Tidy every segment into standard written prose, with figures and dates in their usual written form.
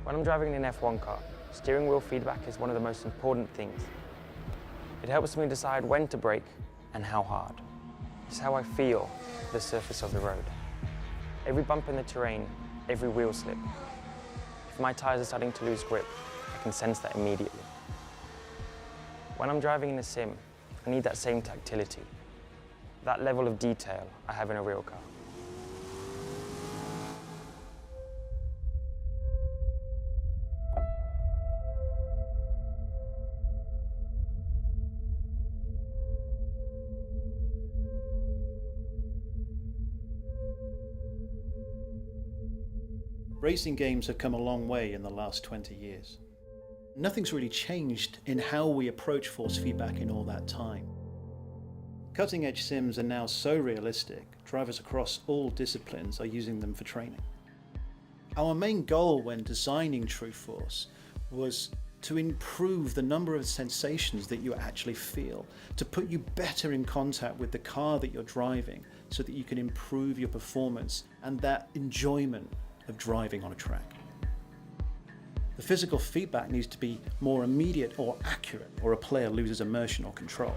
When I'm driving an F1 car, steering wheel feedback is one of the most important things. It helps me decide when to brake and how hard. It's how I feel the surface of the road. Every bump in the terrain, every wheel slip. If my tyres are starting to lose grip, I can sense that immediately. When I'm driving in a sim, I need that same tactility, that level of detail I have in a real car. Racing games have come a long way in the last 20 years. Nothing's really changed in how we approach force feedback in all that time. Cutting-edge sims are now so realistic, drivers across all disciplines are using them for training. Our main goal when designing TrueForce was to improve the number of sensations that you actually feel, to put you better in contact with the car that you're driving so that you can improve your performance and that enjoyment of driving on a track. The physical feedback needs to be more immediate or accurate, or a player loses immersion or control.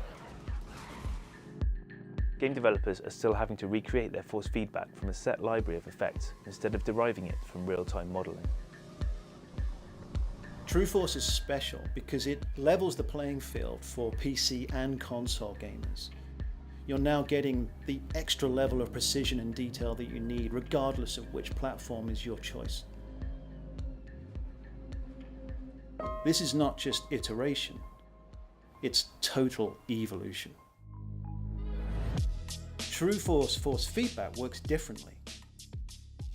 Game developers are still having to recreate their force feedback from a set library of effects instead of deriving it from real-time modelling. TrueForce is special because it levels the playing field for PC and console gamers. You're now getting the extra level of precision and detail that you need, regardless of which platform is your choice. This is not just iteration, it's total evolution. TrueForce force feedback works differently.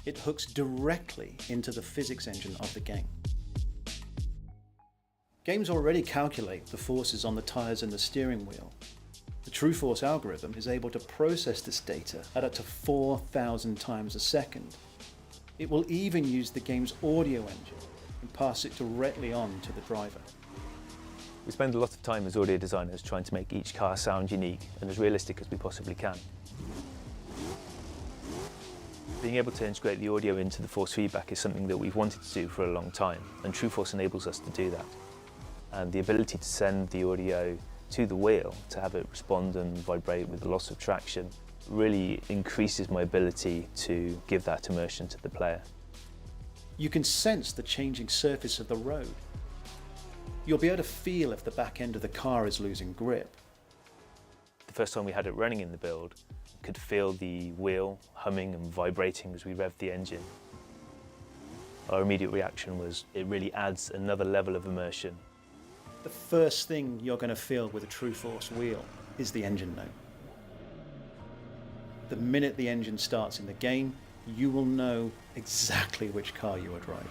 It hooks directly into the physics engine of the game. Games already calculate the forces on the tyres and the steering wheel. The TrueForce algorithm is able to process this data at up to 4,000 times a second. It will even use the game's audio engine and pass it directly on to the driver. We spend a lot of time as audio designers trying to make each car sound unique and as realistic as we possibly can. Being able to integrate the audio into the force feedback is something that we've wanted to do for a long time, and TrueForce enables us to do that. And the ability to send the audio to the wheel, to have it respond and vibrate with the loss of traction, really increases my ability to give that immersion to the player. You can sense the changing surface of the road. You'll be able to feel if the back end of the car is losing grip. The first time we had it running in the build, I could feel the wheel humming and vibrating as we revved the engine. Our immediate reaction was it really adds another level of immersion. The first thing you're going to feel with a TrueForce wheel is the engine note. The minute the engine starts in the game, you will know exactly which car you are driving.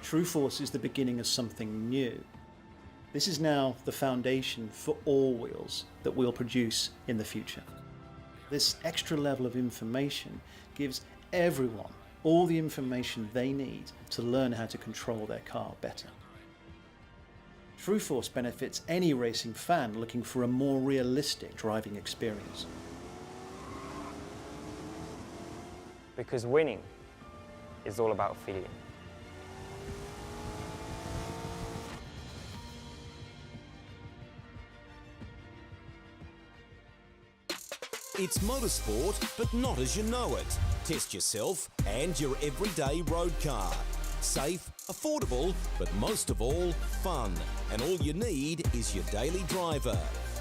TrueForce is the beginning of something new. This is now the foundation for all wheels that we'll produce in the future. This extra level of information gives everyone all the information they need to learn how to control their car better. TrueForce benefits any racing fan looking for a more realistic driving experience. Because winning is all about feeling. It's motorsport, but not as you know it. Test yourself and your everyday road car. Safe, affordable, but most of all, fun. And all you need is your daily driver.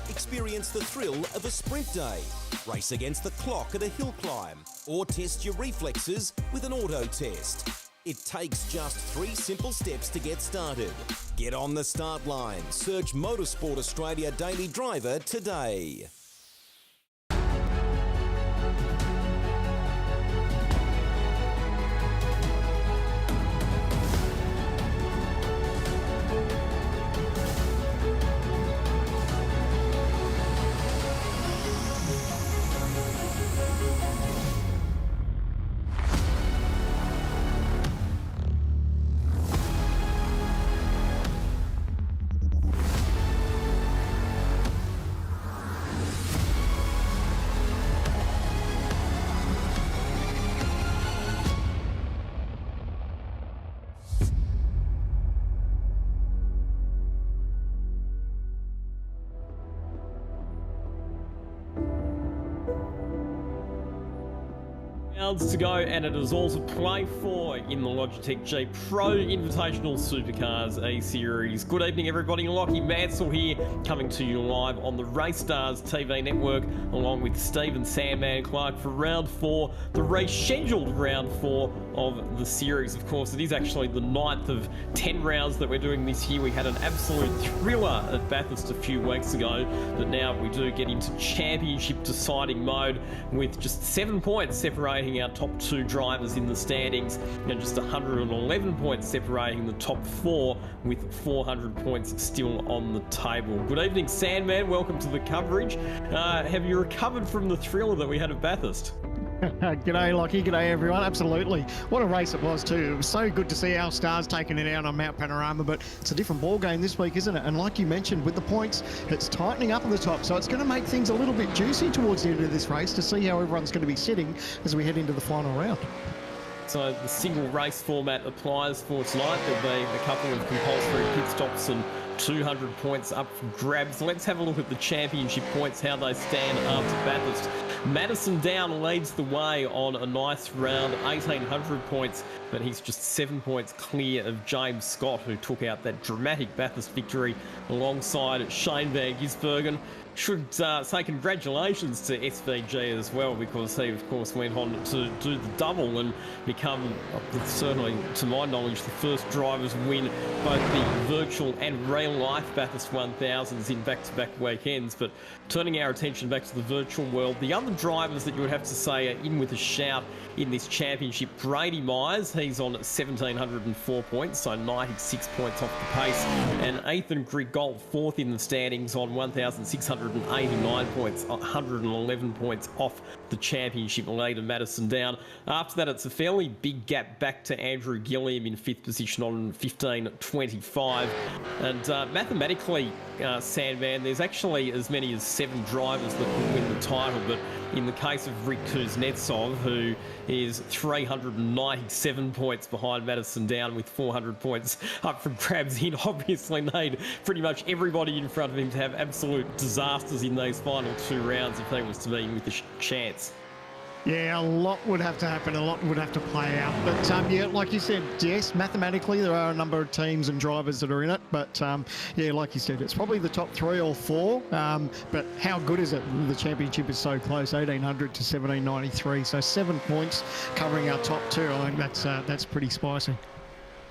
Experience the thrill of a sprint day. Race against the clock at a hill climb. Or test your reflexes with an auto test. It takes just 3 simple steps to get started. Get on the start line. Search Motorsport Australia Daily Driver today. rounds to go, and it is all to play for in the Logitech G Pro Invitational Supercars A-Series. Good evening, everybody. Lockie Mansell here, coming to you live on the Race Stars TV network, along with Stephen Sandman Clark for round 4, the rescheduled round 4 of the series. Of course, it is actually the 9th of 10 rounds that we're doing this year. We had an absolute thriller at Bathurst a few weeks ago, but now we do get into championship deciding mode with just 7 points separating our top 2 drivers in the standings and just 111 points separating the top 4 with 400 points still on the table. Good evening, Sandman. Welcome to the coverage. Have you recovered from the thriller that we had at Bathurst? G'day, Lockie. G'day, everyone. Absolutely. What a race it was, too. It was so good to see our stars taking it out on Mount Panorama, but it's a different ball game this week, isn't it? And like you mentioned, with the points, it's tightening up at the top, so it's going to make things a little bit juicy towards the end of this race to see how everyone's going to be sitting as we head into the final round. So the single race format applies for tonight. There'll be a couple of compulsory pit stops and 200 points up for grabs. Let's have a look at the championship points, how they stand after Bathurst. Madison Down leads the way on a nice round, 1,800 points, but he's just 7 points clear of James Scott, who took out that dramatic Bathurst victory alongside Shane Van Gisbergen. Should say congratulations to SVG as well, because he, of course, went on to do the double and become, certainly to my knowledge, the first driver to win both the virtual and real-life Bathurst 1000s in back-to-back weekends. But turning our attention back to the virtual world, the other drivers that you would have to say are in with a shout in this championship, Brady Myers, he's on 1,704 points, so 96 points off the pace, and Ethan Grigol, fourth in the standings on 1,689 points, 111 points off the championship leader, Madison Down. After that, it's a fairly big gap back to Andrew Gilliam in 5th position on 1,525, and mathematically, Sandman, there's actually as many as 7 drivers that will win the title, but in the case of Rick Kuznetsov, who is 397 points behind Madison Down with 400 points up for grabs, he'd obviously need pretty much everybody in front of him to have absolute disasters in those final 2 rounds if he was to be with a chance. Yeah, a lot would have to happen, a lot would have to play out. But yeah, like you said, yes, mathematically there are a number of teams and drivers that are in it. But yeah, like you said, it's probably the top 3 or 4. But how good is it? The championship is so close, 1,800 to 1,793. So 7 points covering our top 2. I think that's pretty spicy.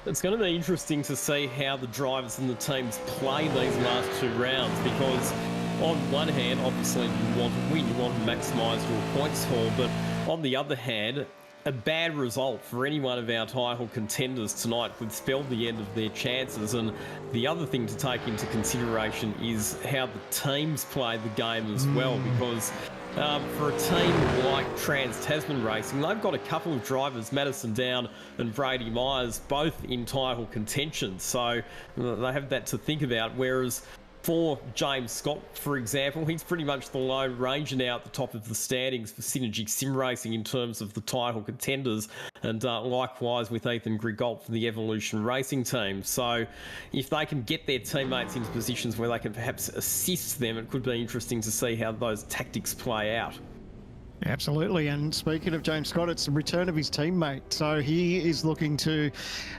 It's going to be interesting to see how the drivers and the teams play these last 2 rounds, because on one hand, obviously you want to win, you want to maximise your points haul, but on the other hand, a bad result for any one of our title contenders tonight would spell the end of their chances. And the other thing to take into consideration is how the teams play the game as well, because for a team like Trans-Tasman Racing, they've got a couple of drivers, Madison Down and Brady Myers, both in title contention, so they have that to think about, whereas for James Scott, for example, he's pretty much the Lone Ranger now at the top of the standings for Synergy Sim Racing in terms of the title contenders, and likewise with Ethan Grigol for the Evolution Racing team. So if they can get their teammates into positions where they can perhaps assist them, it could be interesting to see how those tactics play out. Absolutely, and speaking of James Scott, it's the return of his teammate. So he is looking to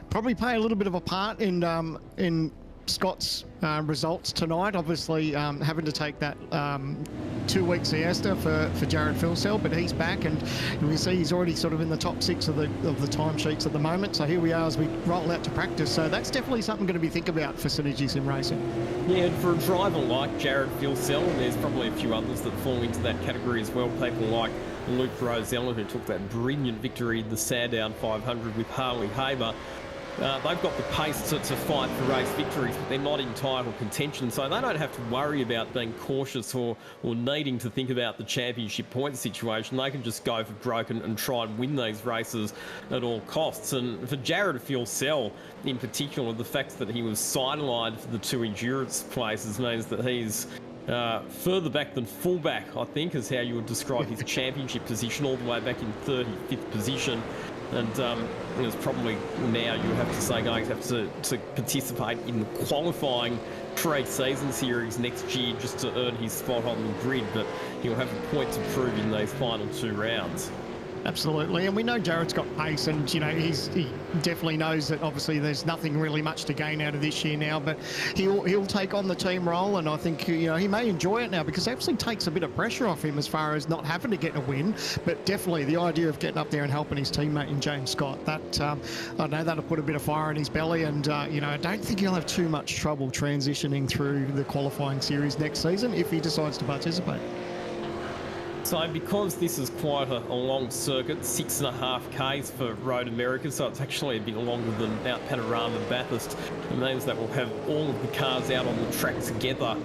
probably play a little bit of a part in Scott's results tonight. Obviously having to take that 2-week siesta for Jared Filsell, but he's back, and you can see he's already sort of in the top 6 of the timesheets at the moment. So here we are as we roll out to practice. So that's definitely something going to be think about for Synergy Sim Racing. Yeah, and for a driver like Jared Filsell, and there's probably a few others that fall into that category as well, people like Luke Rosella, who took that brilliant victory in the Sandown 500 with Harley Haber. They've got the pace to fight for race victories, but they're not in title contention, so they don't have to worry about being cautious or needing to think about the championship point situation. They can just go for broke and try and win these races at all costs. And for Jared Filsell in particular, the fact that he was sidelined for the 2 endurance places means that he's further back than fullback, I think, is how you would describe his championship position, all the way back in 35th position. And it's probably now you have to say going to have to participate in the qualifying pre-season series next year just to earn his spot on the grid, but he'll have a point to prove in those final 2 rounds. Absolutely, and we know Jared's got pace, and he definitely knows that obviously there's nothing really much to gain out of this year now, but he'll take on the team role, and I think he may enjoy it now because it actually takes a bit of pressure off him as far as not having to get a win, but definitely the idea of getting up there and helping his teammate in James Scott, that I know that'll put a bit of fire in his belly, and I don't think he'll have too much trouble transitioning through the qualifying series next season if he decides to participate. So because this is quite a long circuit, 6.5 Ks for Road America, so it's actually a bit longer than Mount Panorama Bathurst, it means that we'll have all of the cars out on the track together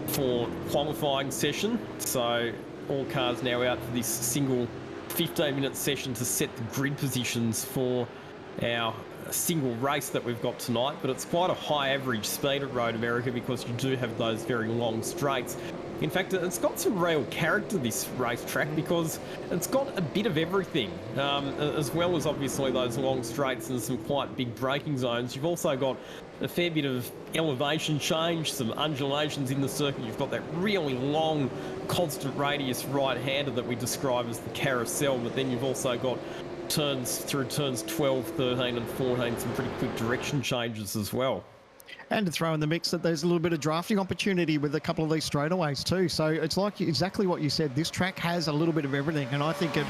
for qualifying session. So all cars now out for this single 15-minute session to set the grid positions for our single race that we've got tonight, but it's quite a high average speed at Road America because you do have those very long straights. In fact, it's got some real character, this racetrack, because it's got a bit of everything, as well as obviously those long straights and some quite big braking zones. You've also got a fair bit of elevation change, some undulations in the circuit. You've got that really long, constant radius right-hander that we describe as the carousel, but then you've also got turns through turns 12, 13 and 14, some pretty quick direction changes as well. And to throw in the mix that there's a little bit of drafting opportunity with a couple of these straightaways too. So it's like exactly what you said. This track has a little bit of everything, and I think it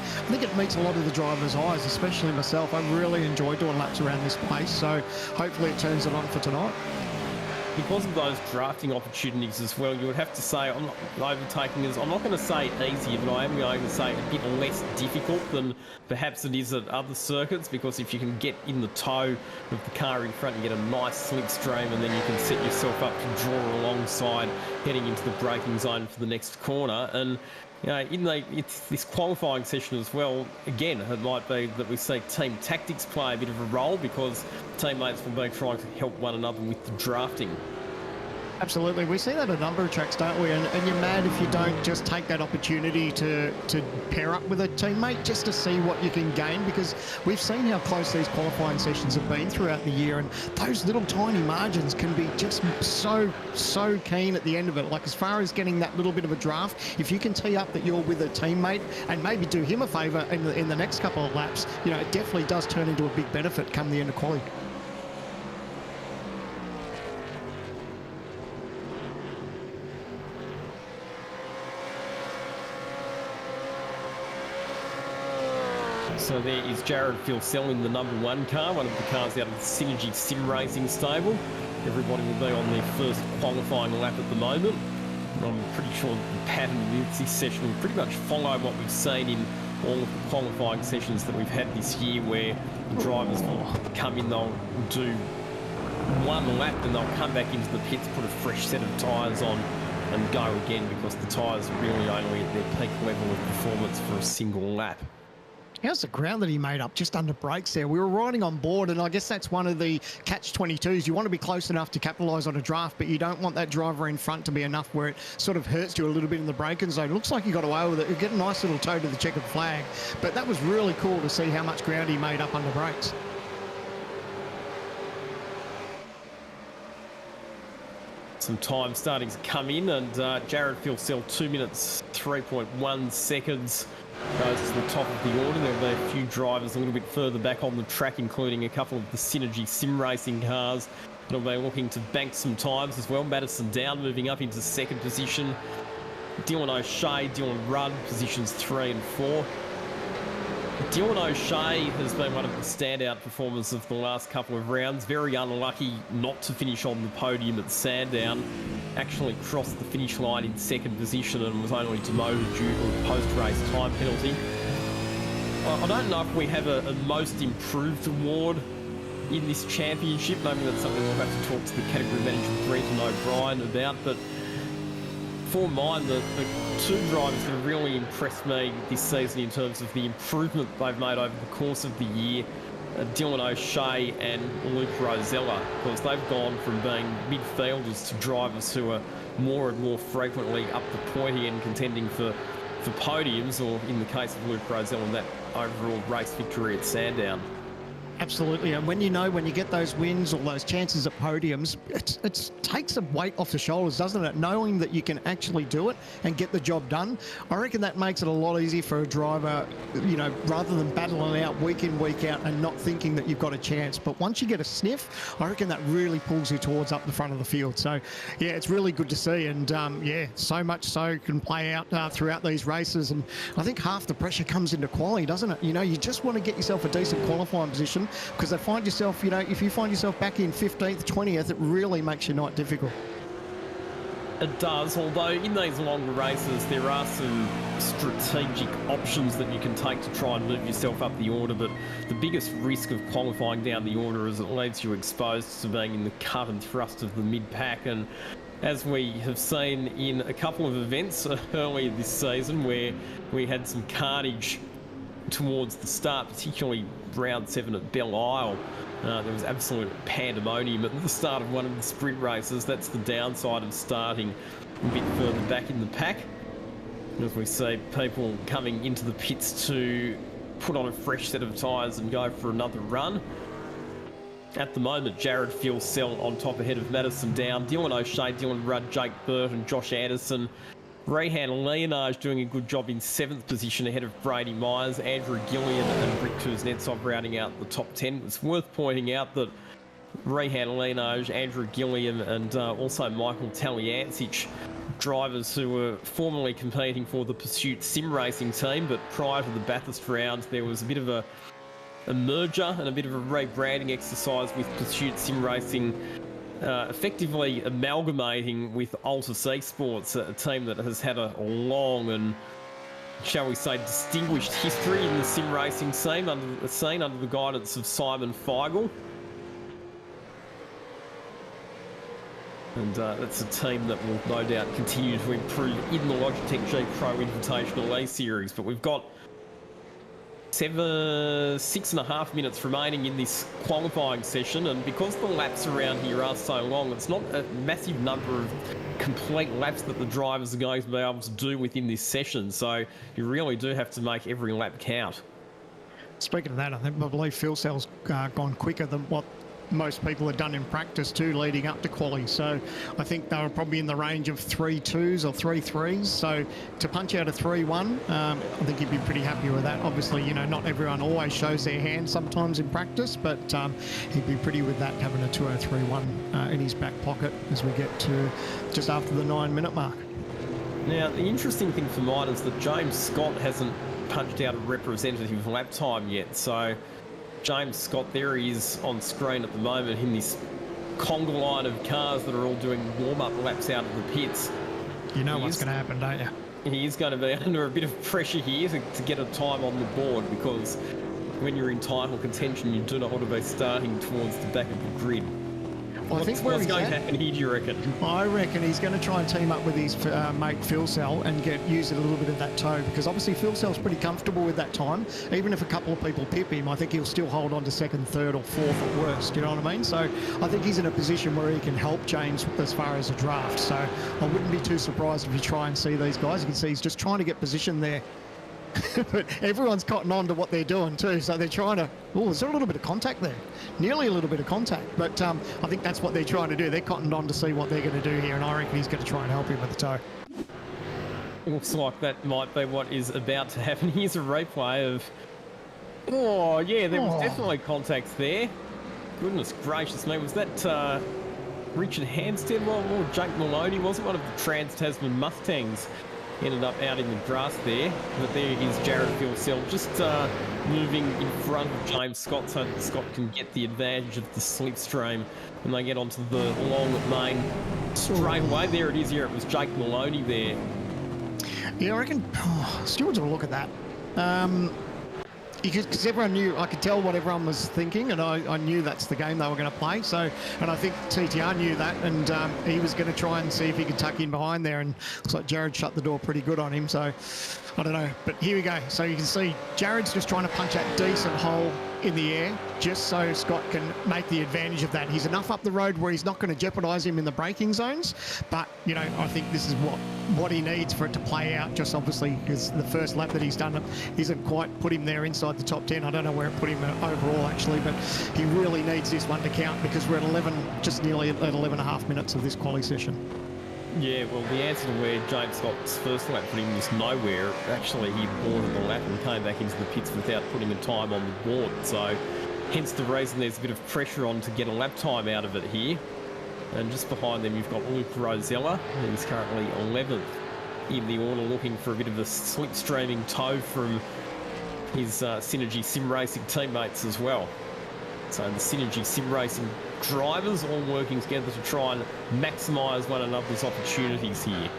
meets a lot of the drivers' eyes, especially myself. I really enjoy doing laps around this place. So hopefully it turns it on for tonight. Because of those drafting opportunities as well, you would have to say, I'm not overtaking this, I'm not going to say easier, but I am going to say a bit less difficult than perhaps it is at other circuits, because if you can get in the toe of the car in front and get a nice slipstream, and then you can set yourself up to draw alongside heading into the braking zone for the next corner. And it's this qualifying session as well, again, it might be that we see team tactics play a bit of a role because teammates will be trying to help one another with the drafting. Absolutely. We see that at a number of tracks, don't we? And you're mad if you don't just take that opportunity to pair up with a teammate just to see what you can gain, because we've seen how close these qualifying sessions have been throughout the year, and those little tiny margins can be just so keen at the end of it. Like, as far as getting that little bit of a draft, if you can tee up that you're with a teammate and maybe do him a favour in the next couple of laps, it definitely does turn into a big benefit come the end of quali. So there is Jared Filsell in the number 1 car, one of the cars out of the Synergy Sim Racing stable. Everybody will be on their first qualifying lap at the moment. And I'm pretty sure the pattern in this session will pretty much follow what we've seen in all of the qualifying sessions that we've had this year, where the drivers will come in, they'll do one lap and they'll come back into the pits, put a fresh set of tyres on and go again, because the tyres are really only at their peak level of performance for a single lap. How's the ground that he made up just under brakes there? We were riding on board, and I guess that's one of the catch-22s. You want to be close enough to capitalise on a draft, but you don't want that driver in front to be enough where it sort of hurts you a little bit in the braking zone. It looks like he got away with it. You get a nice little toe to the checkered flag, but that was really cool to see how much ground he made up under brakes. Some time starting to come in, and Jared Filsell 2 minutes 3.1 seconds goes to the top of the order. There'll be a few drivers a little bit further back on the track, including a couple of the Synergy Sim Racing cars that'll be looking to bank some times as well. Madison Down moving up into second position. Dylan O'Shea, Dylan Rudd, positions 3 and 4. Dylan O'Shea has been one of the standout performers of the last couple of rounds. Very unlucky not to finish on the podium at Sandown. Actually crossed the finish line in second position and was only demoted due to a post-race time penalty. I don't know if we have a most improved award in this championship. Maybe that's something we'll have to talk to the category manager Brenton O'Brien about, but for mine, the two drivers that have really impressed me this season in terms of the improvement they've made over the course of the year, Dylan O'Shea and Luke Rosella, because they've gone from being midfielders to drivers who are more and more frequently up the pointy end contending for podiums, or in the case of Luke Rosella, that overall race victory at Sandown. Absolutely, and when you get those wins or those chances at podiums, it takes a weight off the shoulders, doesn't it? Knowing that you can actually do it and get the job done, I reckon that makes it a lot easier for a driver, you know, rather than battling out week in, week out and not thinking that you've got a chance. But once you get a sniff, I reckon that really pulls you towards up the front of the field. So, yeah, it's really good to see, and yeah, so much so can play out throughout these races, and I think half the pressure comes into quality, doesn't it? You know, you just want to get yourself a decent qualifying position, because they find yourself, you know, if you find yourself back in 15th, 20th, it really makes your night difficult. It does, although in these longer races there are some strategic options that you can take to try and move yourself up the order, but the biggest risk of qualifying down the order is it leaves you exposed to being in the cut and thrust of the mid-pack, and as we have seen in a couple of events earlier this season where we had some carnage towards the start, particularly round 7 at Belle Isle. There was absolute pandemonium at the start of one of the sprint races. That's the downside of starting a bit further back in the pack. As we see people coming into the pits to put on a fresh set of tyres and go for another run. At the moment, Jared Fuel-Cell on top ahead of Madison Down, Dylan O'Shea, Dylan Rudd, Jake Burton, Josh Anderson. Rayhan Leonage doing a good job in 7th position ahead of Brady Myers, Andrew Gillian and Rick Kuznetsov rounding out the top 10. It's worth pointing out that Rayhan Leonage, Andrew Gillian and also Michael Taliancic, drivers who were formerly competing for the Pursuit Sim Racing team, but prior to the Bathurst round there was a bit of a merger and a bit of a rebranding exercise with Pursuit Sim Racing effectively amalgamating with Altus Esports, a team that has had a long and, shall we say, distinguished history in the sim racing scene under the guidance of Simon Feigl. And that's a team that will no doubt continue to improve in the Logitech G Pro Invitational Series. But we've got 6.5 minutes remaining in this qualifying session, and because the laps around here are so long, it's not a massive number of complete laps that the drivers are going to be able to do within this session, so you really do have to make every lap count. Speaking of that, I believe Fuel-Cell's gone quicker than what most people have done in practice too, leading up to quali. So I think they were probably in the range of 3.2s or 3.3s. So to punch out a 3.1, I think he'd be pretty happy with that. Obviously, you know, not everyone always shows their hand sometimes in practice, but he'd be pretty with that, having a 2:03.1 in his back pocket as we get to just after the 9-minute mark. Now, the interesting thing for mine is that James Scott hasn't punched out a representative lap time yet. So James Scott, there he is on screen at the moment in this conga line of cars that are all doing warm-up laps out of the pits. You know what's going to happen, don't you? He is going to be under a bit of pressure here to get a time on the board, because when you're in title contention, you do not want to be starting towards the back of the grid. Well, I think what's going to happen here, do you reckon? I reckon he's going to try and team up with his mate Fuel-Cell and use a little bit of that toe, because obviously Fuel-Cell's pretty comfortable with that time. Even if a couple of people pip him, I think he'll still hold on to 2nd, 3rd or 4th at worst, you know what I mean? So I think he's in a position where he can help James as far as a draft. So I wouldn't be too surprised if you try and see these guys. You can see he's just trying to get position there. But everyone's cotton on to what they're doing too, so they're trying to... Oh, is there a little bit of contact there? Nearly a little bit of contact, but I think that's what they're trying to do. They're cottoned on to see what they're going to do here, and I reckon he's going to try and help him with the toe. Looks like that might be what is about to happen. Here's a replay of... Oh, yeah, there was definitely contact there. Goodness gracious me, was that Richard Hampstead? Well, or Jake Maloney, wasn't one of the Trans-Tasman Mustangs? Ended up out in the grass there, but there is Jared Fuel-Cell just moving in front of James Scott so that Scott can get the advantage of the slipstream when they get onto the long main straightaway. There it is here, it was Jake Maloney there. Yeah, I reckon stewards will look at that. Because everyone knew, I could tell what everyone was thinking, and I knew that's the game they were going to play. So, and I think TTR knew that, and he was going to try and see if he could tuck in behind there, and looks like Jared shut the door pretty good on him. So, I don't know, but here we go. So you can see Jared's just trying to punch that decent hole in the air, just so Scott can make the advantage of that. He's enough up the road where he's not going to jeopardise him in the braking zones, but, you know, I think this is what he needs for it to play out, just obviously because the first lap that he's done isn't quite put him there inside the top 10. I don't know where it put him overall, actually, but he really needs this one to count because we're at just nearly at 11 and a half minutes of this quali session. Yeah, well, the answer to where James Scott's first lap put him was nowhere. Actually, he boarded the lap and came back into the pits without putting a time on the board. So, hence the reason there's a bit of pressure on to get a lap time out of it here. And just behind them, you've got Luke Rosella. He's currently 11th in the order, looking for a bit of a slipstreaming tow from his Synergy Sim Racing teammates as well. So the Synergy Sim Racing drivers all working together to try and maximise one another's opportunities here.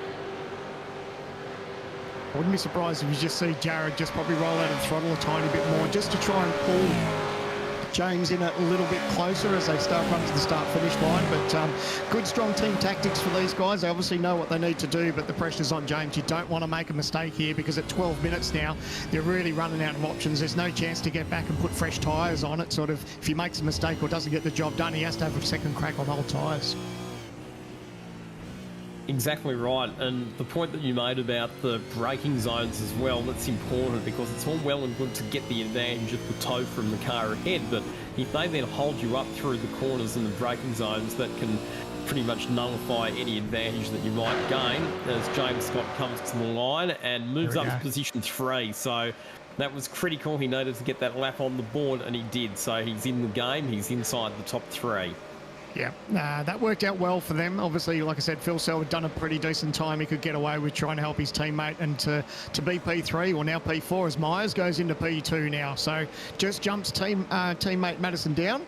I wouldn't be surprised if you just see Jared just probably roll out and throttle a tiny bit more just to try and pull James in a little bit closer as they run to the start-finish line. But good, strong team tactics for these guys. They obviously know what they need to do, but the pressure's on James. You don't want to make a mistake here because at 12 minutes now, they're really running out of options. There's no chance to get back and put fresh tyres on it. Sort of, if he makes a mistake or doesn't get the job done, he has to have a second crack on old tyres. Exactly right, and the point that you made about the braking zones as well, that's important because it's all well and good to get the advantage of the tow from the car ahead, but if they then hold you up through the corners and the braking zones, that can pretty much nullify any advantage that you might gain as James Scott comes to the line and moves up to position 3. So that was critical. He needed to get that lap on the board, and he did. So he's in the game. He's inside the top 3. Yeah, that worked out well for them. Obviously, like I said, Phil Sell had done a pretty decent time. He could get away with trying to help his teammate and to be P3 or now P4 as Myers goes into P2 now. So just jumps teammate Madison down.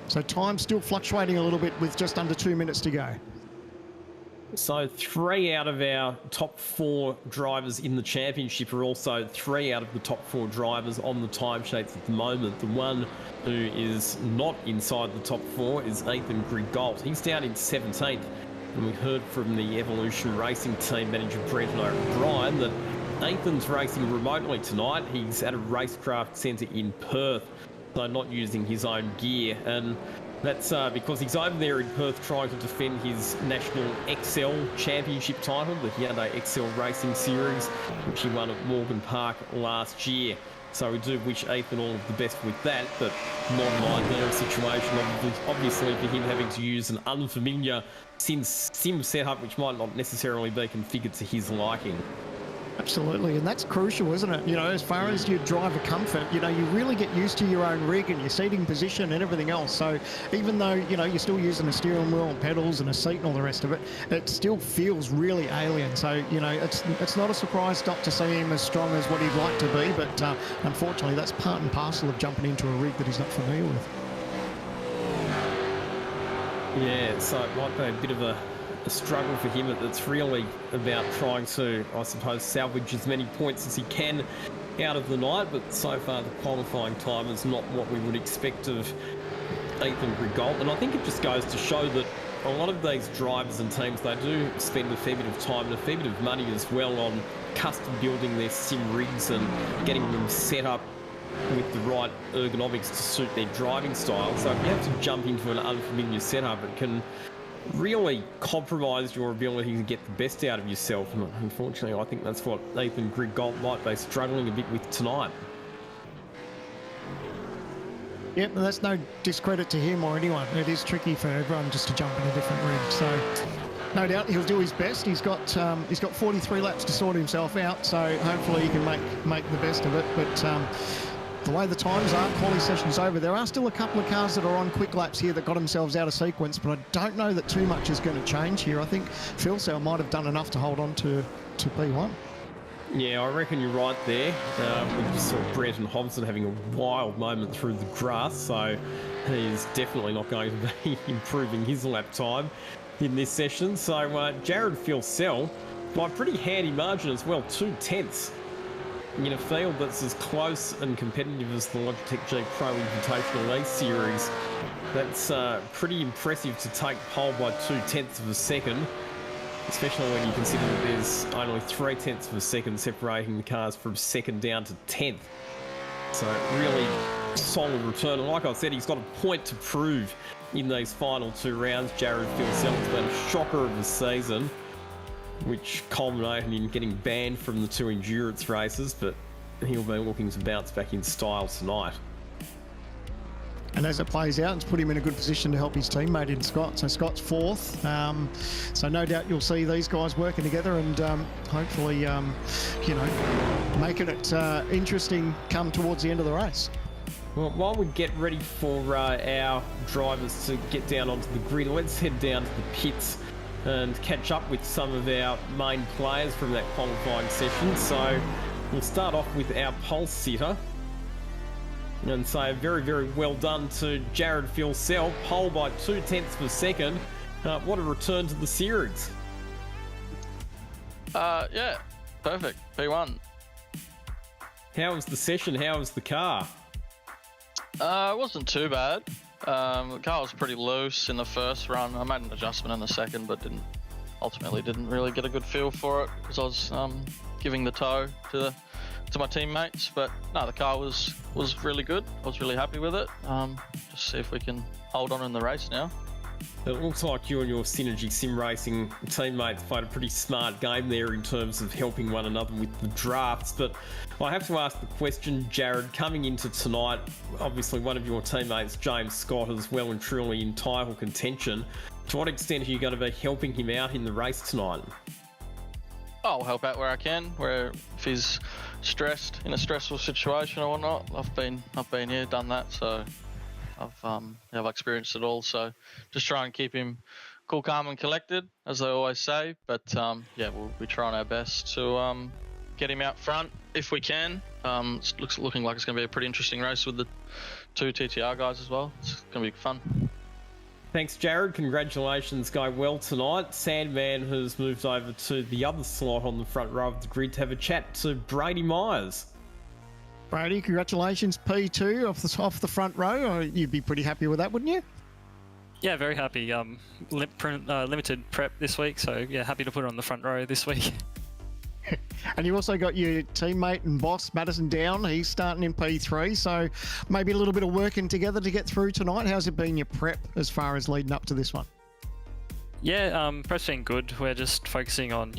So time still fluctuating a little bit with just under 2 minutes to go. So 3 out of our top 4 drivers in the championship are also 3 out of the top 4 drivers on the timesheets at the moment. The one who is not inside the top 4 is Ethan Grigault. He's down in 17th. And we heard from the Evolution Racing team manager Brenton O'Brien that Ethan's racing remotely tonight. He's at a racecraft centre in Perth, so not using his own gear. And that's because he's over there in Perth trying to defend his National XL Championship title, the Hyundai XL Racing Series, which he won at Morgan Park last year. So we do wish Ethan all of the best with that, but not an ideal situation, obviously, for him having to use an unfamiliar sim setup, which might not necessarily be configured to his liking. Absolutely, and that's crucial, isn't it? You know, as far as your driver comfort, you know, you really get used to your own rig and your seating position and everything else. So even though, you know, you're still using a steering wheel and pedals and a seat and all the rest of it, it still feels really alien. So, you know, it's not a surprise not to see him as strong as what he'd like to be, but unfortunately that's part and parcel of jumping into a rig that he's not familiar with. Yeah, so it might be a bit of a struggle for him. It's really about trying to, I suppose, salvage as many points as he can out of the night, but so far the qualifying time is not what we would expect of Ethan Grigault, and I think it just goes to show that a lot of these drivers and teams, they do spend a fair bit of time and a fair bit of money as well on custom building their sim rigs and getting them set up with the right ergonomics to suit their driving style. So if you have to jump into an unfamiliar setup, it can really compromise your ability to get the best out of yourself. And unfortunately, I think that's what Ethan Grigault might be struggling a bit with tonight. Yep, and that's no discredit to him or anyone. It is tricky for everyone just to jump in a different rig. So no doubt he'll do his best. He's got 43 laps to sort himself out, so hopefully he can make the best of it. But the way the times are, quali session's over. There are still a couple of cars that are on quick laps here that got themselves out of sequence, but I don't know that too much is going to change here. I think Phil Sell might have done enough to hold on to P1. Yeah, I reckon you're right there. We just saw Brett and Hobson having a wild moment through the grass, so he's definitely not going to be improving his lap time in this session. So Jared Phil Sell, by a pretty handy margin as well, 2/10 in a field that's as close and competitive as the Logitech G Pro Invitational Series. That's pretty impressive to take pole by 0.2 of a second, especially when you consider that there's only 0.3 of a second separating the cars from second down to 10th. So really solid return. And like I said, he's got a point to prove in these final 2 rounds. Jared Filsell's been a shocker of the season, which culminated in getting banned from the 2 endurance races, but he'll be looking to bounce back in style tonight. And as it plays out, it's put him in a good position to help his teammate in Scott. So Scott's 4th. So no doubt you'll see these guys working together and hopefully, making it interesting come towards the end of the race. Well, while we get ready for our drivers to get down onto the grid, let's head down to the pits and catch up with some of our main players from that qualifying session. So we'll start off with our pole sitter and say very, very well done to Jared Filsell, pole by 0.2 of a second. What a return to the series. Yeah, perfect. P1. How was the session? How was the car? It wasn't too bad. The car was pretty loose in the first run. I made an adjustment in the second, but ultimately didn't really get a good feel for it because I was giving the tow to my teammates. But no, the car was really good. I was really happy with it. Just see if we can hold on in the race now. It looks like you and your Synergy Sim Racing teammates played a pretty smart game there in terms of helping one another with the drafts. But I have to ask the question, Jared, coming into tonight, obviously one of your teammates, James Scott, is well and truly in title contention. To what extent are you going to be helping him out in the race tonight? I'll help out where I can, where if he's stressed, in a stressful situation or whatnot. I've been here, done that, so I've experienced it all. So just try and keep him cool, calm and collected, as I always say. But yeah, we'll be trying our best to get him out front if we can. It's looking like it's going to be a pretty interesting race with the 2 TTR guys as well. It's going to be fun. Thanks, Jared. Congratulations, go well tonight. Sandman has moved over to the other slot on the front row of the grid to have a chat to Brady Myers. Brady, congratulations, P2 off the front row. You'd be pretty happy with that, wouldn't you? Yeah, very happy. Limited prep this week, so yeah, happy to put it on the front row this week. And you also got your teammate and boss, Madison Down. He's starting in P3, so maybe a little bit of working together to get through tonight. How's it been your prep as far as leading up to this one? Yeah, prep's been good. We're just focusing on,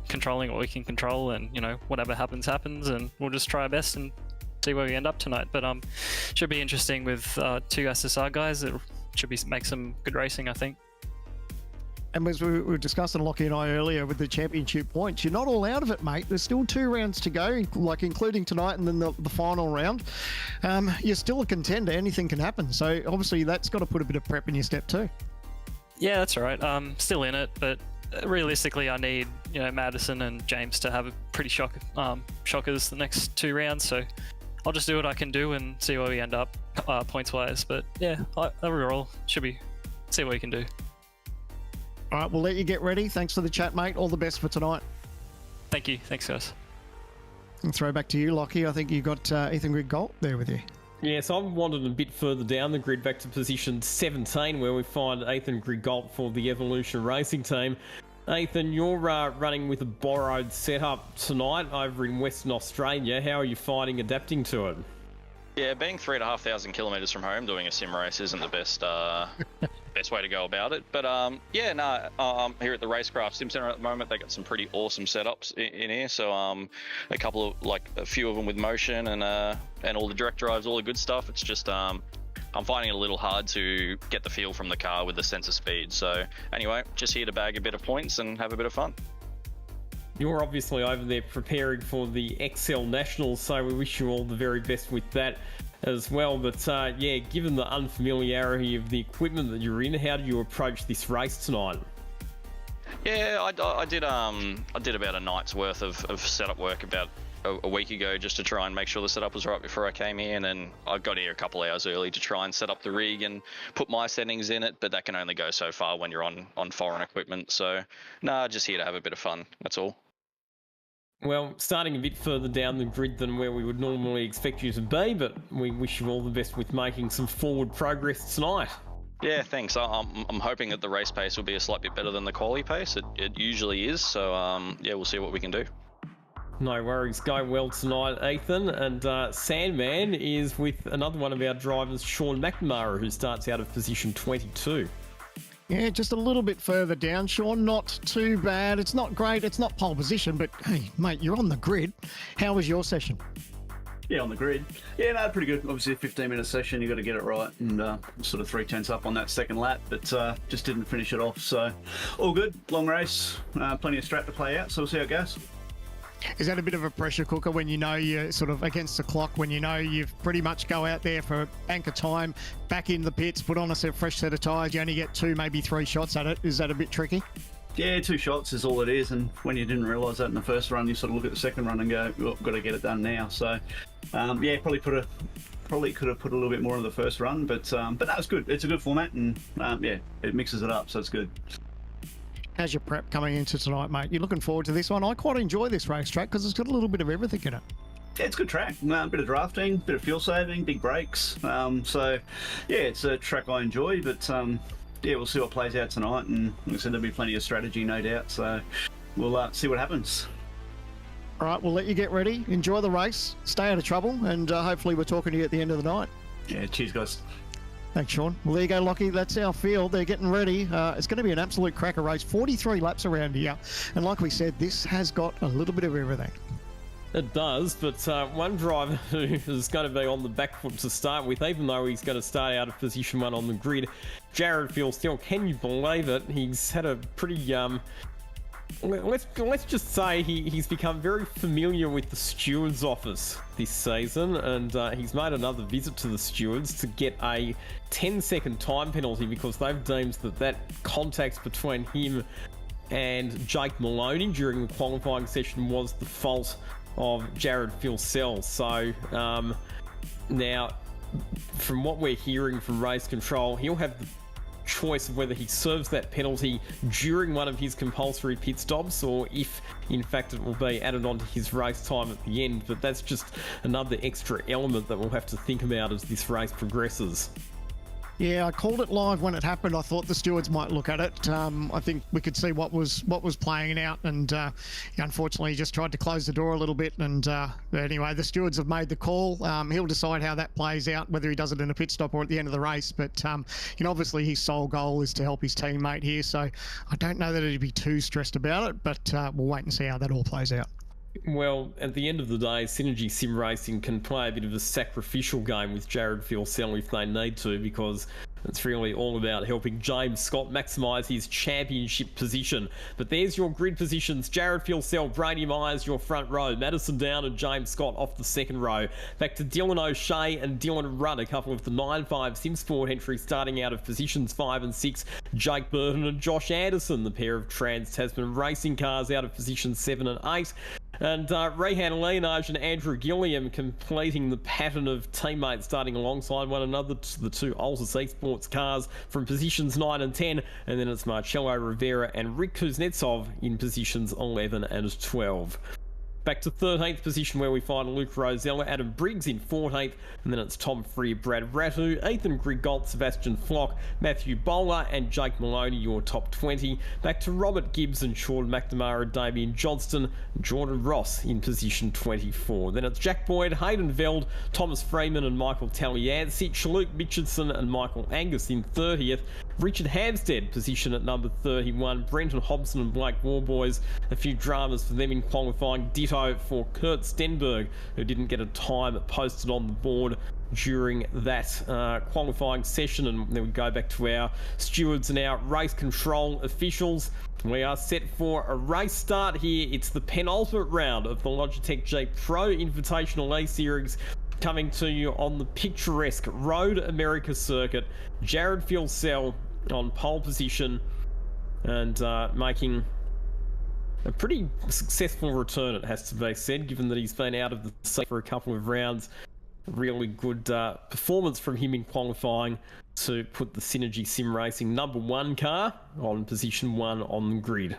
controlling what we can control, and whatever happens, and we'll just try our best and see where we end up tonight. But should be interesting with 2 SSR guys. It should make some good racing, I think. And as we were discussing, Lockie and I, earlier with the championship points, you're not all out of it, mate. There's still 2 rounds to go, like including tonight and then the final round. You're still a contender. Anything can happen. So obviously that's got to put a bit of prep in your step too. Yeah, that's all right. Still in it, but realistically, I need Madison and James to have a pretty shockers the next 2 rounds. So I'll just do what I can do and see where we end up points wise. But yeah, overall should be see what we can do. All right, we'll let you get ready. Thanks for the chat, mate. All the best for tonight. Thank you. Thanks, guys. And throw back to you, Lockie. I think you got Ethan Griggolt there with you. Yes, I've wandered a bit further down the grid back to position 17, where we find Ethan Griggolt for the Evolution Racing team. Ethan, you're running with a borrowed setup tonight over in Western Australia. How are you finding adapting to it? Yeah, being 3,500 kilometres from home doing a sim race isn't the best best way to go about it. But here at the Racecraft Sim Centre at the moment, they got some pretty awesome setups in here. So a few of them with motion and all the direct drives, all the good stuff. It's just I'm finding it a little hard to get the feel from the car with the sense of speed. So anyway, just here to bag a bit of points and have a bit of fun. You're obviously over there preparing for the XL Nationals, so we wish you all the very best with that as well. But yeah, given the unfamiliarity of the equipment that you're in, how do you approach this race tonight? Yeah, I did about a night's worth of setup work about a week ago just to try and make sure the setup was right before I came here, and then I got here a couple of hours early to try and set up the rig and put my settings in it, but that can only go so far when you're on foreign equipment. So just here to have a bit of fun, that's all. Well, starting a bit further down the grid than where we would normally expect you to be, but we wish you all the best with making some forward progress tonight. Yeah, thanks. I'm hoping that the race pace will be a slight bit better than the quali pace. It usually is, so yeah, we'll see what we can do. No worries. Going well tonight, Ethan. And Sandman is with another one of our drivers, Sean McNamara, who starts out of position 22. Yeah, just a little bit further down, Sean. Not too bad. It's not great. It's not pole position, but hey, mate, you're on the grid. How was your session? Yeah, on the grid. Yeah, no, pretty good. Obviously, a 15-minute session, you got to get it right, and sort of 3/10 up on that second lap, but just didn't finish it off. So, all good. Long race, plenty of strap to play out. So we'll see how it goes. Is that a bit of a pressure cooker when you know you're sort of against the clock, when you know you've pretty much go out there for anchor time, back in the pits, put on a fresh set of tyres, you only get 2, maybe 3 shots at it? Is that a bit tricky? Yeah, 2 shots is all it is, and when you didn't realise that in the first run, you sort of look at the second run and go, well, got to get it done now. So, yeah, probably could have put a little bit more in the first run, but that was good. It's a good format, and yeah, it mixes it up, so it's good. How's your prep coming into tonight, mate? You're looking forward to this one? I quite enjoy this racetrack because it's got a little bit of everything in it. Yeah, it's a good track. A bit of drafting, bit of fuel saving, big brakes. So, yeah, it's a track I enjoy, but yeah, we'll see what plays out tonight, and like I said, there'll be plenty of strategy, no doubt. So we'll see what happens. All right, we'll let you get ready. Enjoy the race. Stay out of trouble, and hopefully we're talking to you at the end of the night. Yeah, cheers, guys. Thanks, Sean. Well, there you go, Lockie. That's our field. They're getting ready. It's going to be an absolute cracker race. 43 laps around here. And like we said, this has got a little bit of everything. It does, but one driver who is going to be on the back foot to start with, even though he's going to start out of position 1 on the grid, Jared Field-Still. Can you believe it? He's had a pretty... Let's just say he's become very familiar with the steward's office this season, and he's made another visit to the stewards to get a 10-second time penalty because they've deemed that contact between him and Jake Maloney during the qualifying session was the fault of Jared Filsell. So now, from what we're hearing from race control, he'll have the choice of whether he serves that penalty during one of his compulsory pit stops or if in fact it will be added onto his race time at the end. But that's just another extra element that we'll have to think about as this race progresses. Yeah, I called it live when it happened. I thought the stewards might look at it. I think we could see what was playing out, and unfortunately, he just tried to close the door a little bit. And anyway, the stewards have made the call. He'll decide how that plays out, whether he does it in a pit stop or at the end of the race. But obviously, his sole goal is to help his teammate here. So I don't know that he'd be too stressed about it, but we'll wait and see how that all plays out. Well, at the end of the day, Synergy Sim Racing can play a bit of a sacrificial game with Jared Filsell if they need to, because it's really all about helping James Scott maximise his championship position. But there's your grid positions. Jared Filsell, Brady Myers, your front row. Madison Down and James Scott off the second row. Back to Dylan O'Shea and Dylan Rudd, a couple of the 9.5 Sim Sport entries starting out of positions 5 and 6. Jake Burton and Josh Anderson, the pair of Trans-Tasman racing cars out of positions 7 and 8. And Rehan Leonage and Andrew Gilliam completing the pattern of teammates starting alongside one another to the 2 Altus Esports cars from positions 9 and 10. And then it's Marcello Rivera and Rick Kuznetsov in positions 11 and 12. Back to 13th position where we find Luke Rosella, Adam Briggs in 14th, and then it's Tom Freer, Brad Ratu, Ethan Grigolt, Sebastian Flock, Matthew Bowler and Jake Maloney, your top 20. Back to Robert Gibbs and Sean McNamara, Damien Johnston, Jordan Ross in position 24. Then it's Jack Boyd, Hayden Veld, Thomas Freeman and Michael Taliancic, Luke Mitchelson and Michael Angus in 30th. Richard Hampstead, position at number 31. Brenton Hobson and Blake Warboys, a few dramas for them in qualifying. Ditto for Kurt Stenberg, who didn't get a time posted on the board during that qualifying session. And then we go back to our stewards and our race control officials. We are set for a race start here. It's the penultimate round of the Logitech G Pro Invitational Series, coming to you on the picturesque Road America circuit. Jared Filsell on pole position and making a pretty successful return, it has to be said, given that he's been out of the seat for a couple of rounds. Really good performance from him in qualifying to put the Synergy Sim Racing number 1 car on position 1 on the grid.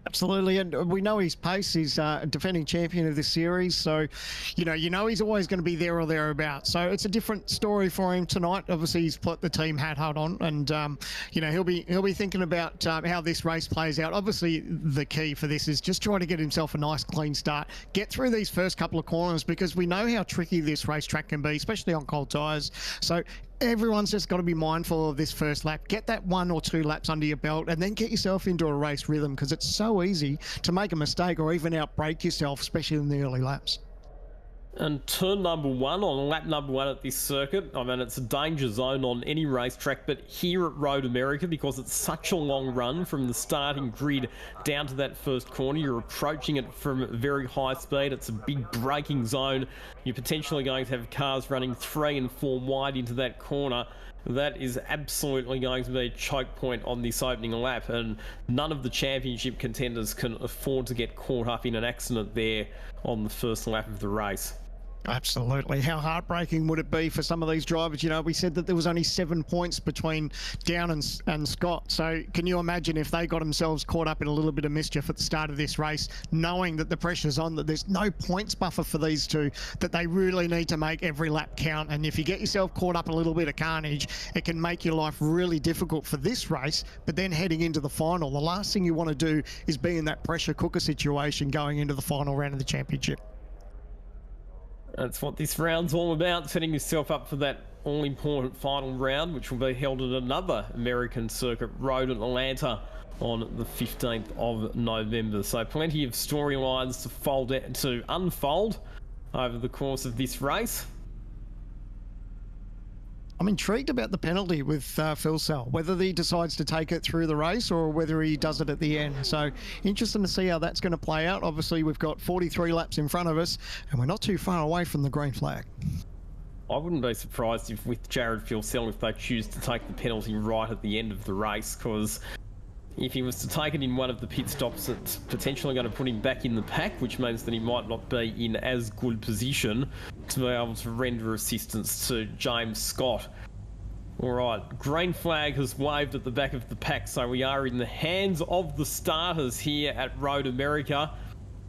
Absolutely, and we know his pace. He's a defending champion of this series, so you know he's always going to be there or thereabouts. So it's a different story for him tonight. Obviously, he's put the team hat on, and he'll be thinking about how this race plays out. Obviously, the key for this is just trying to get himself a nice clean start, get through these first couple of corners, because we know how tricky this racetrack can be, especially on cold tyres. So everyone's just got to be mindful of this first lap. Get that 1 or 2 laps under your belt and then get yourself into a race rhythm, because it's so easy to make a mistake or even outbrake yourself, especially in the early laps. And turn number 1 on lap number 1 at this circuit, I mean, it's a danger zone on any racetrack, but here at Road America, because it's such a long run from the starting grid down to that first corner, you're approaching it from very high speed. It's a big braking zone. You're potentially going to have cars running 3 and 4 wide into that corner. That is absolutely going to be a choke point on this opening lap, and none of the championship contenders can afford to get caught up in an accident there on the first lap of the race. Absolutely. How heartbreaking would it be for some of these drivers? We said that there was only 7 points between Down and Scott. So can you imagine if they got themselves caught up in a little bit of mischief at the start of this race, knowing that the pressure's on, that there's no points buffer for these two, that they really need to make every lap count. And if you get yourself caught up in a little bit of carnage, it can make your life really difficult for this race. But then heading into the final, the last thing you want to do is be in that pressure cooker situation going into the final round of the championship. That's what this round's all about, setting yourself up for that all-important final round, which will be held at another American circuit, Road Atlanta, on the 15th of November. So plenty of storylines to unfold over the course of this race. I'm intrigued about the penalty with Phil Sell, whether he decides to take it through the race or whether he does it at the end. So interesting to see how that's going to play out. Obviously, we've got 43 laps in front of us, and we're not too far away from the green flag. I wouldn't be surprised if with Jared Phil-Sell if they choose to take the penalty right at the end of the race, because if he was to take it in one of the pit stops, it's potentially going to put him back in the pack, which means that he might not be in as good position to be able to render assistance to James Scott. All right, green flag has waved at the back of the pack, so we are in the hands of the starters here at Road America.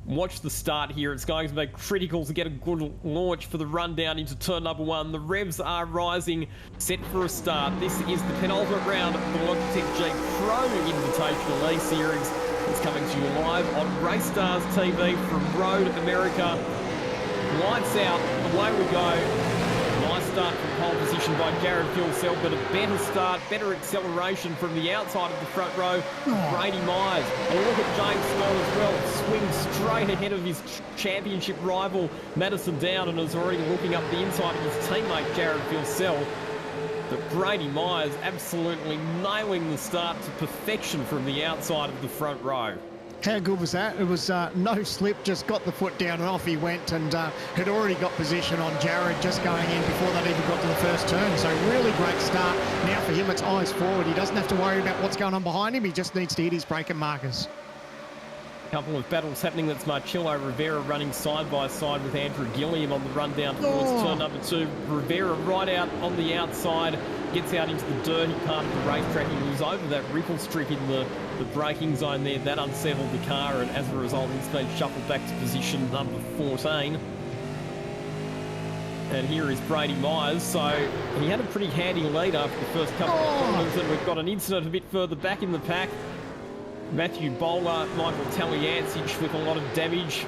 Watch the start here. It's going to be critical to get a good launch for the run down into turn number 1. The revs are rising, set for a start. This is the penultimate round of the Logitech G Pro Invitational Series. It's coming to you live on Race Stars TV from Road America. Lights out, away we go. Nice start from pole position by Jared Phil-Sell, but a better start, better acceleration from the outside of the front row. Brady Myers. And look at James Scott as well, swings straight ahead of his championship rival Madison Down, and is already looking up the inside of his teammate Jared Phil-Sell. But Brady Myers absolutely nailing the start to perfection from the outside of the front row. How good was that? It was no slip, just got the foot down and off he went, and had already got position on Jared just going in before that even got to the first turn. So really great start. Now for him, it's eyes forward. He doesn't have to worry about what's going on behind him. He just needs to hit his braking markers. Couple of battles happening. That's Marcello Rivera running side by side with Andrew Gilliam on the run down towards turn number 2. Rivera right out on the outside, gets out into the dirty part of the racetrack. He was over that ripple strip in the braking zone there. That unsettled the car, and as a result, he's been shuffled back to position number 14. And here is Brady Myers. So he had a pretty handy lead after the first couple of corners, and we've got an incident a bit further back in the pack. Matthew Bowler, Michael Taliancic with a lot of damage,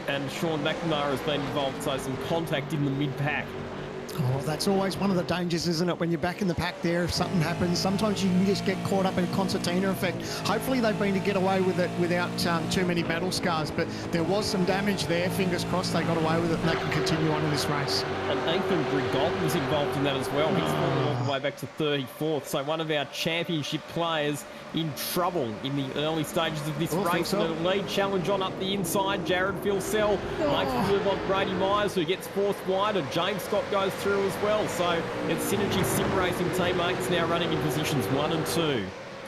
and Sean McNamara has been involved, so some contact in the mid-pack. Oh, that's always one of the dangers, isn't it? When you're back in the pack there, if something happens, sometimes you can just get caught up in a concertina effect. Hopefully they've been to get away with it without too many battle scars, but there was some damage there. Fingers crossed they got away with it and they can continue on in this race. And Ethan Brigalt was involved in that as well. He's fallen all the way back to 34th, so one of our championship players in trouble in the early stages of this race. And a lead challenge on up the inside. Jared Phil-Sell makes the move on Brady Myers, who gets forced wide, and James Scott goes through as well. So it's Synergy Sim Racing teammates now running in positions 1 and 2.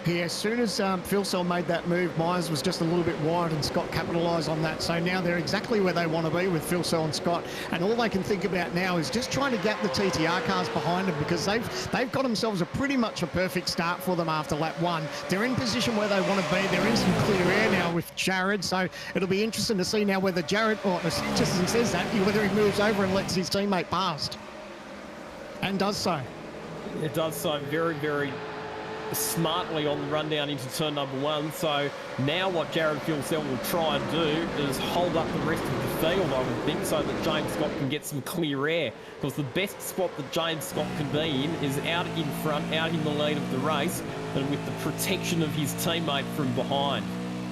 Yeah, as soon as Phil Sell made that move, Myers was just a little bit wide and Scott capitalised on that. So now they're exactly where they want to be with Phil Sell and Scott. And all they can think about now is just trying to get the TTR cars behind them, because they've got themselves pretty much a perfect start for them after lap 1. They're in position where they want to be. They're in some clear air now with Jared. So it'll be interesting to see now whether Jared, or just as he says that, whether he moves over and lets his teammate past. And does so. It does so very, very smartly on the run down into turn number 1. So now what Jared Filsell will try and do is hold up the rest of the field, I would think, so that James Scott can get some clear air, because the best spot that James Scott can be in is out in front, out in the lead of the race, and with the protection of his teammate from behind.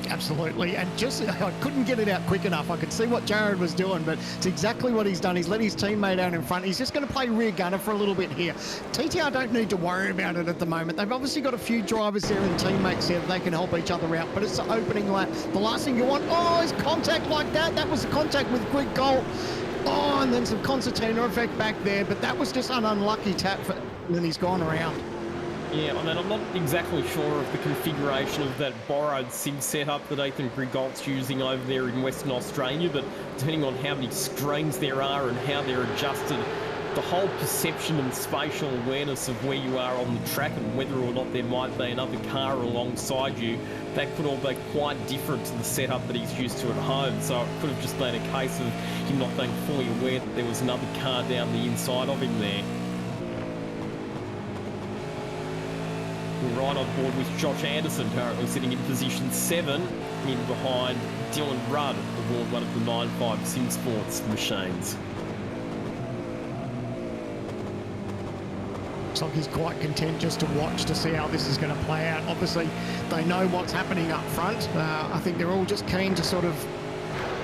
Absolutely, and just I couldn't get it out quick enough. I could see what Jared was doing, but it's exactly what he's done. He's let his teammate out in front. He's just going to play rear gunner for a little bit here. TTR don't need to worry about it at the moment. They've obviously got a few drivers there and teammates there that they can help each other out, but it's the opening lap. The last thing you want, is contact like that. That was the contact with Quick Goal. And then some concertina effect back there, but that was just an unlucky tap, and then he's gone around. Yeah, I mean, I'm not exactly sure of the configuration of that borrowed sim setup that Ethan Grigolt's using over there in Western Australia, but depending on how many screens there are and how they're adjusted, the whole perception and spatial awareness of where you are on the track and whether or not there might be another car alongside you, that could all be quite different to the setup that he's used to at home. So it could have just been a case of him not being fully aware that there was another car down the inside of him there. We're right on board with Josh Anderson, currently sitting in position 7, in behind Dylan Rudd aboard one of the 9.5 Sim Sports machines. Looks like he's quite content just to watch to see how this is going to play out. Obviously, they know what's happening up front. I think they're all just keen to sort of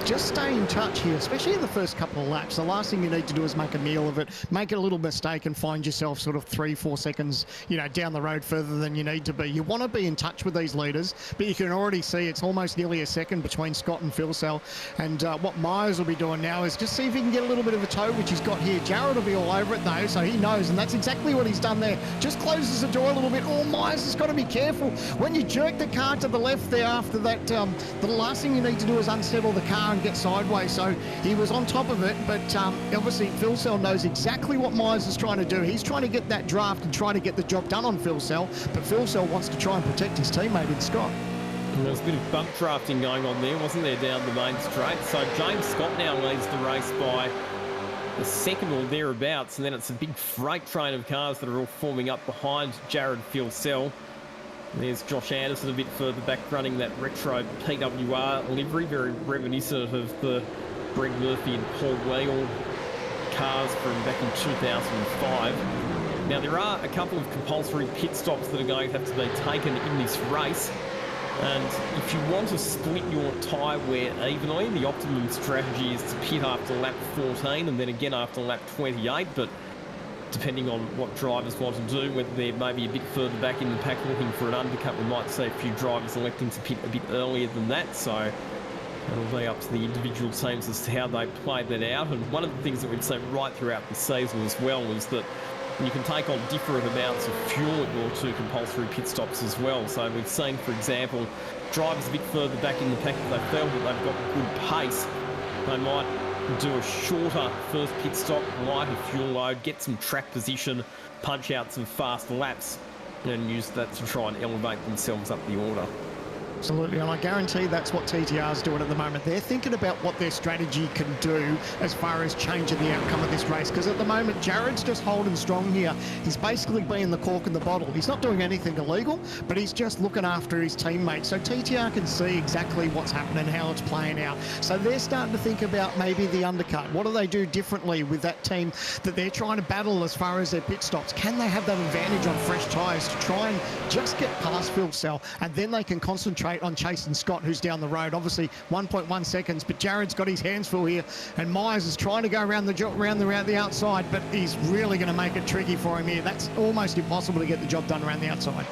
just stay in touch here, especially in the first couple of laps. The last thing you need to do is make a meal of it, make a little mistake and find yourself sort of 3-4 seconds, down the road further than you need to be. You want to be in touch with these leaders, but you can already see it's almost nearly a second between Scott and Filsell. And what Myers will be doing now is just see if he can get a little bit of a tow, which he's got here. Jared will be all over it though, so he knows, and that's exactly what he's done there. Just closes the door a little bit. Myers has got to be careful. When you jerk the car to the left there after that, the last thing you need to do is unsettle the car and get sideways. So he was on top of it, but obviously Filsell knows exactly what Myers is trying to do. He's trying to get that draft and trying to get the job done on Filsell, but Filsell wants to try and protect his teammate in Scott. And there was a bit of bump drafting going on there, wasn't there, down the main straight? So James Scott now leads the race by a second or thereabouts, and then it's a big freight train of cars that are all forming up behind Jared Filsell. There's Josh Anderson a bit further back running that retro PWR livery, very reminiscent of the Greg Murphy and Paul Wheel cars from back in 2005. Now, there are a couple of compulsory pit stops that are going to have to be taken in this race. And if you want to split your tyre wear evenly, the optimum strategy is to pit after lap 14 and then again after lap 28. But depending on what drivers want to do, whether they're maybe a bit further back in the pack looking for an undercut, we might see a few drivers electing to pit a bit earlier than that. So it'll be up to the individual teams as to how they play that out. And one of the things that we've seen right throughout the season as well is that you can take on different amounts of fuel at your 2 compulsory pit stops as well. So we've seen, for example, drivers a bit further back in the pack, if they feel that they've got good pace, they might do a shorter first pit stop, lighter fuel load, get some track position, punch out some fast laps, and use that to try and elevate themselves up the order. Absolutely, and I guarantee that's what TTR's doing at the moment. They're thinking about what their strategy can do as far as changing the outcome of this race, because at the moment, Jared's just holding strong here. He's basically being the cork in the bottle. He's not doing anything illegal, but he's just looking after his teammates. So TTR can see exactly what's happening, how it's playing out. So they're starting to think about maybe the undercut. What do they do differently with that team that they're trying to battle as far as their pit stops? Can they have that advantage on fresh tyres to try and just get past Filsell, and then they can concentrate on chasing Scott, who's down the road. Obviously 1.1 seconds, but Jared's got his hands full here, and Myers is trying to go around the outside, but he's really going to make it tricky for him here. That's almost impossible to get the job done around the outside.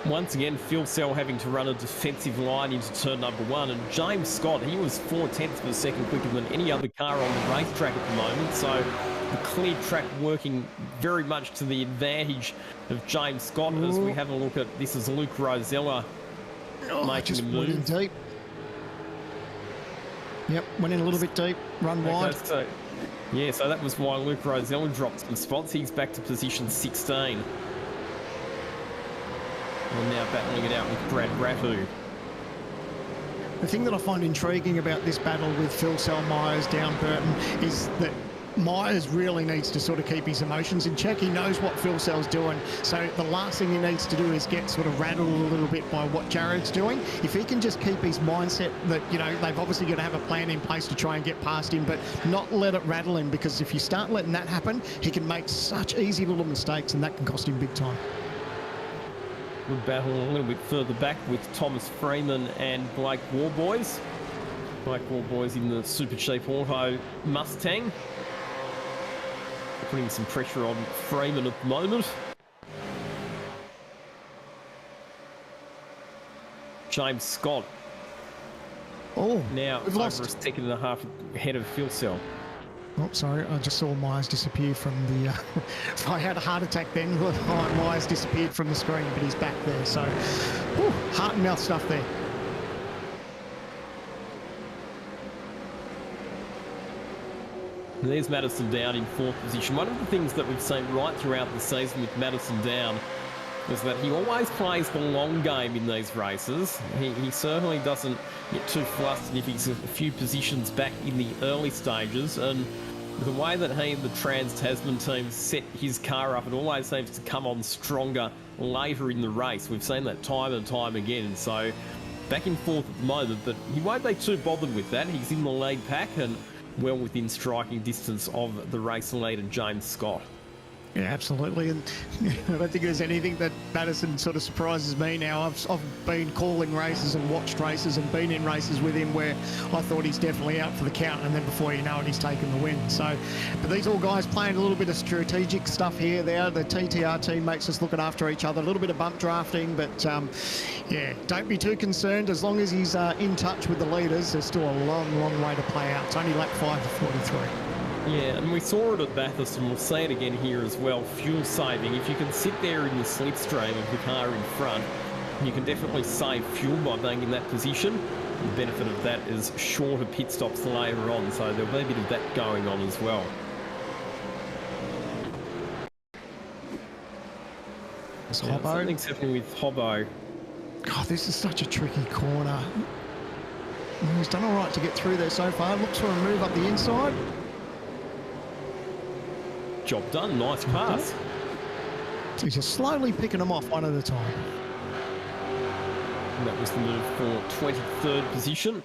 Once again, Filsell having to run a defensive line into turn number 1, and James Scott, he was 0.4 of a second quicker than any other car on the racetrack at the moment, so the clear track working very much to the advantage of James Scott. As we have a look at this, is Luke Rosella making just a went in move. deep. Yep, went in a little bit deep, run wide. So that was why Luke Rosella dropped some spots. He's back to position 16. And now battling it out with Brad Rattu. The thing that I find intriguing about this battle with Phil Myers down Burton is that Myers really needs to sort of keep his emotions in check. He knows what Phil Sell's doing, so the last thing he needs to do is get sort of rattled a little bit by what Jared's doing. If he can just keep his mindset that, you know, they've obviously got to have a plan in place to try and get past him, but not let it rattle him, because if you start letting that happen, he can make such easy little mistakes, and that can cost him big time. Good battle a little bit further back with Thomas Freeman and Blake Warboys. Blake Warboys in the Super Cheap Auto Mustang. Putting some pressure on Freeman at the moment. James Scott. Oh, now we've over lost a second and a half ahead of Phil Sell. Oh, sorry, I just saw Myers disappear from the... if I had a heart attack then, Myers disappeared from the screen, but he's back there. So, whew, heart and mouth stuff there. There's Madison Down in fourth position. One of the things that we've seen right throughout the season with Madison Down is that he always plays the long game in these races. He certainly doesn't get too flustered if he's a few positions back in the early stages. And the way that he and the Trans-Tasman team set his car up, it always seems to come on stronger later in the race. We've seen that time and time again. So back in fourth at the moment, but he won't be too bothered with that. He's in the lead pack and well within striking distance of the race leader, James Scott. Yeah, absolutely. And I don't think there's anything that Madison sort of surprises me now. I've been calling races and watched races and been in races with him where I thought he's definitely out for the count, and then before you know it, he's taken the win. So, but these all guys playing a little bit of strategic stuff here. There, the TTR teammates just looking after each other. A little bit of bump drafting, but yeah, don't be too concerned. As long as he's in touch with the leaders, there's still a long, long way to play out. It's only lap 5 to 43. Yeah, and we saw it at Bathurst, and we'll see it again here as well. Fuel saving. If you can sit there in the slipstream of the car in front, you can definitely save fuel by being in that position. The benefit of that is shorter pit stops later on, so there'll be a bit of that going on as well. It's Yeah, Hobbo. something's happening with Hobbo. God, this is such a tricky corner. He's done all right to get through there so far. Looks for a move up the inside. Job done, nice pass. So he's just slowly picking them off one at a time. And that was the move for 23rd position.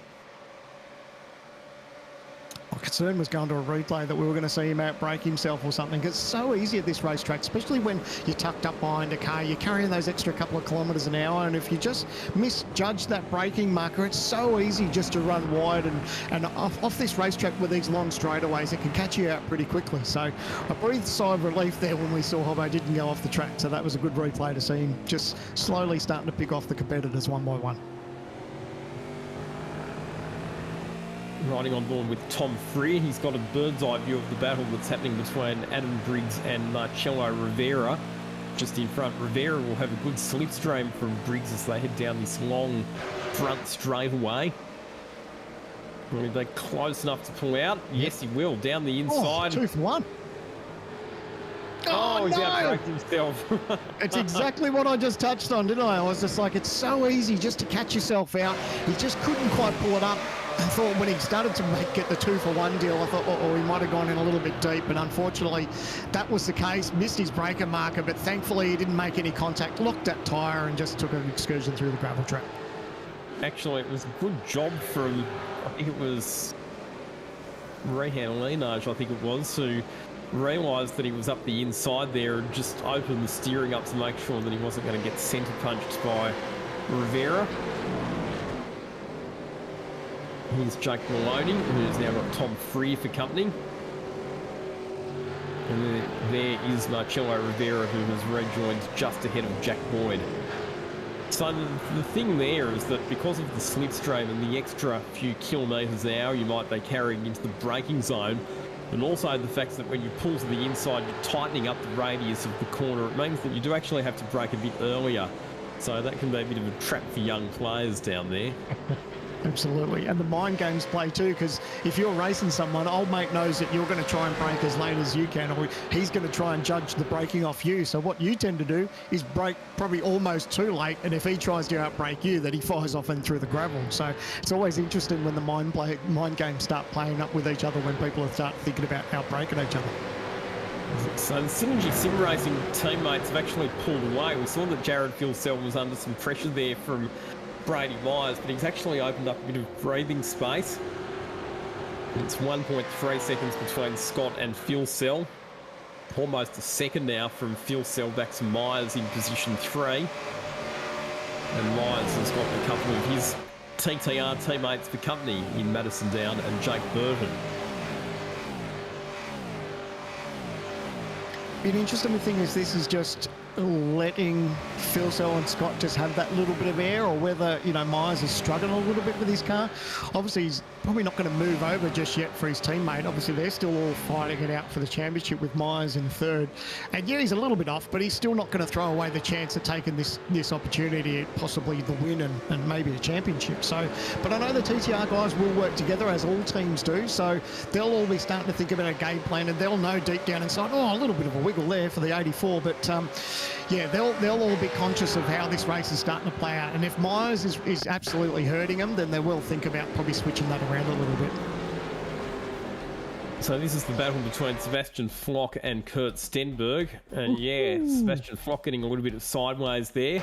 My concern was going to a replay that we were going to see him outbrake himself or something. It's so easy at this racetrack, especially when you're tucked up behind a car. You're carrying those extra couple of kilometres an hour, and if you just misjudge that braking marker, it's so easy just to run wide. And off this racetrack with these long straightaways, it can catch you out pretty quickly. So I breathed a sigh of relief there when we saw Hobbo didn't go off the track. So that was a good replay to see him just slowly starting to pick off the competitors one by one. Riding on board with Tom Freer. He's got a bird's eye view of the battle that's happening between Adam Briggs and Marcello Rivera. Just in front, Rivera will have a good slipstream from Briggs as they head down this long front straightaway. Will he be close enough to pull out? Yes, he will. Down the inside. 2 for 1. Oh, he's no! outbraked himself. It's exactly what I just touched on, didn't I? I was just like, it's so easy just to catch yourself out. He just couldn't quite pull it up. I thought when he started to get the 2 for 1 deal, I thought, oh, he might have gone in a little bit deep, but unfortunately that was the case. Missed his breaker marker, but thankfully he didn't make any contact. Looked at tyre and just took an excursion through the gravel track. Actually, it was a good job from, I think it was Rehan Linage, I think it was, who realised that he was up the inside there and just opened the steering up to make sure that he wasn't going to get centre punched by Rivera. Here's Jake Maloney, who's now got Tom Freer for company. And there is Marcello Rivera, who has rejoined just ahead of Jack Boyd. So the thing there is that because of the slipstream and the extra few kilometres an hour you might be carrying into the braking zone, And also the fact that when you pull to the inside, you're tightening up the radius of the corner. It means that you do actually have to brake a bit earlier. So that can be a bit of a trap for young players down there. Absolutely. And the mind games play too, because if you're racing someone, old mate knows that you're going to try and brake as late as you can, or he's going to try and judge the braking off you. So what you tend to do is brake probably almost too late, and if he tries to outbrake you, that he fires off and through the gravel. So it's always interesting when the mind games start playing up with each other, when people start thinking about outbraking each other. So the Synergy Sim Racing teammates have actually pulled away. We saw that Jared Filsell was under some pressure there from Brady Myers, but he's actually opened up a bit of breathing space. It's 1.3 seconds between Scott and Filsell. Almost a second now from Filsell back to Myers in position 3. And Myers has got a couple of his TTR teammates for company in Madison Down and Jake Burton. The interesting thing is this is just letting Filsell and Scott just have that little bit of air, or whether, you know, Myers is struggling a little bit with his car. Obviously, he's probably not going to move over just yet for his teammate. Obviously, they're still all fighting it out for the championship with Myers in third. And yeah, he's a little bit off, but he's still not going to throw away the chance of taking this opportunity at possibly the win and maybe a championship. So, but I know the TTR guys will work together, as all teams do. So they'll all be starting to think about a game plan, and they'll know deep down inside, oh, a little bit of a wiggle there for the 84. But yeah, they'll all be conscious of how this race is starting to play out. And if Myers is absolutely hurting them, then they will think about probably switching that around a little bit. So this is the battle between Sebastian Flock and Kurt Stenberg. And yeah, Sebastian Flock getting a little bit of sideways there.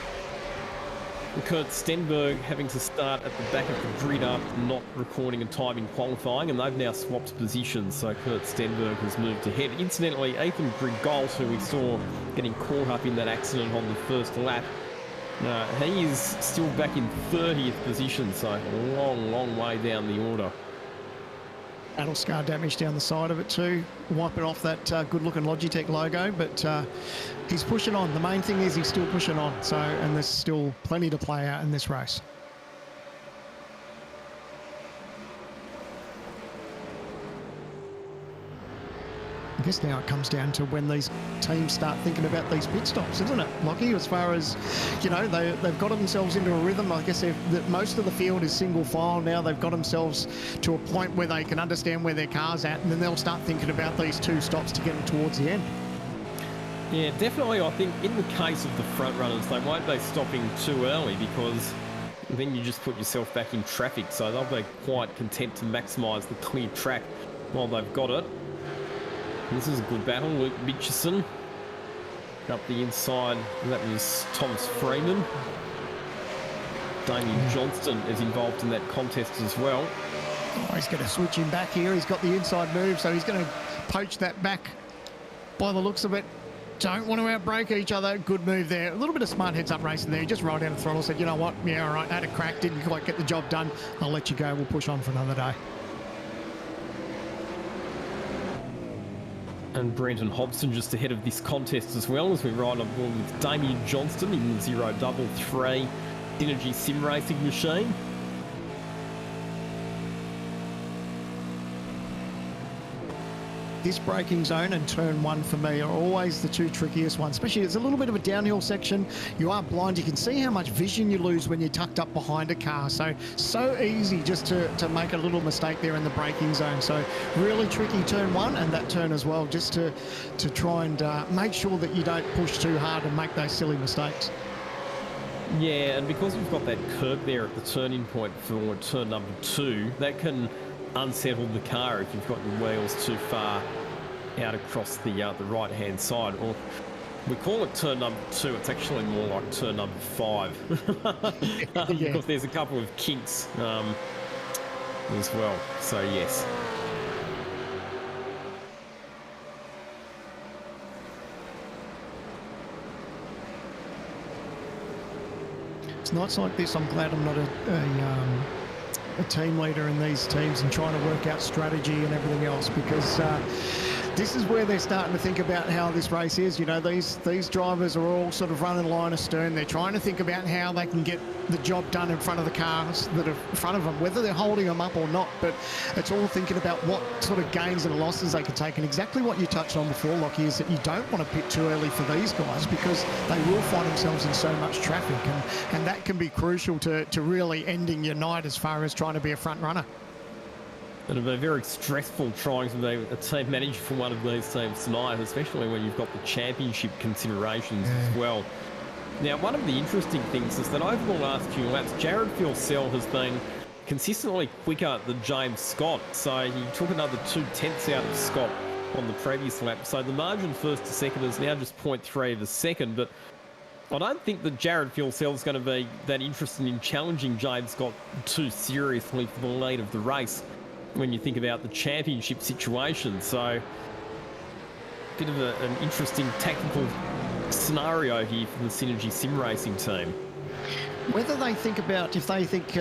And Kurt Stenberg having to start at the back of the grid after not recording a time in qualifying, and they've now swapped positions, so Kurt Stenberg has moved ahead. Incidentally, Ethan Grigolt, who we saw getting caught up in that accident on the first lap, he is still back in 30th position, so a long, long way down the order. Battle scar damage down the side of it too, wiping off that good-looking Logitech logo, but he's pushing on. The main thing is he's still pushing on, so, and there's still plenty to play out in this race. I guess now it comes down to when these teams start thinking about these pit stops, isn't it, Lockie? As far as, you know, they've got themselves into a rhythm. I guess most of the field is single file now. They've got themselves to a point where they can understand where their car's at, and then they'll start thinking about these two stops to get them towards the end. Yeah, definitely. I think in the case of the front runners, they won't be stopping too early, because then you just put yourself back in traffic. So they'll be quite content to maximise the clear track while they've got it. This is a good battle. Luke Mitchison up the inside. That was Thomas Freeman. Damien Johnston is involved in that contest as well. Oh, he's going to switch him back here. He's got the inside move, so he's going to poach that back by the looks of it. Don't want to outbrake each other. Good move there. A little bit of smart heads-up racing there. He just rolled down the throttle, said, you know what, yeah, all right, had a crack, didn't quite get the job done. I'll let you go. We'll push on for another day. And Brenton Hobson just ahead of this contest as well, as we ride on board with Damien Johnston in the 033 Synergy Sim Racing machine. This braking zone and turn one for me are always the two trickiest ones, especially it's a little bit of a downhill section. You are blind. You can see how much vision you lose when you're tucked up behind a car. So easy just to make a little mistake there in the braking zone. So really tricky turn one and that turn as well, just to try and make sure that you don't push too hard and make those silly mistakes. Yeah, and because we've got that curb there at the turning point for turn number 2, that can unsettle the car if you've got your wheels too far out across the right-hand side. Or we call it turn number 2, it's actually more like turn number 5 because there's a couple of kinks as well. So yes. It's nights like this, I'm glad I'm not a team leader in these teams and trying to work out strategy and everything else, because this is where they're starting to think about how this race is. You know, these drivers are all sort of running line astern. They're trying to think about how they can get the job done in front of the cars that are in front of them, whether they're holding them up or not. But it's all thinking about what sort of gains and losses they can take. And exactly what you touched on before, Lockie, is that you don't want to pit too early for these guys because they will find themselves in so much traffic. And that can be crucial to really ending your night as far as trying to be a front runner. It'll be very stressful trying to be a team manager for one of these teams tonight, especially when you've got the championship considerations as well. Now, one of the interesting things is that over the last few laps, Jared Fuel-Cell has been consistently quicker than James Scott. So he took another 2/10 out of Scott on the previous lap. So the margin first to second is now just 0.3 of a second. But I don't think that Jared Fuel-Cell is going to be that interested in challenging James Scott too seriously for the lead of the race when you think about the championship situation. So a bit of an interesting tactical scenario here for the Synergy Sim Racing team. Whether they think about, if they think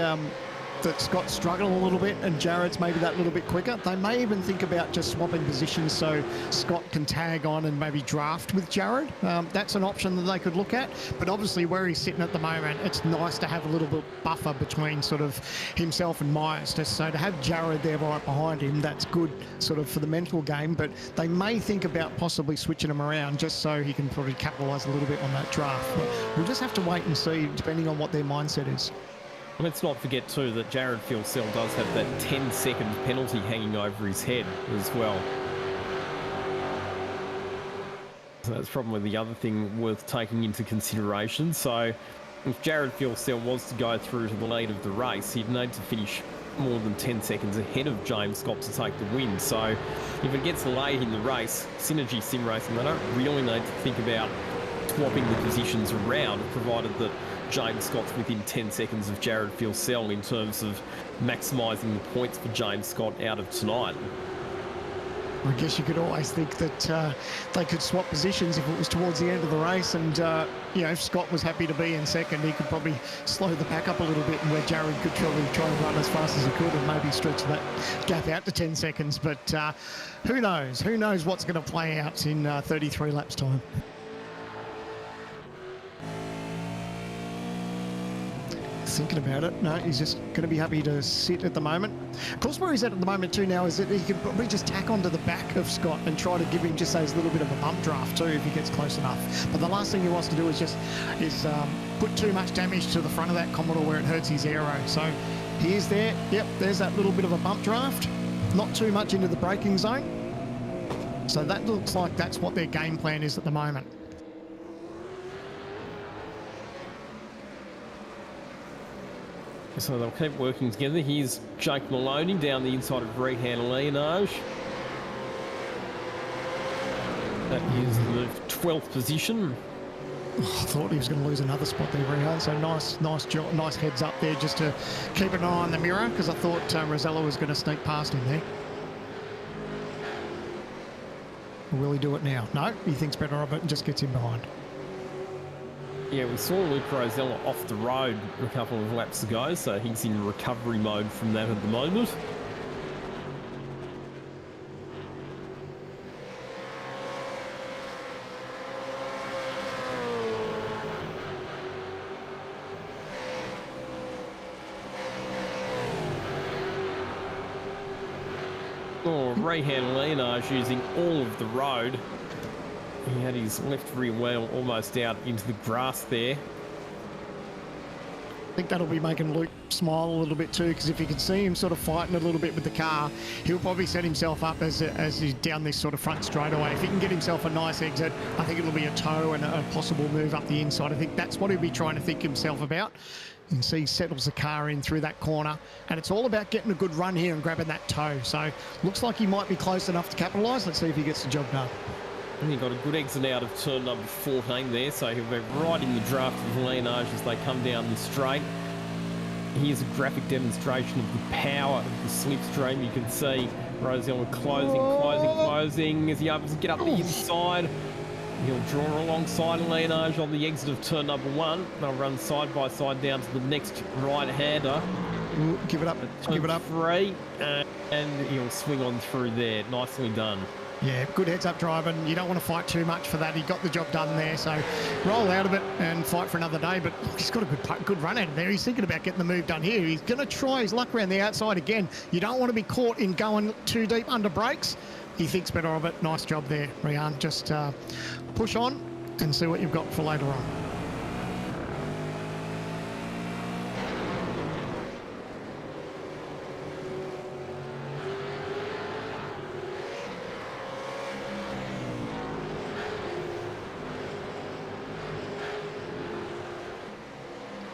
that Scott's struggling a little bit and Jared's maybe that little bit quicker, they may even think about just swapping positions so Scott can tag on and maybe draft with Jared. That's an option that they could look at. But obviously where he's sitting at the moment, it's nice to have a little bit buffer between sort of himself and Myers. So to have Jared there right behind him, that's good sort of for the mental game. But they may think about possibly switching him around just so he can probably capitalise a little bit on that draft. But we'll just have to wait and see depending on what their mindset is. Let's not forget too that Jared Fuel-Cell does have that 10-second penalty hanging over his head as well. So that's probably the other thing worth taking into consideration. So if Jared Fuel-Cell was to go through to the lead of the race, he'd need to finish more than 10 seconds ahead of James Scott to take the win. So if it gets late in the race, Synergy Sim Racing, they don't really need to think about swapping the positions around, provided that James Scott's within 10 seconds of Jared Fuel-Cell in terms of maximising the points for James Scott out of tonight. I guess you could always think that they could swap positions if it was towards the end of the race, and you know, if Scott was happy to be in second, he could probably slow the pack up a little bit, and where Jared could probably try and run as fast as he could and maybe stretch that gap out to 10 seconds. But who knows? Who knows what's going to play out in 33 laps time? Thinking about it. No, he's just going to be happy to sit at the moment. Of course, where he's at the moment too now is that he can probably just tack onto the back of Scott and try to give him just a little bit of a bump draft too if he gets close enough. But the last thing he wants to do is put too much damage to the front of that Commodore where it hurts his aero. So he is there. Yep, there's that little bit of a bump draft. Not too much into the braking zone. So that looks like that's what their game plan is at the moment. So they'll keep working together. Here's Jake Maloney down the inside of Rehan Leonage. That is the 12th position. I thought he was going to lose another spot there, Rehan. So nice heads up there just to keep an eye on the mirror, because I thought Rosella was going to sneak past him there. Will he do it now? No, he thinks better of it and just gets him behind. Yeah, we saw Luke Rosella off the road a couple of laps ago, so he's in recovery mode from that at the moment. Oh, Rehan Leonage using all of the road. He had his left rear wheel almost out into the grass there. I think that'll be making Luke smile a little bit too, because if you can see him sort of fighting a little bit with the car, he'll probably set himself up as he's down this sort of front straightaway. If he can get himself a nice exit, I think it'll be a toe and a possible move up the inside. I think that's what he'll be trying to think himself about. You can see he settles the car in through that corner, and it's all about getting a good run here and grabbing that toe. So looks like he might be close enough to capitalise. Let's see if he gets the job done. And he got a good exit out of turn number 14 there, so he'll be right in the draft of Leonage as they come down the straight. Here's a graphic demonstration of the power of the slipstream. You can see Rosella closing as he able to get up the inside. He'll draw alongside Leonage on the exit of turn number 1. They'll run side by side down to the next right-hander. Give it up, give it up. 3, and he'll swing on through there. Nicely done. Yeah, good heads-up driving. You don't want to fight too much for that. He got the job done there, so roll out of it and fight for another day. But look, he's got a good run out of there. He's thinking about getting the move done here. He's going to try his luck around the outside again. You don't want to be caught in going too deep under brakes. He thinks better of it. Nice job there, Rian. Just push on and see what you've got for later on.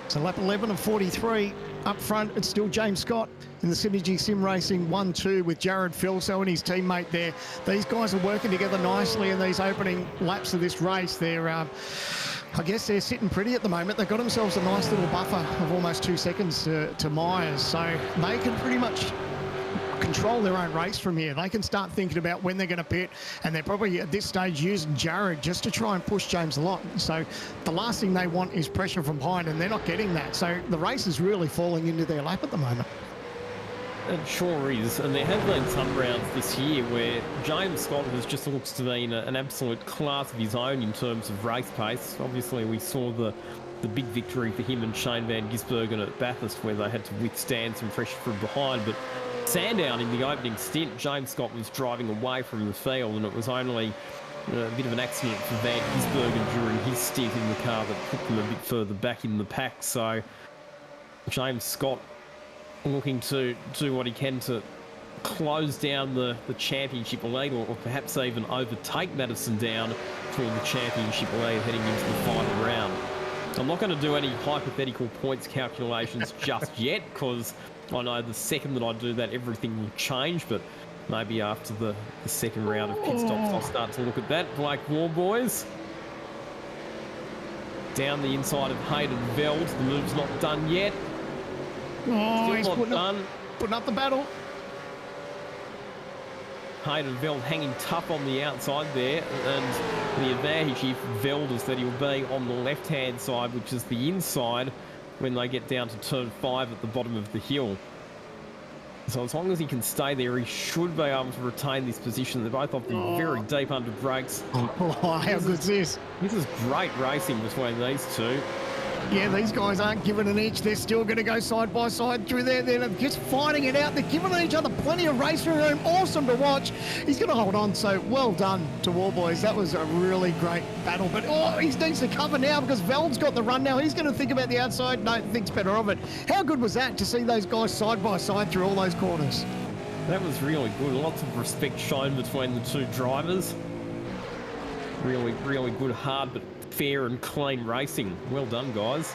So lap 11 of 43. Up front, it's still James Scott in the Synergy Sim Racing 1-2 with Jared Filso and his teammate there. These guys are working together nicely in these opening laps of this race. They're, I guess they're sitting pretty at the moment. They've got themselves a nice little buffer of almost 2 seconds to Myers. So they can pretty much control their own race from here. They can start thinking about when they're going to pit, and they're probably at this stage using Jared just to try and push James a lot. So the last thing they want is pressure from behind, and they're not getting that. So the race is really falling into their lap at the moment. It sure is, and there have been some rounds this year where James Scott has just looks to be in an absolute class of his own in terms of race pace. Obviously, we saw the big victory for him and Shane Van Gisbergen at Bathurst, where they had to withstand some pressure from behind. But Sandown in the opening stint, James Scott was driving away from the field, and it was only a bit of an accident for Van Gisbergen during his stint in the car that put them a bit further back in the pack. So James Scott looking to do what he can to close down the championship lead, or perhaps even overtake Madison down toward the championship lead heading into the final round. I'm not going to do any hypothetical points calculations just yet, because I know the second that I do that, everything will change, but maybe after the second round of pit stops, I'll start to look at that. Blake Warboys down the inside of Hayden Veld. The move's not done yet. Oh, Still he's not done. Putting up the battle. Hayden Veld hanging tough on the outside there, and the advantage if Veld is that he'll be on the left-hand side, which is the inside, when they get down to turn 5 at the bottom of the hill. So as long as he can stay there, he should be able to retain this position. They're both off the very deep under brakes. Oh, how good's this? This is great racing between these two. Yeah, these guys aren't giving an inch. They're still going to go side by side through there. They're just fighting it out. They're giving each other plenty of racing room. Awesome to watch. He's going to hold on. So well done to Warboys. That was a really great battle. But he needs to cover now because Veld's got the run now. He's going to think about the outside. No, thinks better of it. How good was that to see those guys side by side through all those corners? That was really good. Lots of respect shown between the two drivers. Really, really good, hard but fair and clean racing. Well done, guys.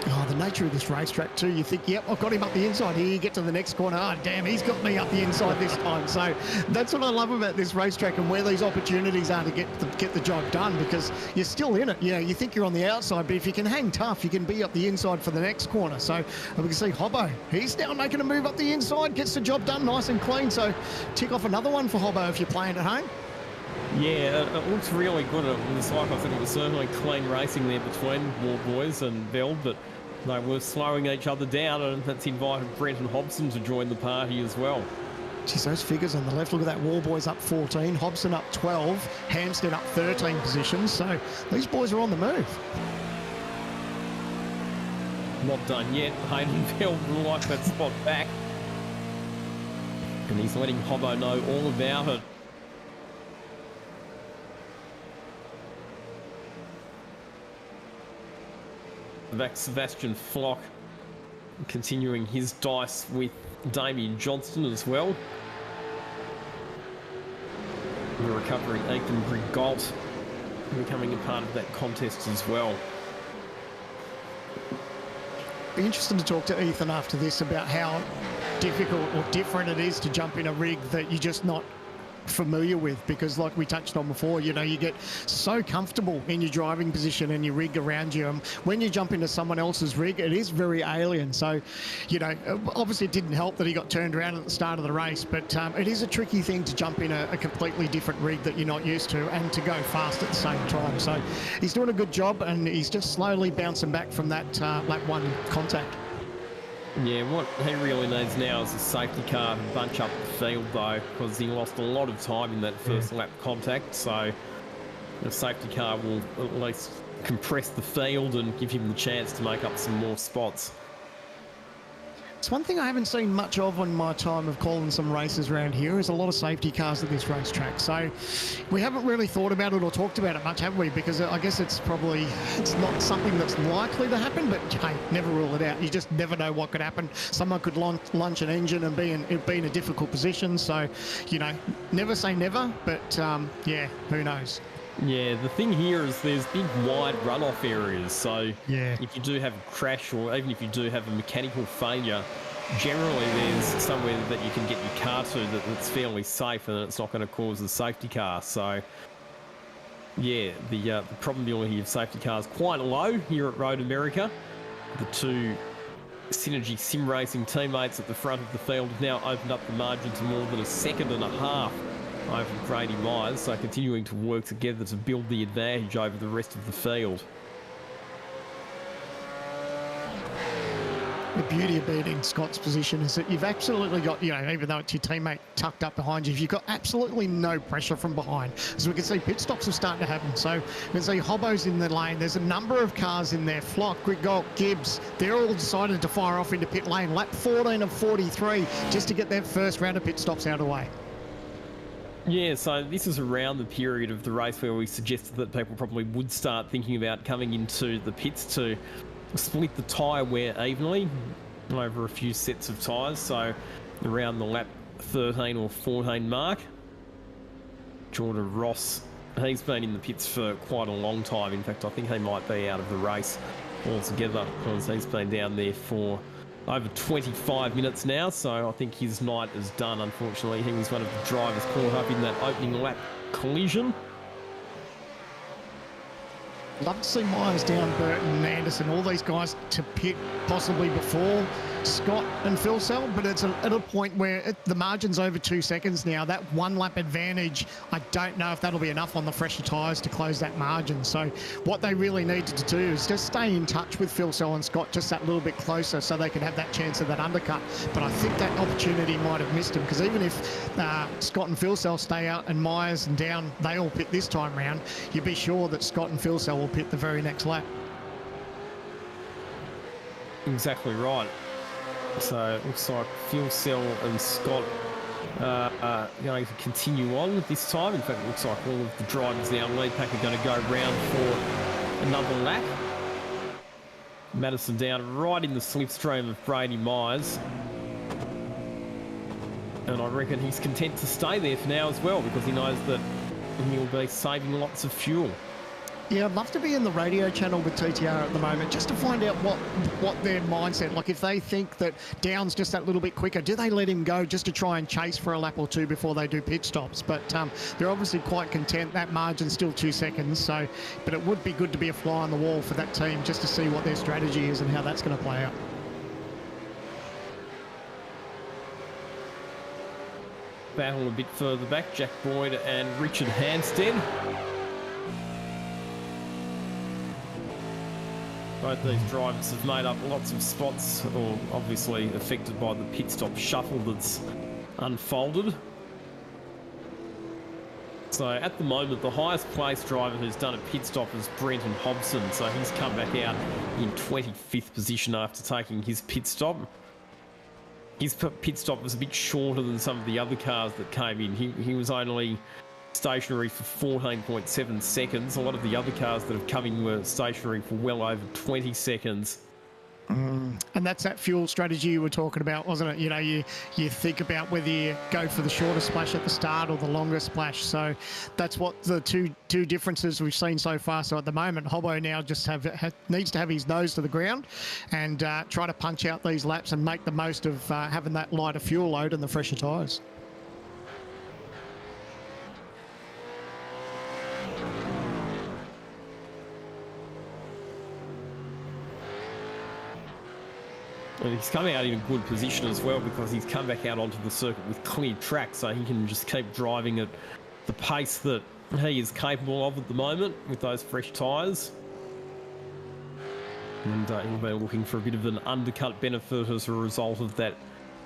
Oh, the nature of this racetrack too. You think, yep, I've got him up the inside. Here you get to the next corner. Oh, damn, he's got me up the inside this time. So that's what I love about this racetrack and where these opportunities are to get the job done, because you're still in it. You know, you think you're on the outside, but if you can hang tough, you can be up the inside for the next corner. So we can see Hobbo. He's now making a move up the inside, gets the job done nice and clean. So tick off another one for Hobbo if you're playing at home. Yeah, it looks really good. It was like, I think it was certainly clean racing there between Warboys and Veld, but they were slowing each other down, and that's invited Brenton Hobson to join the party as well. Geez, those figures on the left, look at that. Warboys up 14, Hobson up 12, Hampstead up 13 positions. So these boys are on the move. Not done yet. Hayden Veld will like that spot back. And he's letting Hobbo know all about it. Sebastian Flock continuing his dice with Damien Johnston as well. The recovering Ethan Brigault becoming a part of that contest as well. Be interested to talk to Ethan after this about how difficult or different it is to jump in a rig that you're just not familiar with, because like we touched on before, you know, you get so comfortable in your driving position and your rig around you, and when you jump into someone else's rig, it is very alien. So, you know, obviously it didn't help that he got turned around at the start of the race, but it is a tricky thing to jump in a completely different rig that you're not used to and to go fast at the same time. So he's doing a good job, and he's just slowly bouncing back from that lap 1 contact. Yeah, what he really needs now is a safety car to bunch up the field, though, because he lost a lot of time in that first lap contact. So the safety car will at least compress the field and give him the chance to make up some more spots. It's one thing I haven't seen much of in my time of calling some races around here is a lot of safety cars at this racetrack. So we haven't really thought about it or talked about it much, have we? Because I guess it's not something that's likely to happen, but hey, never rule it out. You just never know what could happen. Someone could launch an engine and be in a difficult position. So, you know, never say never, but yeah, who knows? Yeah, the thing here is there's big wide runoff areas, so yeah, if you do have a crash or even if you do have a mechanical failure, generally there's somewhere that you can get your car to that's fairly safe and it's not going to cause a safety car. So yeah, the probability of safety cars quite low here at Road America. The two Synergy Sim Racing teammates at the front of the field have now opened up the margin to more than a second and a half over Brady Myers, so continuing to work together to build the advantage over the rest of the field. The beauty of being in Scott's position is that you've absolutely got, you know, even though it's your teammate tucked up behind you, you've got absolutely no pressure from behind. As we can see, pit stops are starting to happen. So we can see Hobbo's in the lane. There's a number of cars in there. Flock, Grigol, Gibbs, they're all decided to fire off into pit lane. Lap 14 of 43 just to get their first round of pit stops out of the way. Yeah, so this is around the period of the race where we suggested that people probably would start thinking about coming into the pits to split the tyre wear evenly over a few sets of tyres. So around the lap 13 or 14 mark. Jordan Ross, he's been in the pits for quite a long time. In fact, I think he might be out of the race altogether because he's been down there for over 25 minutes now, so I think his night is done, unfortunately. He was one of the drivers caught up in that opening lap collision. Love to see Myers down, Burton and Anderson, all these guys to pit possibly before Scott and Phil Sell, but it's at a point where the margin's over 2 seconds now. That one lap advantage, I don't know if that'll be enough on the fresher tyres to close that margin. So what they really needed to do is just stay in touch with Phil Sell and Scott just that little bit closer so they could have that chance of that undercut. But I think that opportunity might have missed him, because even if Scott and Phil Sell stay out and Myers and Down, they all pit this time round, you'd be sure that Scott and Phil Sell will pit the very next lap. Exactly right. So it looks like Phil Sell and Scott are going to continue on this time. In fact, it looks like all of the drivers in our lead pack are going to go round for another lap. Madison Down right in the slipstream of Brady Myers. And I reckon he's content to stay there for now as well, because he knows that he'll be saving lots of fuel. Yeah, I'd love to be in the radio channel with TTR at the moment just to find out what their mindset, like if they think that Down's just that little bit quicker, do they let him go just to try and chase for a lap or two before they do pit stops? But they're obviously quite content. That margin's still 2 seconds, so but it would be good to be a fly on the wall for that team just to see what their strategy is and how that's going to play out. Battle a bit further back, Jack Boyd and Richard Hanstead. Both these drivers have made up lots of spots, or obviously affected by the pit stop shuffle that's unfolded. So at the moment, the highest placed driver who's done a pit stop is Brenton Hobson. So he's come back out in 25th position after taking his pit stop. His pit stop was a bit shorter than some of the other cars that came in. He was only stationary for 14.7 seconds. A lot of the other cars that have come in were stationary for well over 20 seconds. And that's that fuel strategy you were talking about, wasn't it? You know, you think about whether you go for the shorter splash at the start or the longer splash. So that's what the two differences we've seen so far. So at the moment, Hobbo now just needs to have his nose to the ground and try to punch out these laps and make the most of having that lighter fuel load and the fresher tyres. And he's come out in a good position as well, because he's come back out onto the circuit with clear track, so he can just keep driving at the pace that he is capable of at the moment with those fresh tyres. And he'll be looking for a bit of an undercut benefit as a result of that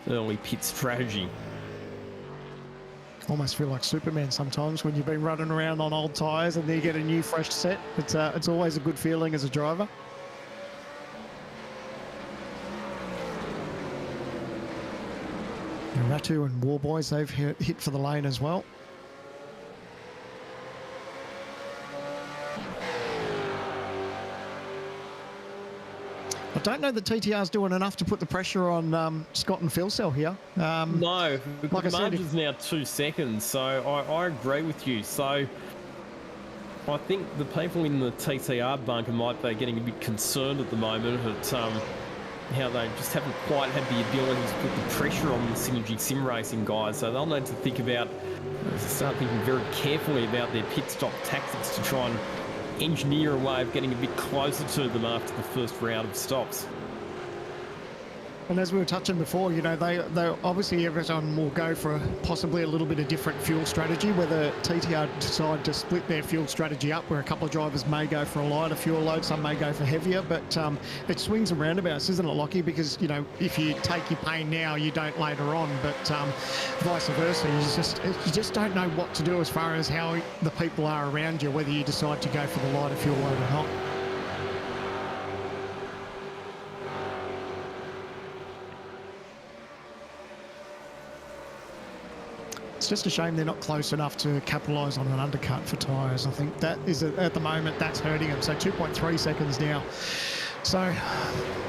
early pit strategy. Almost feel like Superman sometimes when you've been running around on old tyres and then you get a new fresh set. It's always a good feeling as a driver. And Ratu and Warboys, they've hit for the lane as well. I don't know that TTR's doing enough to put the pressure on Scott and Philcell here. No, because like the I said, margin's now 2 seconds, so I agree with you. So I think the people in the TTR bunker might be getting a bit concerned at the moment at how they just haven't quite had the ability to put the pressure on the Synergy Sim Racing guys. So they'll need to think about, start thinking very carefully about their pit stop tactics to try and engineer a way of getting a bit closer to them after the first round of stops. And as we were touching before, you know, they obviously everyone will go for possibly a little bit of different fuel strategy, whether TTR decide to split their fuel strategy up, where a couple of drivers may go for a lighter fuel load, some may go for heavier, but it swings and roundabouts, isn't it, Lockie? Because, you know, if you take your pain now, you don't later on, but vice versa, you just don't know what to do as far as how the people are around you, whether you decide to go for the lighter fuel load or not. It's just a shame they're not close enough to capitalise on an undercut for tyres. I think that is, at the moment, that's hurting them. So 2.3 seconds now. So,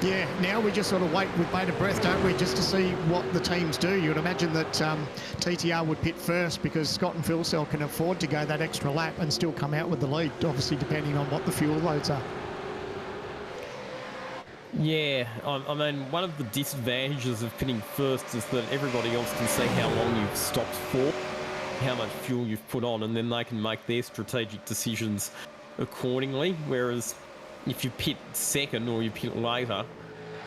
yeah, now we just sort of wait with bated breath, don't we, just to see what the teams do. You would imagine that TTR would pit first because Scott and Philcell can afford to go that extra lap and still come out with the lead, obviously depending on what the fuel loads are. Yeah, I mean, one of the disadvantages of pitting first is that everybody else can see how long you've stopped for, how much fuel you've put on, and then they can make their strategic decisions accordingly. Whereas if you pit second or you pit later,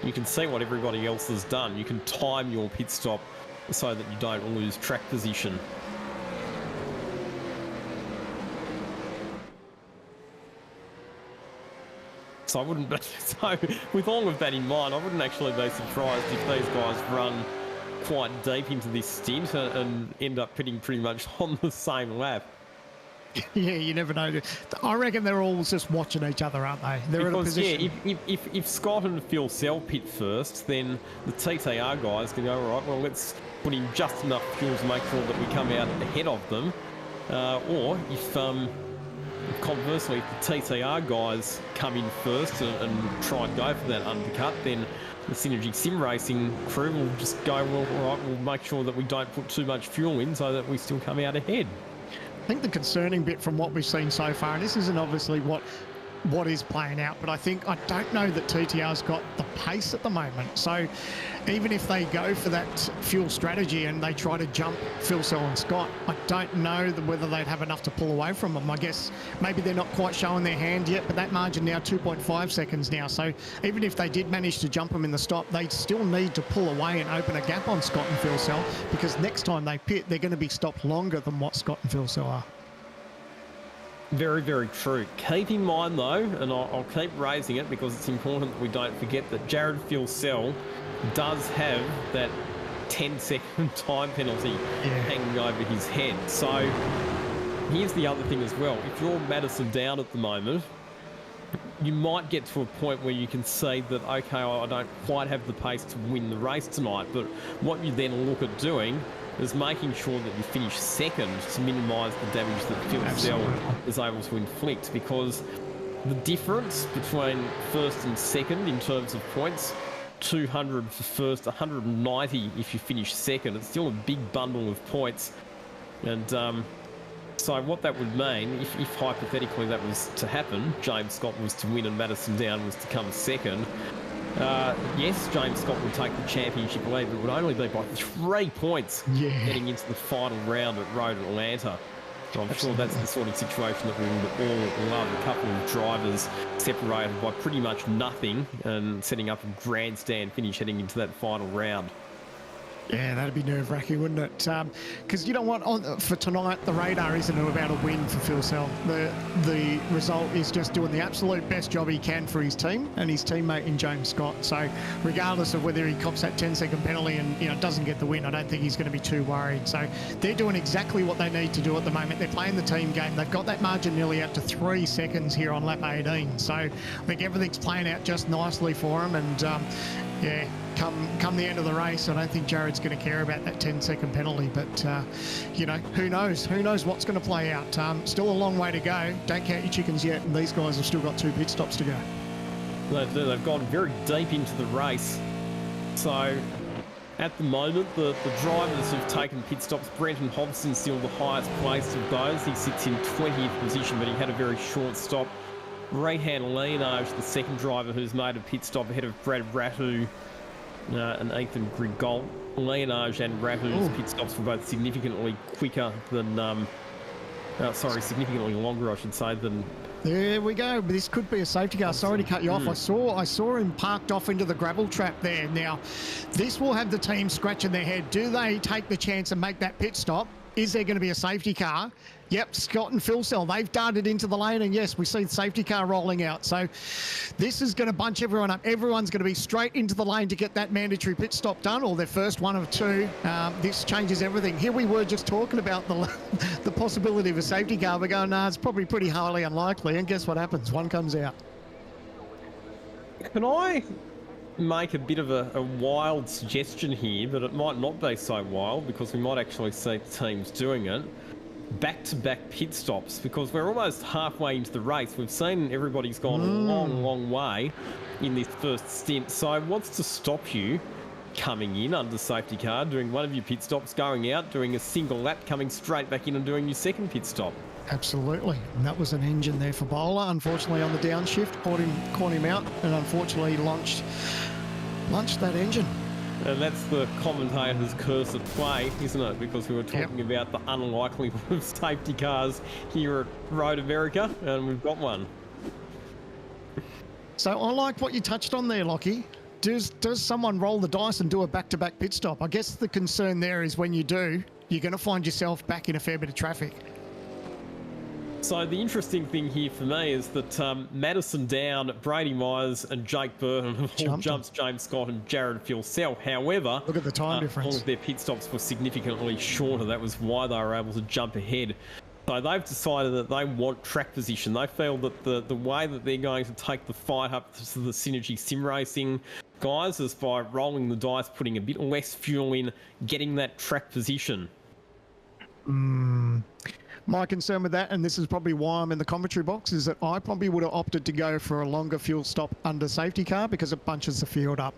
you can see what everybody else has done. You can time your pit stop so that you don't lose track position. So I wouldn't be, so with all of that in mind, I wouldn't actually be surprised if these guys run quite deep into this stint and end up pitting pretty much on the same lap. Yeah, you never know. I reckon they're all just watching each other, aren't they? They're in a position. Yeah, if Scott and Philcell pit first, then the TTR guys can go, all right, well, let's put in just enough fuel to make sure that we come out ahead of them. Or if conversely, if the TTR guys come in first and try and go for that undercut, then the Synergy Sim Racing crew will just go, well, all right, we'll make sure that we don't put too much fuel in so that we still come out ahead. I think the concerning bit from what we've seen so far, and this isn't obviously what is playing out, but I don't know that TTR's got the pace at the moment. So even if they go for that fuel strategy and they try to jump Philcell and Scott, I don't know whether they'd have enough to pull away from them. I guess maybe they're not quite showing their hand yet, but that margin now 2.5 seconds now. So even if they did manage to jump them in the stop, they still need to pull away and open a gap on Scott and Philcell, because next time they pit, they're going to be stopped longer than what Scott and Philcell are. Very, very true. Keep in mind, though, and I'll keep raising it because it's important that we don't forget that Jared Philcell does have that 10-second time penalty hanging over his head. So here's the other thing as well. If you're Madison down at the moment, you might get to a point where you can see that, okay, I don't quite have the pace to win the race tonight, but what you then look at doing is making sure that you finish second to minimise the damage that Philcell is able to inflict, because the difference between first and second in terms of points, 200 for first, 190 if you finish second, it's still a big bundle of points. And so what that would mean, if hypothetically that was to happen, James Scott was to win and Madison Down was to come second, yes, James Scott would take the championship lead, but it would only be by 3 points heading into the final round at Road Atlanta. So I'm sure that's the sort of situation that we would all love. A couple of drivers separated by pretty much nothing and setting up a grandstand finish heading into that final round. Yeah, that'd be nerve-wracking, wouldn't it? Because you know what? For tonight, the radar isn't about a win for Phil Sell. The result is just doing the absolute best job he can for his team and his teammate in James Scott. So regardless of whether he cops that 10-second penalty and doesn't get the win, I don't think he's going to be too worried. So they're doing exactly what they need to do at the moment. They're playing the team game. They've got that margin nearly out to 3 seconds here on lap 18. So I think everything's playing out just nicely for them. And yeah, come the end of the race, I don't think Jared's going to care about that 10-second penalty. But, who knows? Who knows what's going to play out? Still a long way to go. Don't count your chickens yet, and these guys have still got 2 pit stops to go. They've gone very deep into the race. So at the moment, the drivers who've taken pit stops, Brenton Hobson's still the highest placed of those. He sits in 20th position, but he had a very short stop. Rayhan Leonage, the second driver who's made a pit stop ahead of Brad Ratu and Ethan Grigol. Leonage and Ratu's pit stops were both significantly quicker than, significantly longer, I should say, than... There we go. This could be a safety car. Sorry to cut you off. I saw him parked off into the gravel trap there. Now, this will have the team scratching their head. Do they take the chance and make that pit stop? Is there going to be a safety car? Yep, Scott and Phil Sell, they've darted into the lane, and yes, we see the safety car rolling out. So this is going to bunch everyone up. Everyone's going to be straight into the lane to get that mandatory pit stop done, or their first one of 2. This changes everything. Here we were just talking about the possibility of a safety car. We're going, it's probably pretty highly unlikely, and guess what happens? One comes out. Can I make a bit of a wild suggestion here, but it might not be so wild because we might actually see teams doing it? Back-to-back pit stops, because we're almost halfway into the race. We've seen everybody's gone a long way in this first stint. So what's to stop you coming in under safety car, doing one of your pit stops, going out, doing a single lap, coming straight back in and doing your second pit stop? Absolutely. And that was an engine there for Bowler. Unfortunately, on the downshift, caught him out, and unfortunately launched that engine. And that's the commentator's curse at play, isn't it? Because we were talking about the unlikelihood of safety cars here at Road America, and we've got one. So I like what you touched on there, Lockie. Does someone roll the dice and do a back-to-back pit stop? I guess the concern there is when you do, you're going to find yourself back in a fair bit of traffic. So the interesting thing here for me is that Madison Down, Brady Myers and Jake Burton have all jumped James Scott and Jared Phil Sell. However, look at the time difference. All of their pit stops were significantly shorter. That was why they were able to jump ahead. So they've decided that they want track position. They feel that the way that they're going to take the fight up to the Synergy Sim Racing guys is by rolling the dice, putting a bit less fuel in, getting that track position. My concern with that, and this is probably why I'm in the commentary box, is that I probably would have opted to go for a longer fuel stop under safety car because it bunches the field up.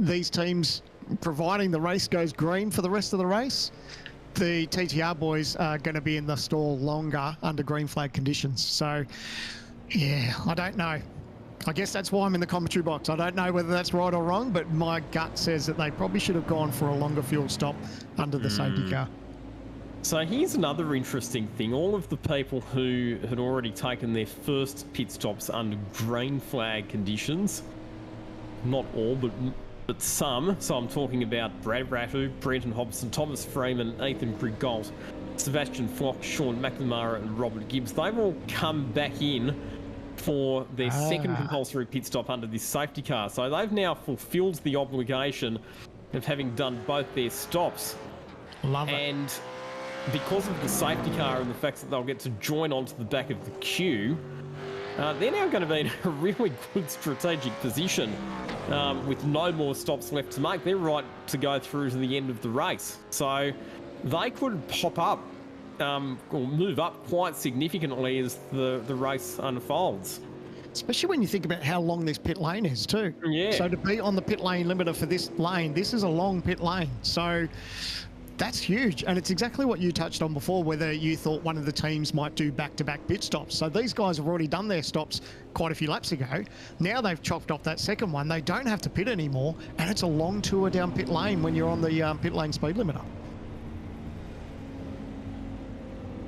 These teams, providing the race goes green for the rest of the race, the TTR boys are going to be in the stall longer under green flag conditions. So, yeah, I don't know. I guess that's why I'm in the commentary box. I don't know whether that's right or wrong, but my gut says that they probably should have gone for a longer fuel stop under the safety car. So here's another interesting thing. All of the people who had already taken their first pit stops under green flag conditions, not all, but some. So I'm talking about Brad Ratu, Brenton Hobson, Thomas Freeman, Ethan Grigolt, Sebastian Flock, Sean McNamara and Robert Gibbs. They've all come back in for their second compulsory pit stop under this safety car. So they've now fulfilled the obligation of having done both their stops. Love it. And because of the safety car and the fact that they'll get to join onto the back of the queue, they're now going to be in a really good strategic position with no more stops left to make. They're right to go through to the end of the race. So they could pop up or move up quite significantly as the race unfolds. Especially when you think about how long this pit lane is too. Yeah. So to be on the pit lane limiter for this lane, this is a long pit lane. So that's huge. And it's exactly what you touched on before, whether you thought one of the teams might do back-to-back pit stops. So these guys have already done their stops quite a few laps ago. Now they've chopped off that second one. They don't have to pit anymore. And it's a long tour down pit lane when you're on the pit lane speed limiter.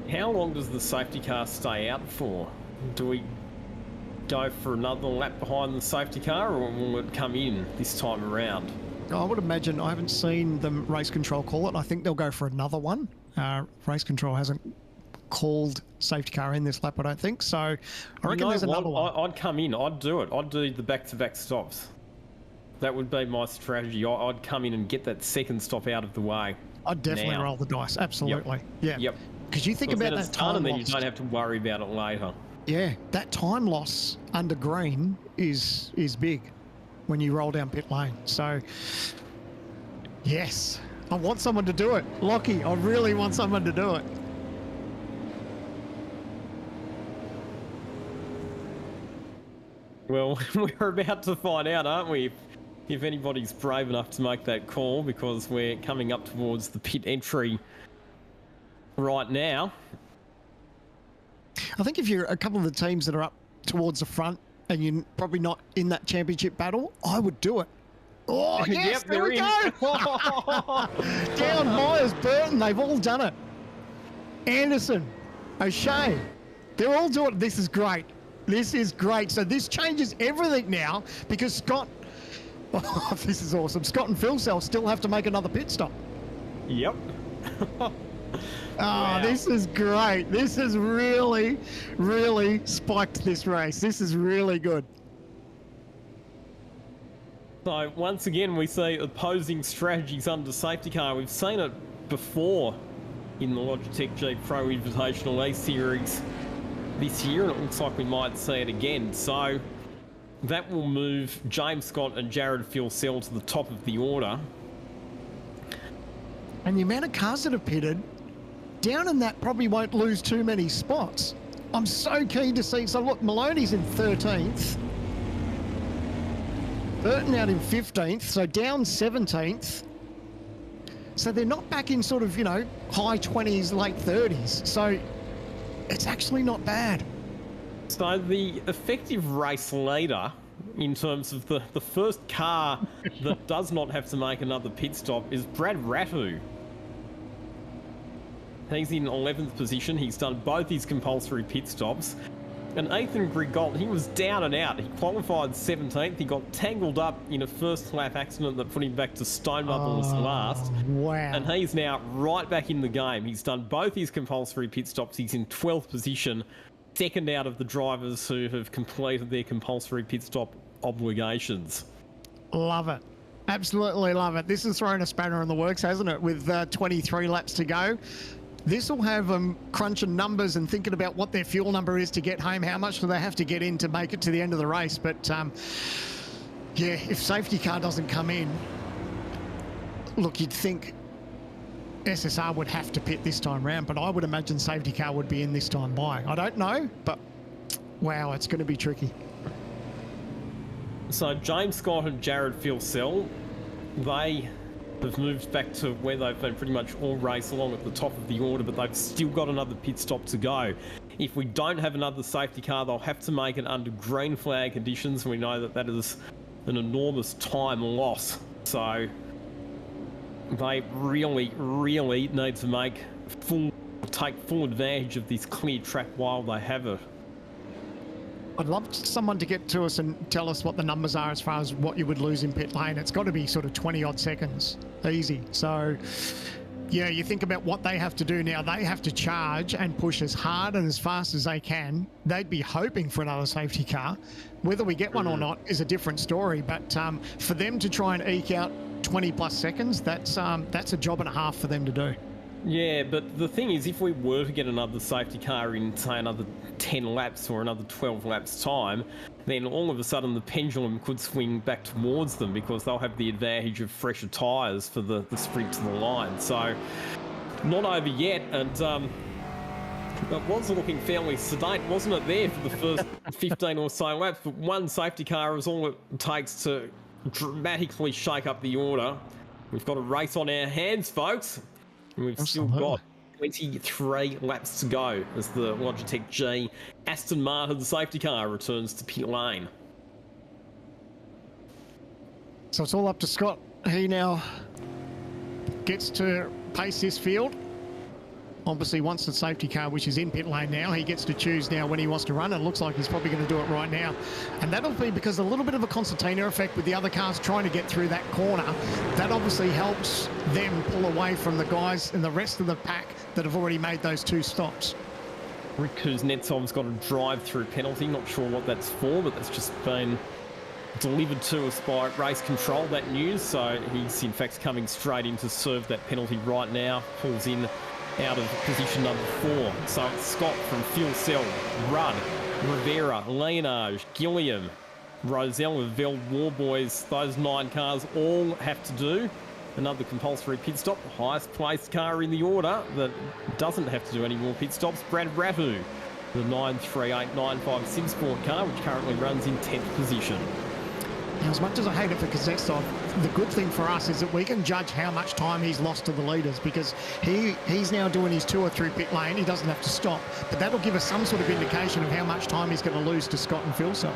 How long does the safety car stay out for? Do we go for another lap behind the safety car, or will it come in this time around? I would imagine, I haven't seen them race control call it. I think they'll go for another one. Race control hasn't called safety car in this lap, I don't think. So I reckon there's another one. I'd come in, I'd do it. I'd do the back-to-back stops. That would be my strategy. I'd come in and get that second stop out of the way. I'd definitely roll the dice, absolutely. Yep. Yeah. Because you think about that time and then loss. you don't have to worry about it later. Yeah, that time loss under green is big when you roll down pit lane. So, yes, I want someone to do it. Lockie, I really want someone to do it. Well, we're about to find out, aren't we? If anybody's brave enough to make that call, because we're coming up towards the pit entry right now. I think if you're a couple of the teams that are up towards the front and you're probably not in that championship battle, I would do it. Oh, yes, Yep, there we go. Down Myers, Burton, they've all done it. Anderson, O'Shea, they're all doing it. This is great. This is great. So this changes everything now because Scott, this is awesome. Scott and Phil Cell still have to make another pit stop. Yep. Wow. This is great. This has really, really spiked this race. This is really good. So once again, we see opposing strategies under safety car. We've seen it before in the Logitech G Pro Invitational Series this year, and it looks like we might see it again. So that will move James Scott and Jared Filsell to the top of the order. And the amount of cars that have pitted down in that probably won't lose too many spots. I'm so keen to see. So look, Maloney's in 13th. Burton out in 15th, so down 17th. So they're not back in sort of, you know, high 20s, late 30s. So it's actually not bad. So the effective race leader in terms of the first car that does not have to make another pit stop is Brad Rattu. He's in 11th position. He's done both his compulsory pit stops. And Ethan Grigot, he was down and out. He qualified 17th. He got tangled up in a first lap accident that put him back to Stonemouple as last. Wow. And he's now right back in the game. He's done both his compulsory pit stops. He's in 12th position, second out of the drivers who have completed their compulsory pit stop obligations. Love it. Absolutely love it. This has thrown a spanner in the works, hasn't it? With 23 laps to go. This will have them crunching numbers and thinking about what their fuel number is to get home. How much do they have to get in to make it to the end of the race? But yeah, if safety car doesn't come in, look, you'd think SSR would have to pit this time round, but I would imagine safety car would be in this time by. I don't know, but wow, it's going to be tricky. So James Scott and Jared Filsell, they have moved back to where they've been pretty much all race along at the top of the order, but they've still got another pit stop to go. If we don't have another safety car, they'll have to make it under green flag conditions. We know that that is an enormous time loss. So they really, really need to take full advantage of this clear track while they have it. I'd love someone to get to us and tell us what the numbers are as far as what you would lose in pit lane. It's got to be sort of 20 odd seconds, easy. So yeah, you think about what they have to do now. They have to charge and push as hard and as fast as they can. They'd be hoping for another safety car. Whether we get one or not is a different story. But for them to try and eke out 20 plus seconds, that's a job and a half for them to do. Yeah, but the thing is, if we were to get another safety car in, say, another 10 laps or another 12 laps time, then all of a sudden the pendulum could swing back towards them because they'll have the advantage of fresher tyres for the sprint to the line. So, not over yet, and it was looking fairly sedate, wasn't it, there for the first 15 or so laps, but one safety car is all it takes to dramatically shake up the order. We've got a race on our hands, folks. And we've still got 23 laps to go as the Logitech G Aston Martin safety car returns to pit lane. So it's all up to Scott. He now gets to pace this field. obviously wants the safety car, which is in pit lane now. He gets to choose now when he wants to run. It looks like he's probably going to do it right now. And that'll be because a little bit of a concertina effect with the other cars trying to get through that corner. That obviously helps them pull away from the guys in the rest of the pack that have already made those 2 stops. Rick Kuznetsov's got a drive-through penalty. Not sure what that's for, but that's just been delivered to us by race control, that news. So he's in fact coming straight in to serve that penalty right now. Pulls in out of position number 4. So it's Scott from Fuel Cell, Rudd, Rivera, Leonage, Gilliam, Rosella, Veld, Warboys. Those 9 cars all have to do another compulsory pit stop. The highest placed car in the order that doesn't have to do any more pit stops, Brad Rahu, the 93895 SimSport car, which currently runs in 10th position. Now, as much as I hate it for Kuznetsov, the good thing for us is that we can judge how much time he's lost to the leaders, because he's now doing his tour through pit lane. He doesn't have to stop, but that'll give us some sort of indication of how much time he's going to lose to Scott and Philsell.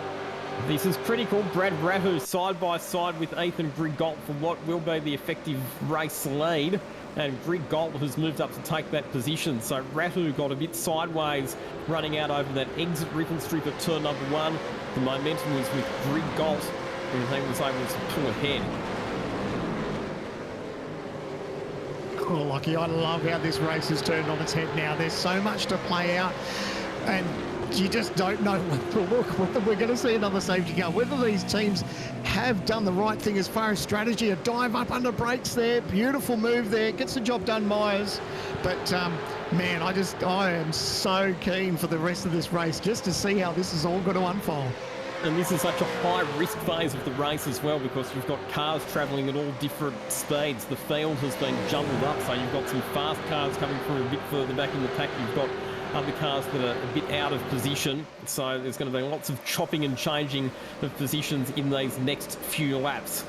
This is critical. Brad Rahu side by side with Ethan Grigolt for what will be the effective race lead. And Grigolt has moved up to take that position. So Rahu got a bit sideways running out over that exit ripple strip at turn number 1. The momentum was with Grigolt, and he was able to pull ahead. Oh, Lockie, I love how this race has turned on its head now. There's so much to play out, and you just don't know whether we're going to see another safety car, whether these teams have done the right thing as far as strategy. A dive up under brakes there, beautiful move there, gets the job done, Myers. But man, I am so keen for the rest of this race just to see how this is all going to unfold. And this is such a high-risk phase of the race as well, because you've got cars travelling at all different speeds. The field has been jumbled up, so you've got some fast cars coming through a bit further back in the pack. You've got other cars that are a bit out of position, so there's going to be lots of chopping and changing of positions in these next few laps.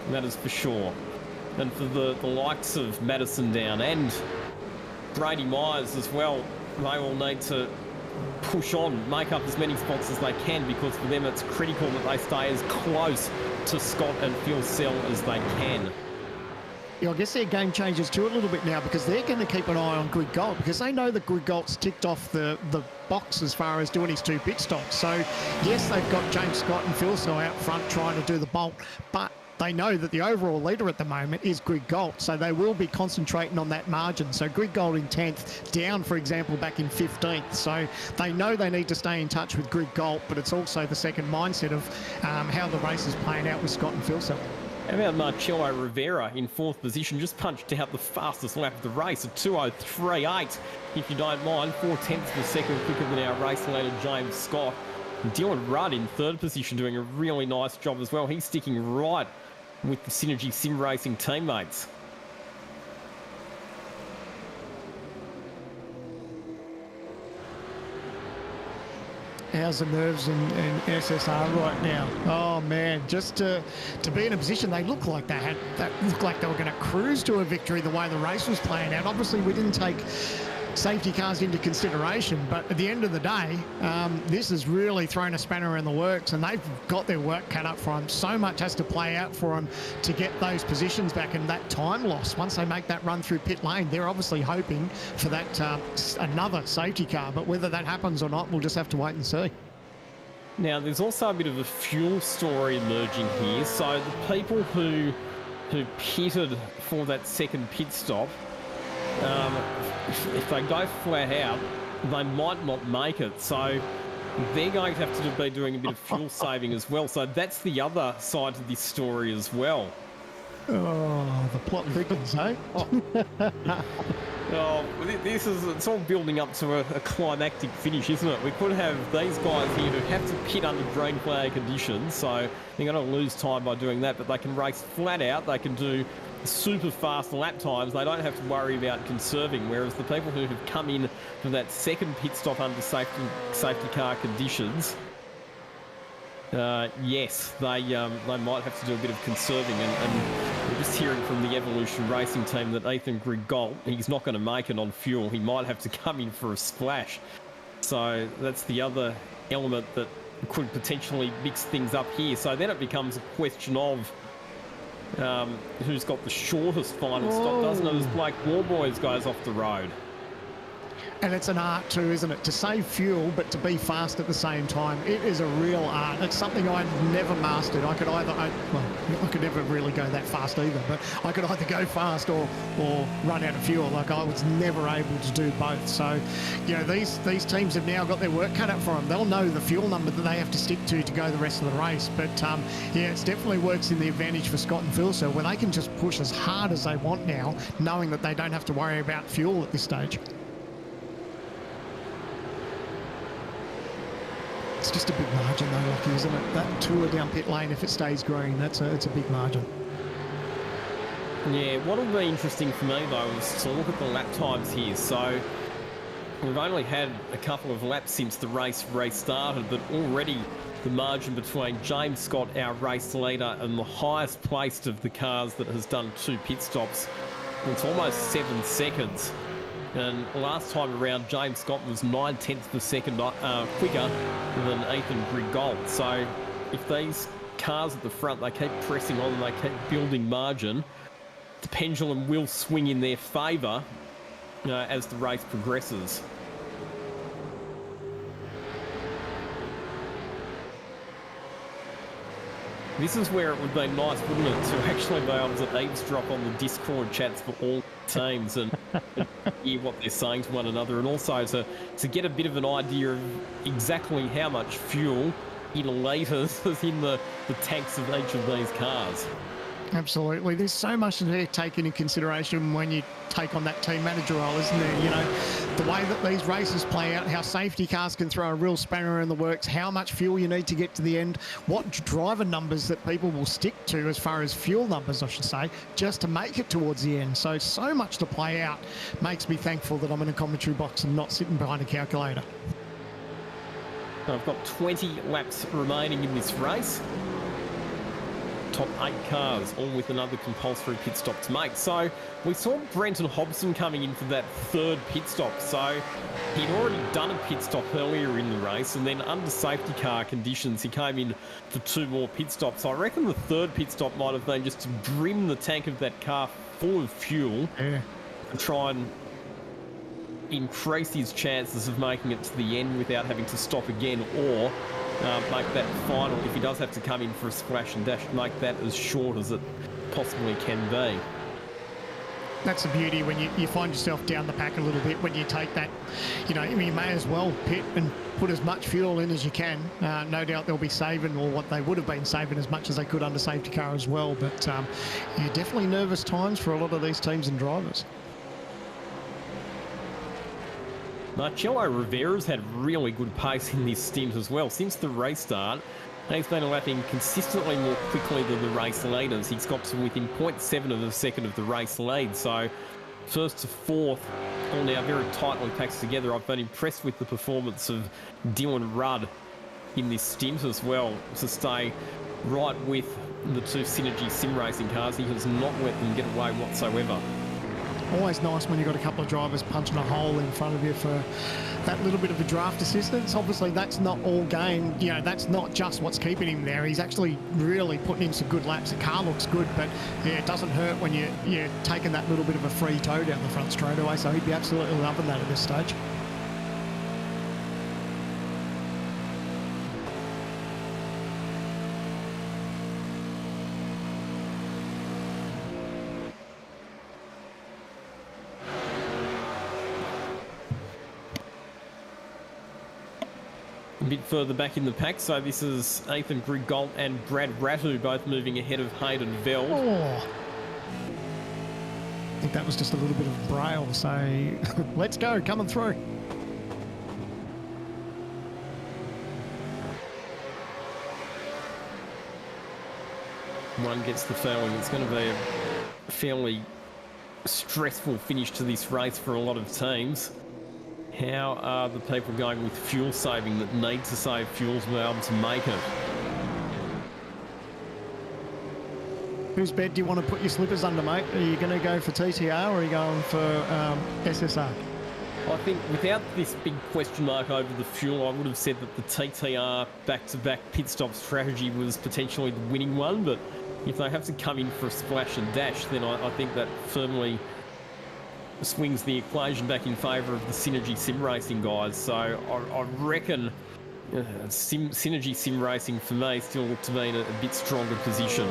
And that is for sure. And for the likes of Madison Down and Brady Myers as well, they will need to push on, make up as many spots as they can, because for them it's critical that they stay as close to Scott and Phil Sell as they can. Yeah, I guess their game changes too a little bit now, because they're going to keep an eye on Grigolt, because they know that Grigolt's ticked off the box as far as doing his 2 pit stops. So yes, they've got James Scott and Phil Sell out front trying to do the bolt, but they know that the overall leader at the moment is Grigolt, so they will be concentrating on that margin. So Grigolt in 10th, down, for example, back in 15th. So they know they need to stay in touch with Grigolt, but it's also the second mindset of how the race is playing out with Scott and Phil Sell. How about Marcello Rivera in 4th position, just punched out the fastest lap of the race at 2:03.8, if you don't mind, 4/10 of a second quicker than our race leader James Scott. And Dylan Rudd in 3rd position doing a really nice job as well. He's sticking right with the Synergy Sim Racing teammates. How's the nerves in SSR right now? Oh man, just to be in a position, they look like they looked like they were going to cruise to a victory the way the race was playing out. Obviously, we didn't take safety cars into consideration, but at the end of the day, this has really thrown a spanner in the works, and they've got their work cut up for them. So much has to play out for them to get those positions back, and that time loss once they make that run through pit lane. They're obviously hoping for that another safety car, but whether that happens or not, we'll just have to wait and see. Now, there's also a bit of a fuel story emerging here. So the people who pitted for that second pit stop, if they go flat out, they might not make it. So they're going to have to be doing a bit of fuel saving as well. So that's the other side to this story as well. Oh, the plot thickens, eh? Oh, it's all building up to a climactic finish, isn't it? We could have these guys here who have to pit under green flag conditions, so they're going to lose time by doing that, but they can race flat out, they can do super fast lap times, they don't have to worry about conserving, whereas the people who have come in for that second pit stop under safety car conditions, yes, they might have to do a bit of conserving, and we're just hearing from the Evolution Racing team that Ethan Grigolt, he's not going to make it on fuel. He might have to come in for a splash. So that's the other element that could potentially mix things up here. So then it becomes a question of who's got the shortest final stop, doesn't it? As Blake Warboys goes off the road. And it's an art too, isn't it? To save fuel, but to be fast at the same time. It is a real art. It's something I never mastered. I could never really go that fast either, but I could either go fast or run out of fuel. Like, I was never able to do both. So, you know, these teams have now got their work cut out for them. They'll know the fuel number that they have to stick to go the rest of the race. But yeah, it definitely works in the advantage for Scott and Phil, so where they can just push as hard as they want now, knowing that they don't have to worry about fuel at this stage. It's just a big margin though, Lockie, isn't it? That tour down pit lane, if it stays green, it's a big margin. Yeah, what'll be interesting for me though is to look at the lap times here. So we've only had a couple of laps since the race restarted, but already the margin between James Scott, our race leader, and the highest placed of the cars that has done 2 pit stops, it's almost 7 seconds. And last time around, James Scott was 9/10 of a second quicker than Ethan Grigold. So if these cars at the front, they keep pressing on and they keep building margin, the pendulum will swing in their favour as the race progresses. This is where it would be nice, wouldn't it, to actually be able to eavesdrop on the Discord chats for all teams and hear what they're saying to one another, and also to get a bit of an idea of exactly how much fuel in litres is in the tanks of each of these cars. Absolutely. There's so much to take into consideration when you take on that team manager role, isn't there? You know, the way that these races play out, how safety cars can throw a real spanner in the works, how much fuel you need to get to the end, what driver numbers that people will stick to as far as fuel numbers, I should say, just to make it towards the end. So much to play out. Makes me thankful that I'm in a commentary box and not sitting behind a calculator. I've got 20 laps remaining in this race. Top 8 cars, all with another compulsory pit stop to make. So we saw Brenton Hobson coming in for that 3rd pit stop. So he'd already done a pit stop earlier in the race, and then under safety car conditions, he came in for 2 more pit stops. I reckon the 3rd pit stop might have been just to brim the tank of that car full of fuel and try and increase his chances of making it to the end without having to stop again, or make that final, if he does have to come in for a splash and dash, make that as short as it possibly can be. That's the beauty when you find yourself down the pack a little bit, when you take that, you know, you may as well pit and put as much fuel in as you can. No doubt they'll be saving, or what they would have been saving, as much as they could under safety car as well. But yeah, definitely nervous times for a lot of these teams and drivers. Marcello Rivera's had really good pace in this stint as well. Since the race start, he's been lapping consistently more quickly than the race leaders. He's got to within 0.7 of a second of the race lead. So 1st to 4th, all now very tightly packed together. I've been impressed with the performance of Dylan Rudd in this stint as well, to stay right with the 2 Synergy sim racing cars. He has not let them get away whatsoever. Always nice when you've got a couple of drivers punching a hole in front of you for that little bit of a draft assistance. Obviously, that's not all game. You know, that's not just what's keeping him there. He's actually really putting in some good laps. The car looks good, but yeah, it doesn't hurt when you're taking that little bit of a free toe down the front straightaway. So he'd be absolutely loving that at this stage. A bit further back in the pack, so this is Ethan Grigold and Brad Rattu both moving ahead of Hayden Veld. Oh. I think that was just a little bit of braille, so let's go, coming through. One gets the feeling it's going to be a fairly stressful finish to this race for a lot of teams. How are the people going with fuel saving that need to save fuel to be able to make it? Whose bed do you want to put your slippers under, mate? Are you going to go for TTR or are you going for SSR? I think without this big question mark over the fuel, I would have said that the TTR back-to-back pit stop strategy was potentially the winning one, but if they have to come in for a splash and dash, then I think that firmly swings the equation back in favour of the Synergy Sim Racing guys. So I reckon Synergy Sim Racing for me still look to be in a bit stronger position.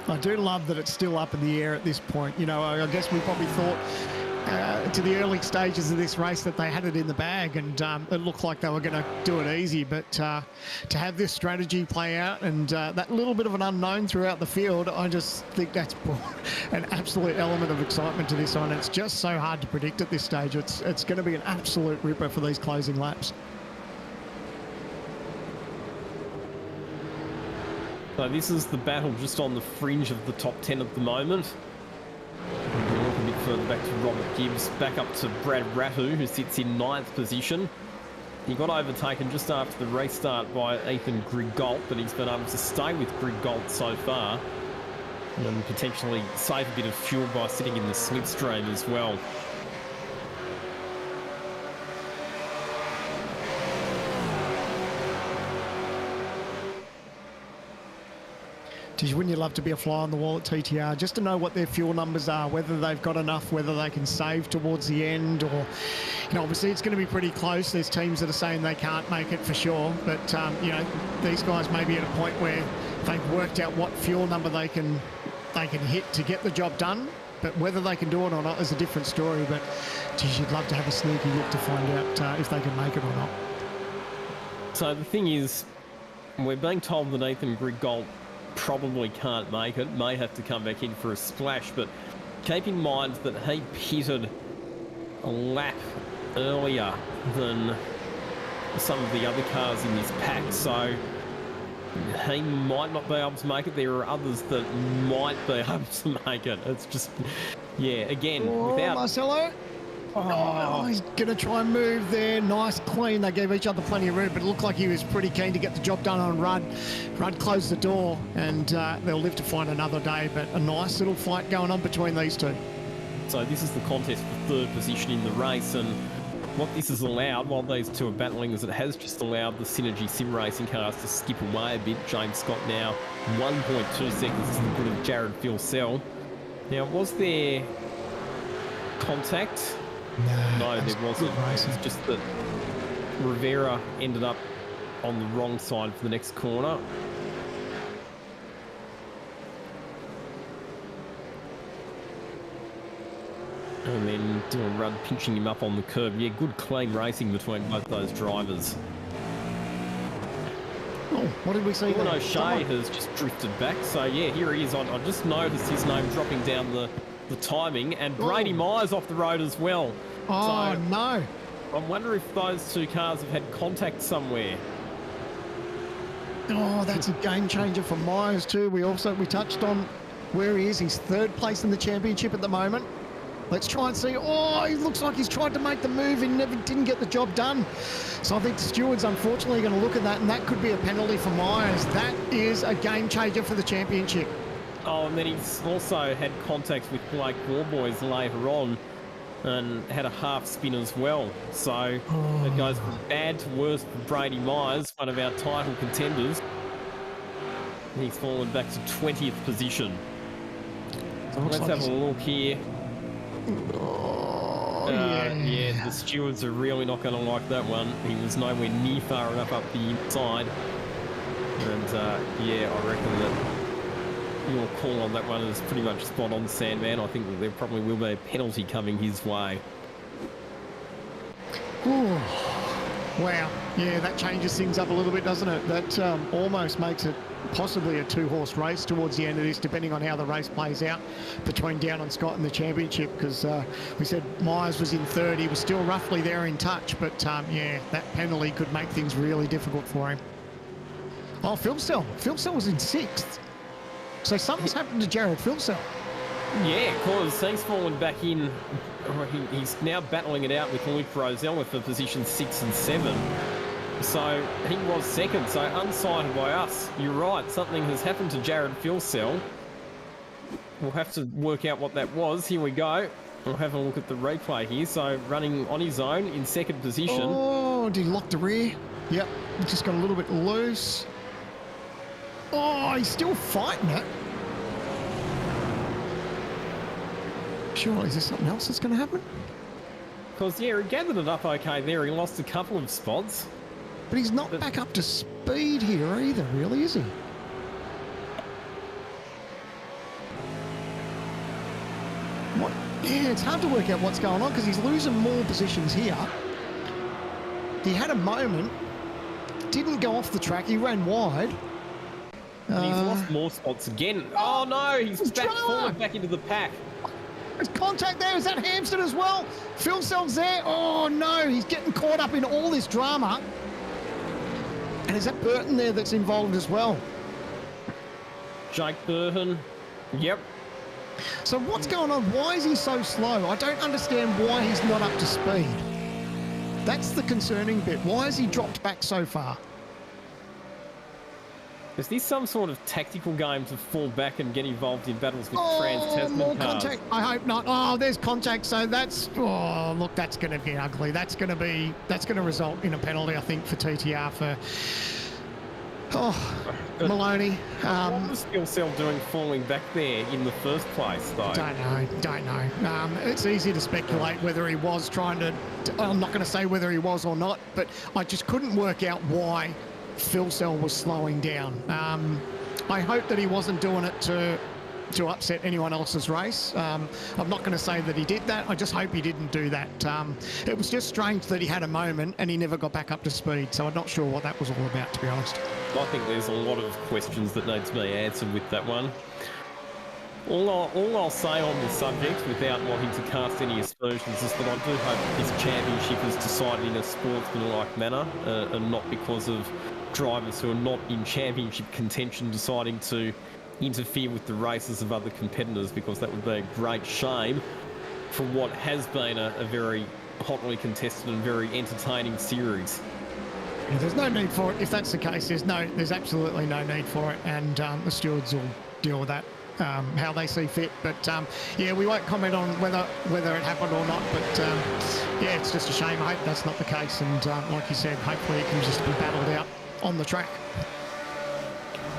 I do love that it's still up in the air at this point. You know, I guess we probably thought to the early stages of this race that they had it in the bag, and it looked like they were going to do it easy. But to have this strategy play out and that little bit of an unknown throughout the field, I just think that's brought an absolute element of excitement to this one. It's just so hard to predict at this stage. It's going to be an absolute ripper for these closing laps. So this is the battle just on the fringe of the top 10 at the moment. We'll look a bit further back to Robert Gibbs, back up to Brad Rattu, who sits in 9th position. He got overtaken just after the restart by Ethan Grigault, but he's been able to stay with Grigault so far and potentially save a bit of fuel by sitting in the slipstream as well. Geez, wouldn't you love to be a fly on the wall at TTR, just to know what their fuel numbers are, whether they've got enough, whether they can save towards the end, or, you know, obviously it's going to be pretty close. There's teams that are saying they can't make it for sure, but, you know, these guys may be at a point where they've worked out what fuel number they can hit to get the job done, but whether they can do it or not is a different story. But, geez, you'd love to have a sneaky look to find out if they can make it or not. So the thing is, we're being told that Ethan Grigault probably can't make it, may have to come back in for a splash, but keep in mind that he pitted a lap earlier than some of the other cars in this pack, so he might not be able to make it. There are others that might be able to make it. It's just, yeah, again, without... Marcelo? Oh, he's going to try and move there. Nice, clean. They gave each other plenty of room, but it looked like he was pretty keen to get the job done on Rudd. Rudd closed the door, and they'll live to find another day, but a nice little fight going on between these two. So this is the contest for 3rd position in the race, and what this has allowed, while these two are battling, is it has just allowed the Synergy Sim Racing cars to skip away a bit. James Scott now 1.2 seconds to the good of Jared Filsell. Now, was there contact? No, there wasn't. It's just that Rivera ended up on the wrong side for the next corner. And then Dylan Rudd pinching him up on the curb. Yeah, good clean racing between both those drivers. Oh, what did we see? Dylan O'Shea has just drifted back. So yeah, here he is. I just noticed his name dropping down the timing, and Brady Myers off the road as well. Oh, so, no. I wonder if those two cars have had contact somewhere. Oh, that's a game changer for Myers too. We touched on where he is. He's 3rd place in the championship at the moment. Let's try and see. Oh, he looks like he's tried to make the move and didn't get the job done. So I think the stewards unfortunately are going to look at that, and that could be a penalty for Myers. That is a game changer for the championship. Oh, and then he's also had contact with Blake Warboys later on and had a half spin as well. So it goes from bad to worse for Brady Myers, one of our title contenders. He's fallen back to 20th position. So let's have a look here. Yeah, the stewards are really not going to like that one. He was nowhere near far enough up the inside. And yeah, I reckon that your call on that one is pretty much spot on, Sandman. I think that there probably will be a penalty coming his way. Ooh. Wow. Yeah, that changes things up a little bit, doesn't it? That almost makes it possibly a 2-horse race towards the end of this, depending on how the race plays out between Down and Scott in the championship, because we said Myers was in 3rd. He was still roughly there in touch, but yeah, that penalty could make things really difficult for him. Oh, Filsell. Filsell was in 6th. So something's happened to Jared Filsell. Yeah, because he's fallen back in. He's now battling it out with Luke Rosella for position 6 and 7. So he was 2nd, so unsighted by us. You're right, something has happened to Jared Filsell. We'll have to work out what that was. Here we go. We'll have a look at the replay here. So running on his own in 2nd position. Oh, did he lock the rear? Yep, he just got a little bit loose. Oh, he's still fighting it. surely, is there something else that's going to happen? Because, yeah, he gathered it up okay there. He lost a couple of spots. But he's not back up to speed here either, really, is he? What? Yeah, it's hard to work out what's going on because he's losing more positions here. He had a moment, didn't go off the track, he ran wide. And he's lost more spots again. Oh no, he's fallen back into the pack. There's contact there. Is that Hampstead as well? Phil Sells there. Oh no, he's getting caught up in all this drama. And is that Burton there that's involved as well? Jake Burton. Yep. So what's going on? Why is he so slow? I don't understand why he's not up to speed. That's the concerning bit. Why has he dropped back so far? Is this some sort of tactical game to fall back and get involved in battles with trans-Tasman more cars? contact. I hope not. Oh, there's contact. So that's, oh, look, that's going to be ugly. That's going to result in a penalty, I think, for TTR for, Maloney. What was Phil Sell doing falling back there in the first place, though? Don't know. It's easy to speculate whether he was trying to, I'm not going to say whether he was or not, but I just couldn't work out why Phil Sell was slowing down. I hope that he wasn't doing it to upset anyone else's race. I'm not going to say that he did that. I just hope he didn't do that. It was just strange that he had a moment and he never got back up to speed. So I'm not sure what that was all about, to be honest. I think there's a lot of questions that need to be answered with that one. All I'll say on the subject, without wanting to cast any aspersions, is that I do hope that this championship is decided in a sportsmanlike manner and not because of drivers who are not in championship contention deciding to interfere with the races of other competitors, because that would be a great shame for what has been a very hotly contested and very entertaining series. Yeah, there's no need for it. If that's the case, there's absolutely no need for it, and the stewards will deal with that how they see fit. But yeah, we won't comment on whether it happened or not. But yeah, it's just a shame. I hope that's not the case, and like you said, hopefully it can just be battled out on the track.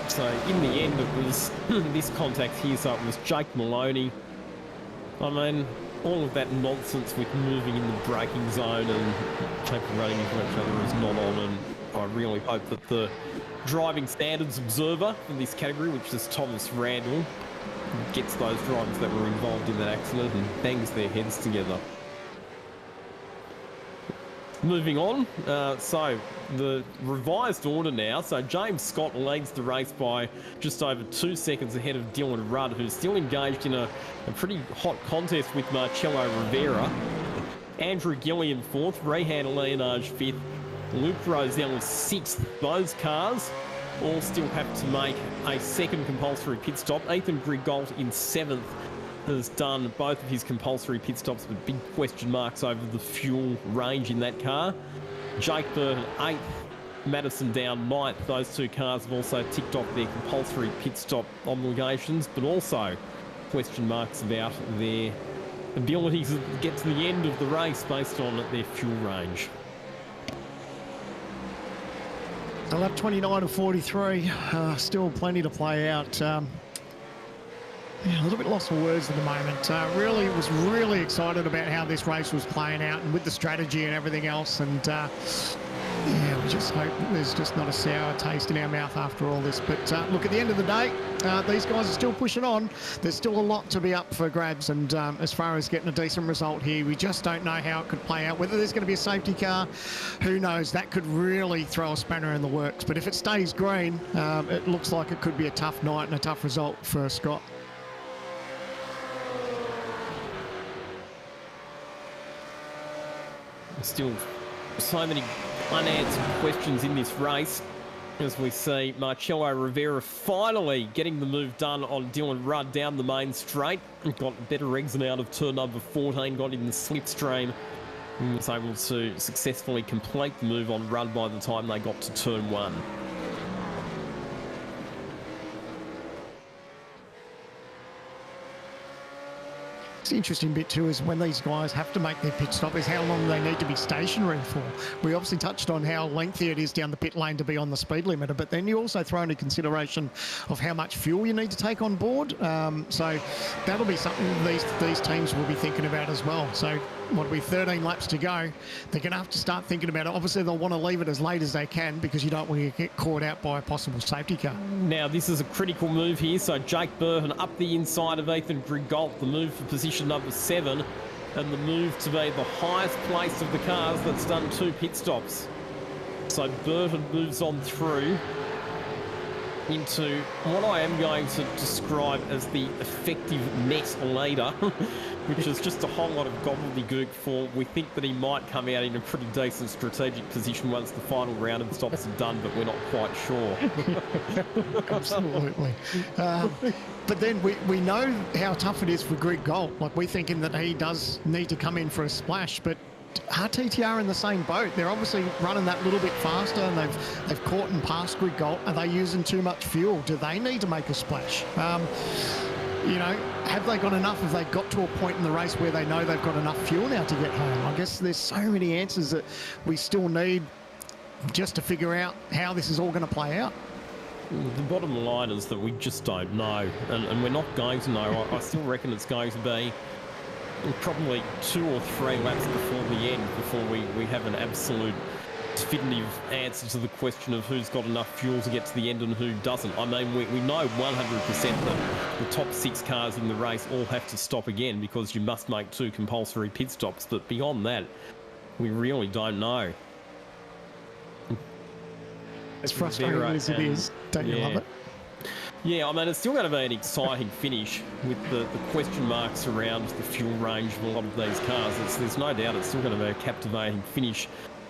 So in the end, it was this contact here. So it was Jake Maloney. I mean, all of that nonsense with moving in the braking zone and people running into each other is not on. And I really hope that the driving standards observer in this category, which is Thomas Randall, gets those drivers that were involved in that accident and bangs their heads together. Moving on, so the revised order now. So James Scott leads the race by just over 2 seconds ahead of Dylan Rudd, who's still engaged in a pretty hot contest with Marcello Rivera. Andrew Gillian 4th, Rehan Leonage 5th, Luke Rosell 6th. Those cars all still have to make a second compulsory pit stop. Ethan Grigault in 7th has done both of his compulsory pit stops with big question marks over the fuel range in that car. Jake Burton 8th, Madison Down 9th. Those two cars have also ticked off their compulsory pit stop obligations, but also question marks about their abilities to get to the end of the race based on their fuel range. They'll have 29 of 43. Still plenty to play out. Yeah, a little bit lost for words at the moment. Really was really excited about how this race was playing out and with the strategy and everything else. And yeah, we just hope there's just not a sour taste in our mouth after all this. But look, at the end of the day, these guys are still pushing on. There's still a lot to be up for grabs. And as far as getting a decent result here, we just don't know how it could play out. Whether there's going to be a safety car, who knows? That could really throw a spanner in the works. But if it stays green, it looks like it could be a tough night and a tough result for Scott. Still so many unanswered questions in this race, as we see Marcello Rivera finally getting the move done on Dylan Rudd down the main straight. Got better exit out of turn number 14, got in the slipstream and was able to successfully complete the move on Rudd by the time they got to turn 1. The interesting bit too is when these guys have to make their pit stop is how long they need to be stationary for. We obviously touched on how lengthy it is down the pit lane to be on the speed limiter, but then you also throw into consideration of how much fuel you need to take on board. So that'll be something these teams will be thinking about as well. So what'll be 13 laps to go. They're going to have to start thinking about it. Obviously, they'll want to leave it as late as they can because you don't want to get caught out by a possible safety car. Now, this is a critical move here. So Jake Burton up the inside of Ethan Grigault, the move for position number 7, and the move to be the highest place of the cars that's done 2 pit stops. So Burton moves on through into what I am going to describe as the effective net leader, which is just a whole lot of gobbledygook for we think that he might come out in a pretty decent strategic position once the final round and stops are done, but we're not quite sure. Absolutely. But then we know how tough it is for Greg Galt. Like, we're thinking that he does need to come in for a splash, but RTTR in the same boat. They're obviously running that little bit faster, and they've caught and passed Greg Galt. Are they using too much fuel? Do they need to make a splash? You know, have they got enough? Have they got to a point in the race where they know they've got enough fuel now to get home? I guess there's so many answers that we still need just to figure out how this is all going to play out. The bottom line is that we just don't know, and we're not going to know. I still reckon it's going to be probably 2 or 3 laps before the end before we have an absolute definitive answer to the question of who's got enough fuel to get to the end and who doesn't. I mean, we know 100% that the top 6 cars in the race all have to stop again because you must make 2 compulsory pit stops, but beyond that, we really don't know. As frustrating as it is, don't you love it? Yeah, I mean, it's still going to be an exciting finish with the question marks around the fuel range of a lot of these cars. There's no doubt it's still going to be a captivating finish,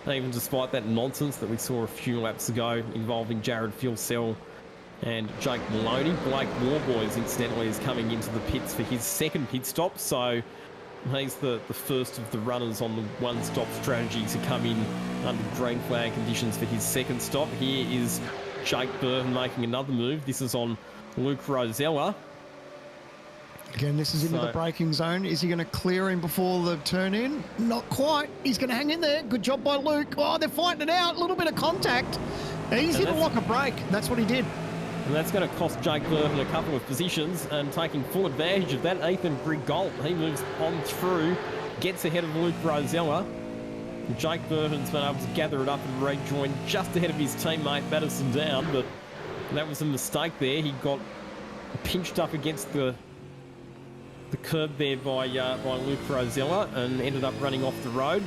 even despite that nonsense that we saw a few laps ago involving Jared Filsell and Jake Maloney. Blake Warboys, incidentally, is coming into the pits for his 2nd pit stop, so he's the first of the runners on the one-stop strategy to come in under green flag conditions for his 2nd stop. Here is Jake Burton making another move. This is on Luke Rosella. Again, this is into the braking zone. Is he going to clear him before the turn in? Not quite. He's going to hang in there. Good job by Luke. Oh, they're fighting it out. A little bit of contact. He's hit a lock of brake. That's what he did. And that's going to cost Jake Burton a couple of positions, and taking full advantage of that, Ethan Grigault, he moves on through, gets ahead of Luke Rosella. Jake Burton's been able to gather it up and rejoin just ahead of his teammate Madison Down, but that was a mistake there. He got pinched up against the curb there by Luke Rosella and ended up running off the road.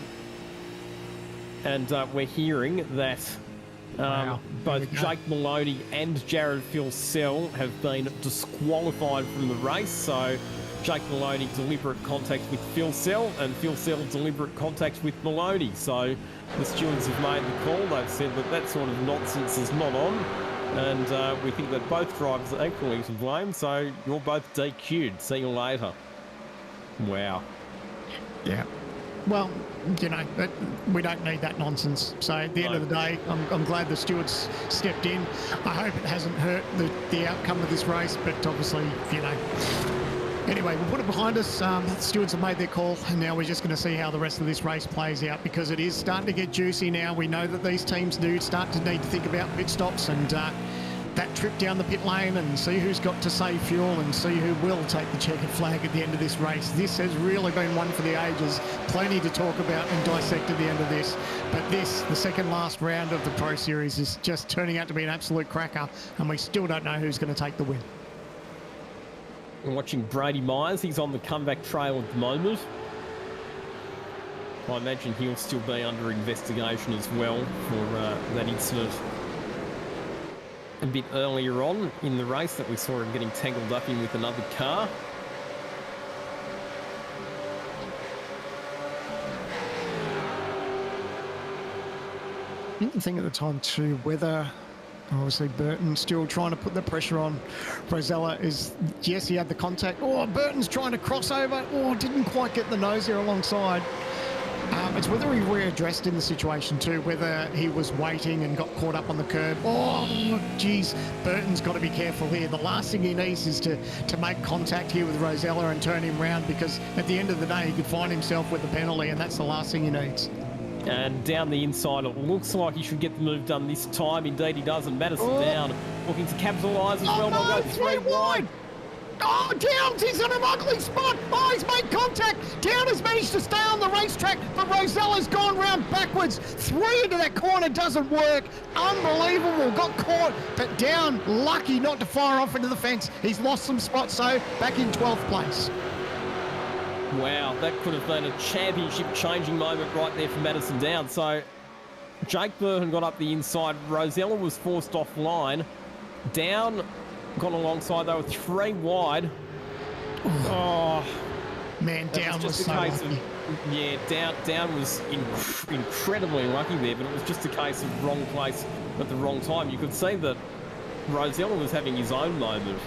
And we're hearing that both Jake Maloney and Jared Filsell have been disqualified from the race. So Jake Maloney deliberate contact with Filsell, and Filsell deliberate contact with Maloney. So the stewards have made the call. They've said that sort of nonsense is not on, and we think that both drivers are equally to blame. So you're both DQ'd. See you later. Wow. Yeah. Well, you know, we don't need that nonsense. So at the end of the day, I'm glad the stewards stepped in. I hope it hasn't hurt the outcome of this race, but obviously, you know. Anyway, we'll put it behind us. The stewards have made their call, and now we're just going to see how the rest of this race plays out, because it is starting to get juicy now. We know that these teams do start to need to think about pit stops and that trip down the pit lane, and see who's got to save fuel and see who will take the checkered flag at the end of this race. This has really been one for the ages. Plenty to talk about and dissect at the end of this. But this, the second last round of the Pro Series, is just turning out to be an absolute cracker, and we still don't know who's going to take the win. We're watching Brady Myers. He's on the comeback trail at the moment. I imagine he'll still be under investigation as well for that incident a bit earlier on in the race that we saw him getting tangled up in with another car. I think the thing at the time too, whether obviously Burton still trying to put the pressure on Rosella, is yes, he had the contact. Oh, Burton's trying to cross over. Oh, didn't quite get the nose there alongside. It's whether he readdressed in the situation too, whether he was waiting and got caught up on the curb. Oh, geez, Burton's got to be careful here. The last thing he needs is to make contact here with Rosella and turn him round, because at the end of the day, he could find himself with the penalty, and that's the last thing he needs. And down the inside, it looks like he should get the move done this time. Indeed, he does. And Madison down, looking to capitalise as well. No, They'll go three wide. Oh, Downs, he's in an ugly spot. Oh, he's made contact. Down has managed to stay on the racetrack, but Rosella's gone round backwards. 3 into that corner doesn't work. Unbelievable. Got caught, but Down, lucky not to fire off into the fence. He's lost some spots, so back in 12th place. Wow, that could have been a championship-changing moment right there for Madison Down. So Jake Burton got up the inside. Rosella was forced offline. Down got alongside. They were 3 wide. Oh, man, Down was so lucky. Down was incredibly lucky there, but it was just a case of wrong place at the wrong time. You could see that Rosella was having his own moment.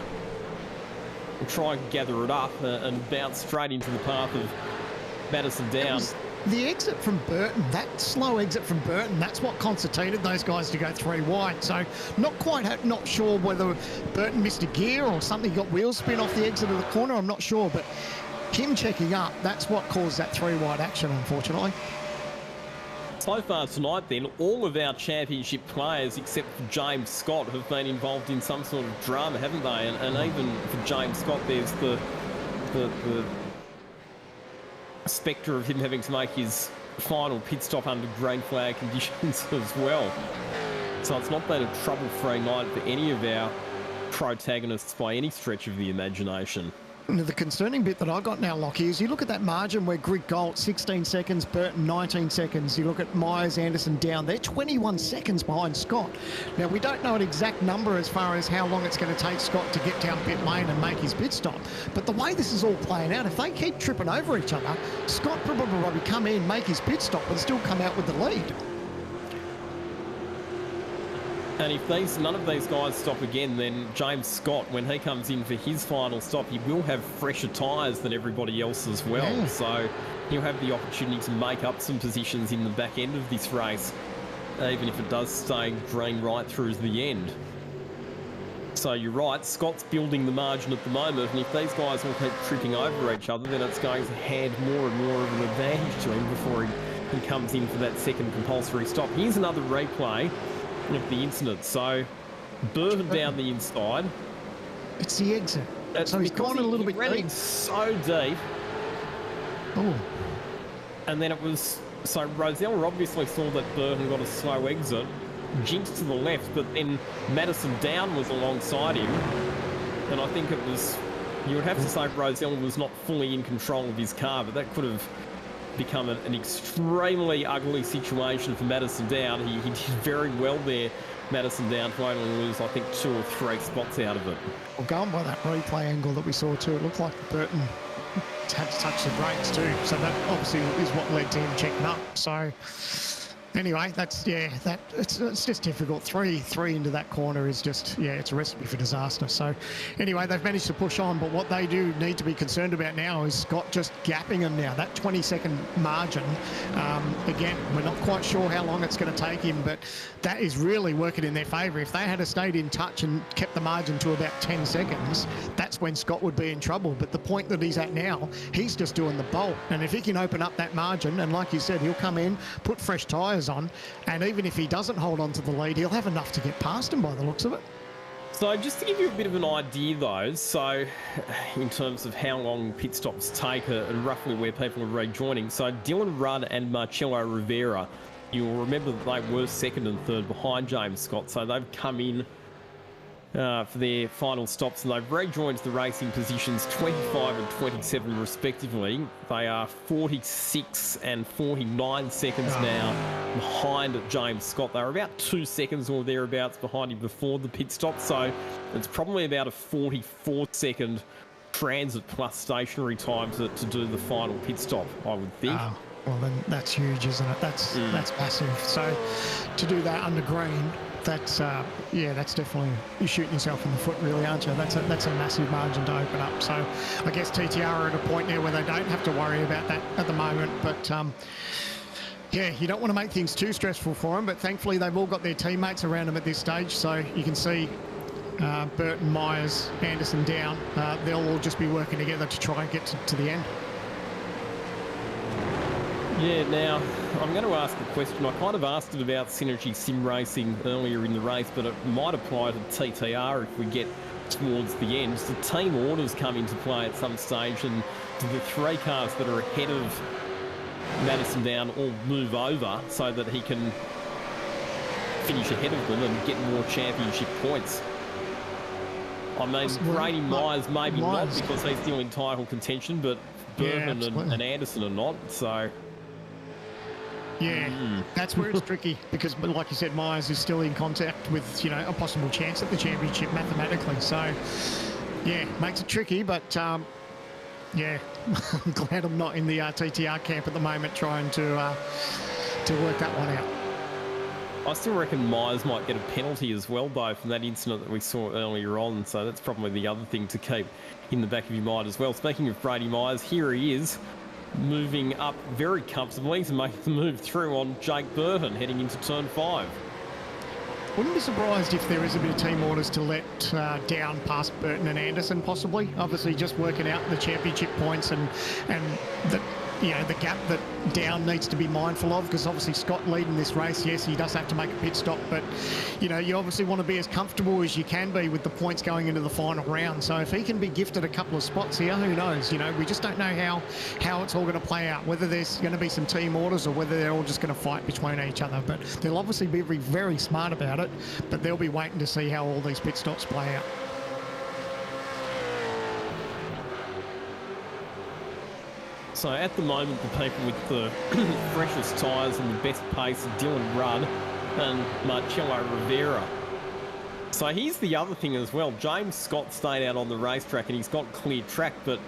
Try and gather it up and bounce straight into the path of Madison Down. The exit from Burton, that slow exit from Burton, that's what concertinated those guys to go 3 wide. So not sure whether Burton missed a gear or something, got wheel spin off the exit of the corner. I'm not sure, but him checking up, that's what caused that 3 wide action, unfortunately. So far tonight then, all of our championship players except for James Scott have been involved in some sort of drama, haven't they? And even for James Scott, there's the spectre of him having to make his final pit stop under green flag conditions as well. So it's not been a trouble-free night for any of our protagonists by any stretch of the imagination. The concerning bit that I got now, Lockie, is you look at that margin where Greg Galt, 16 seconds, Burton, 19 seconds. You look at Myers, Anderson Down. They're 21 seconds behind Scott. Now, we don't know an exact number as far as how long it's going to take Scott to get down pit lane and make his pit stop. But the way this is all playing out, if they keep tripping over each other, Scott probably come in, make his pit stop, and still come out with the lead. And if none of these guys stop again, then James Scott, when he comes in for his final stop, he will have fresher tyres than everybody else as well. Yeah. So he'll have the opportunity to make up some positions in the back end of this race, even if it does stay green right through to the end. So you're right, Scott's building the margin at the moment, and if these guys will keep tripping over each other, then it's going to hand more and more of an advantage to him before he comes in for that second compulsory stop. Here's another replay of the incident. So Burton down the inside. It's the exit. So he's gone a little bit deep. So deep. Oh. And then it was... So Rosella obviously saw that Burton got a slow exit, jinxed to the left, but then Madison Down was alongside him. And I think it was... You would have to say Rosella was not fully in control of his car, but that could have become an extremely ugly situation for Madison Down. He did very well there, Madison Down, to only lose, I think, 2 or 3 spots out of it. Well, going by that replay angle that we saw too, it looked like Burton had to touch the brakes too. So that obviously is what led to him checking up. So anyway, it's just difficult. Three into that corner is just, it's a recipe for disaster. So anyway, they've managed to push on, but what they do need to be concerned about now is Scott just gapping him now. That 20-second margin, again, we're not quite sure how long it's going to take him, but that is really working in their favour. If they had stayed in touch and kept the margin to about 10 seconds, that's when Scott would be in trouble. But the point that he's at now, he's just doing the bolt. And if he can open up that margin, and like you said, he'll come in, put fresh tyres on, and even if he doesn't hold on to the lead, he'll have enough to get past him by the looks of it. So just to give you a bit of an idea though, so in terms of how long pit stops take and roughly where people are rejoining, so Dylan Rudd and Marcello Rivera, you'll remember that they were 2nd and 3rd behind James Scott, so they've come in for their final stops, and they've rejoined the racing positions 25 and 27 respectively. They are 46 and 49 seconds now behind James Scott. They were about 2 seconds or thereabouts behind him before the pit stop, so it's probably about a 44-second transit plus stationary time to do the final pit stop, I would think. Well, then that's huge, isn't it? That's massive. So to do that under green, that's definitely, you're shooting yourself in the foot, really, aren't you? That's a massive margin to open up. So I guess TTR are at a point now where they don't have to worry about that at the moment. But Yeah, you don't want to make things too stressful for them, but thankfully they've all got their teammates around them at this stage, so you can see Burton, Myers, Anderson down. They'll all just be working together to try and get to the end. Yeah, now, I'm going to ask a question. I kind of asked it about Synergy Sim Racing earlier in the race, but it might apply to TTR if we get towards the end. The team orders come into play at some stage, and do the 3 cars that are ahead of Madison Down all move over so that he can finish ahead of them and get more championship points? I mean, Brady Myers maybe not, because he's still in title contention, but Burton and Anderson are not, so... Yeah, that's where it's tricky, because like you said, Myers is still in contact with, you know, a possible chance at the championship mathematically. So, yeah, makes it tricky, but yeah, I'm glad I'm not in the TTR camp at the moment trying to work that one out. I still reckon Myers might get a penalty as well, though, from that incident that we saw earlier on. So that's probably the other thing to keep in the back of your mind as well. Speaking of Brady Myers, here he is, moving up very comfortably to make the move through on Jake Burton, heading into turn 5. Wouldn't be surprised if there is a bit of team orders to let down past Burton and Anderson, possibly. Obviously, just working out the championship points and the, you know, the gap that Down needs to be mindful of, because obviously Scott leading this race, yes, he does have to make a pit stop, but you know, you obviously want to be as comfortable as you can be with the points going into the final round. So if he can be gifted a couple of spots here, who knows? You know, we just don't know how it's all going to play out, whether there's going to be some team orders or whether they're all just going to fight between each other. But they'll obviously be very smart about it, but they'll be waiting to see how all these pit stops play out. So at the moment, the people with the freshest tyres and the best pace are Dylan Rudd and Marcello Rivera. So here's the other thing as well. James Scott stayed out on the racetrack and he's got clear track, but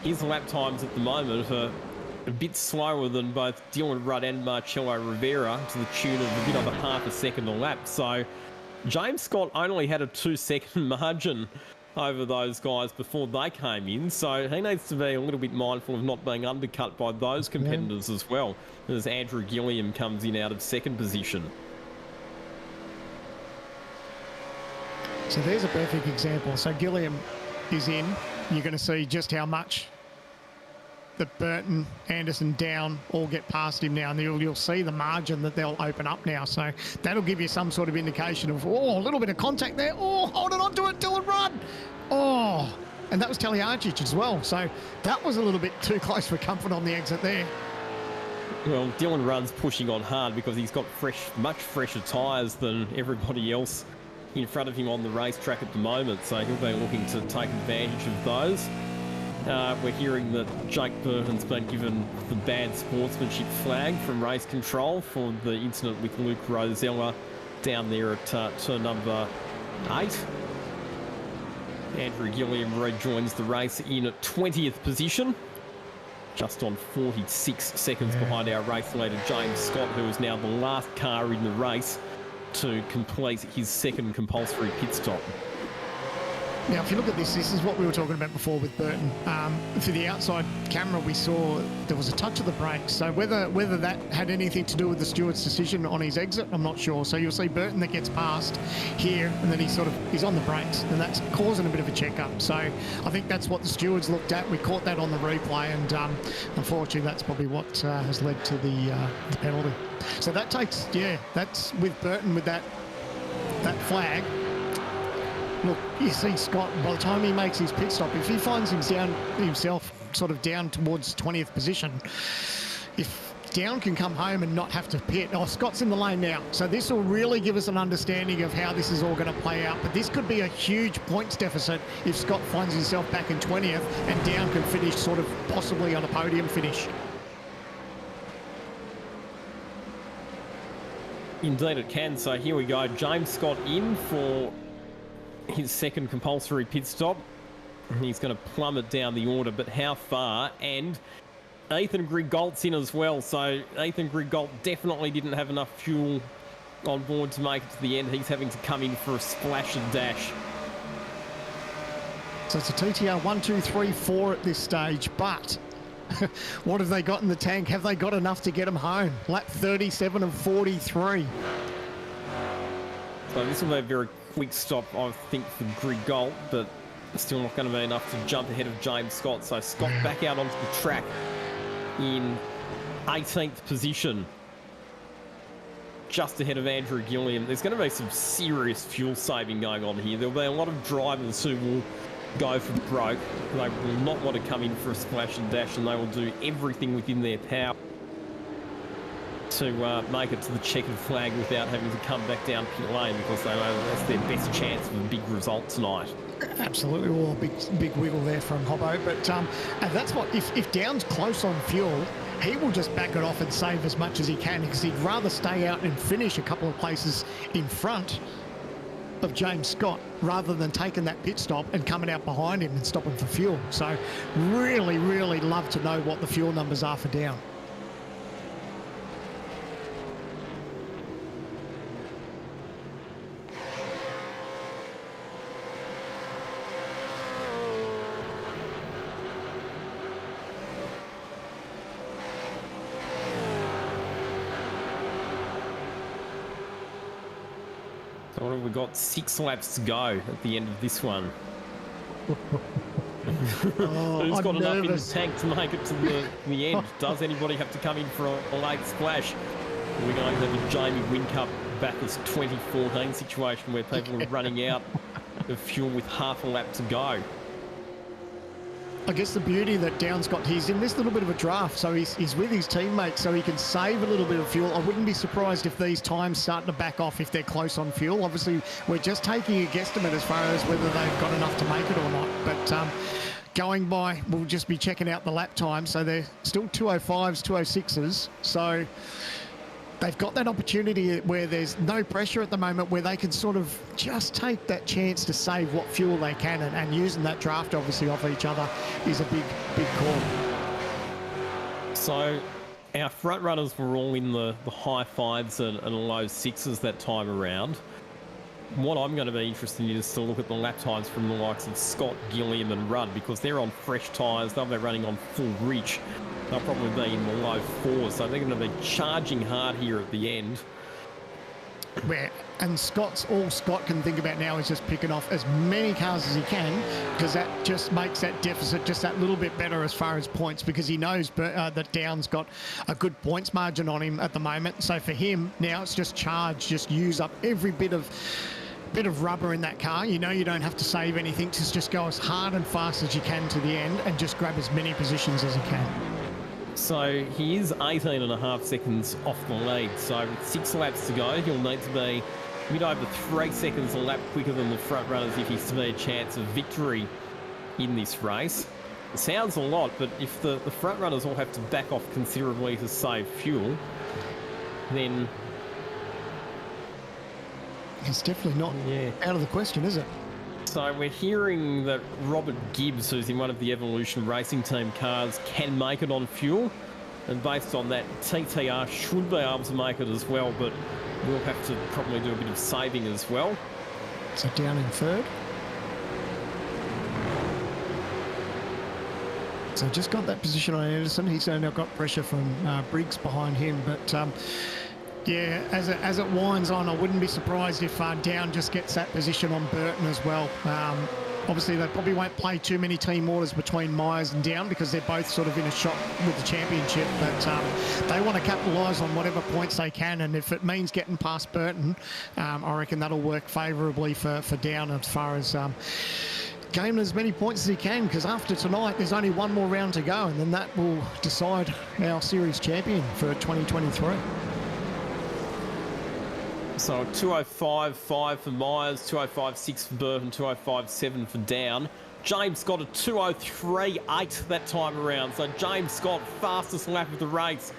his lap times at the moment are a bit slower than both Dylan Rudd and Marcello Rivera, to the tune of a bit over half a second a lap. So James Scott only had a 2-second margin over those guys before they came in, so he needs to be a little bit mindful of not being undercut by those competitors as well, as Andrew Gilliam comes in out of second position. So there's a perfect example. So Gilliam is in. You're going to see just how much that Burton, Anderson, Down all get past him now, and you'll see the margin that they'll open up now. So that'll give you some sort of indication of, oh, a little bit of contact there. Oh, holding on to it, Dylan Rudd. Oh, and that was Taliajic as well. So that was a little bit too close for comfort on the exit there. Well, Dylan Rudd's pushing on hard because he's got much fresher tyres than everybody else in front of him on the racetrack at the moment. So he'll be looking to take advantage of those. We're hearing that Jake Burton's been given the bad sportsmanship flag from race control for the incident with Luke Rosella down there at turn number 8. Andrew Gilliam rejoins the race in at 20th position, just on 46 seconds behind our race leader James Scott, who is now the last car in the race to complete his second compulsory pit stop. Now, if you look at this is what we were talking about before with Burton. For the outside camera, we saw there was a touch of the brakes. So whether that had anything to do with the steward's decision on his exit, I'm not sure. So you'll see Burton that gets past here, and then he's on the brakes, and that's causing a bit of a checkup. So I think that's what the stewards looked at. We caught that on the replay, and unfortunately, that's probably what has led to the penalty. So that takes, that's with Burton with that flag. Look, you see Scott, by the time he makes his pit stop, if he finds himself sort of down towards 20th position, if Down can come home and not have to pit, Scott's in the lane now. So this will really give us an understanding of how this is all going to play out. But this could be a huge points deficit if Scott finds himself back in 20th and Down can finish sort of possibly on a podium finish. Indeed it can. So here we go. James Scott in for his second compulsory pit stop. He's going to plummet down the order, but how far? And Ethan Grigolt's in as well, so Ethan Grigolt definitely didn't have enough fuel on board to make it to the end. He's having to come in for a splash and dash. So it's a TTR 1, 2, 3, 4 at this stage, but what have they got in the tank? Have they got enough to get them home? Lap 37 of 43. So this will be a very quick stop, I think, for Grigol, but still not going to be enough to jump ahead of James Scott. So Scott back out onto the track in 18th position, just ahead of Andrew Gilliam. There's going to be some serious fuel saving going on here. There'll be a lot of drivers who will go for broke. They will not want to come in for a splash and dash, and they will do everything within their power to make it to the checkered flag without having to come back down pit lane, because they know that's their best chance of a big result tonight. Absolutely. Well, big wiggle there from Hobbo. But and that's what, if Down's close on fuel, he will just back it off and save as much as he can, because he'd rather stay out and finish a couple of places in front of James Scott rather than taking that pit stop and coming out behind him and stopping for fuel. So really, really love to know what the fuel numbers are for Down. So what have we got? 6 laps to go at the end of this one. Who's got enough in the tank to make it to the end? Does anybody have to come in for a late splash? We're going to have a Jamie Whincup Bathurst 2014 situation where people are running out of fuel with half a lap to go. I guess the beauty that Down's got, he's in this little bit of a draft, so he's with his teammates, so he can save a little bit of fuel. I wouldn't be surprised if these times start to back off if they're close on fuel. Obviously, we're just taking a guesstimate as far as whether they've got enough to make it or not. But going by, we'll just be checking out the lap time. So they're still 205s, 206s. So they've got that opportunity where there's no pressure at the moment, where they can sort of just take that chance to save what fuel they can, and using that draft obviously off each other is a big call. So our front runners were all in the high 5s and low 6s that time around. What I'm going to be interested in is to look at the lap times from the likes of Scott, Gilliam and Rudd, because they're on fresh tyres. They'll be running on full reach. They'll probably be in the low 4s, so they're going to be charging hard here at the end. And all Scott can think about now is just picking off as many cars as he can, because that just makes that deficit just that little bit better as far as points, because he knows that Down's got a good points margin on him at the moment. So for him now, it's just charge, just use up every bit of rubber in that car. You know, you don't have to save anything, just go as hard and fast as you can to the end and just grab as many positions as you can. So he is 18.5 seconds off the lead. So with 6 laps to go, he'll need to be a bit over 3 seconds a lap quicker than the front runners if he's to be a chance of victory in this race. It sounds a lot, but if the front runners all have to back off considerably to save fuel, then it's definitely not out of the question, is it? So we're hearing that Robert Gibbs, who's in one of the Evolution Racing Team cars, can make it on fuel. And based on that, TTR should be able to make it as well, but we'll have to probably do a bit of saving as well. So Down in 3rd. So just got that position on Anderson. He's now got pressure from Briggs behind him, but yeah, as it winds on, I wouldn't be surprised if Down just gets that position on Burton as well. Obviously, they probably won't play too many team orders between Myers and Down, because they're both sort of in a shot with the championship. But they want to capitalise on whatever points they can, and if it means getting past Burton, I reckon that'll work favourably for Down as far as gaining as many points as he can, because after tonight, there's only one more round to go, and then that will decide our series champion for 2023. So 205.5 for Myers, 205.6 for Burton, 205.7 for Down. James Scott a 203.8 that time around. So James Scott, fastest lap of the race.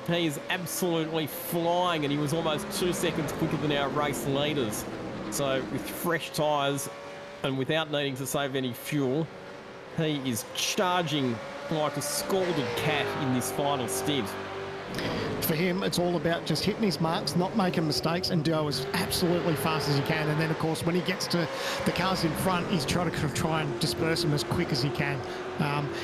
He is absolutely flying, and he was almost 2 seconds quicker than our race leaders. So with fresh tyres and without needing to save any fuel, he is charging like a scalded cat in this final stint. for him, it's all about just hitting his marks, not making mistakes, and go as absolutely fast as he can. And then, of course, when he gets to the cars in front, he's trying to try and disperse them as quick as he can.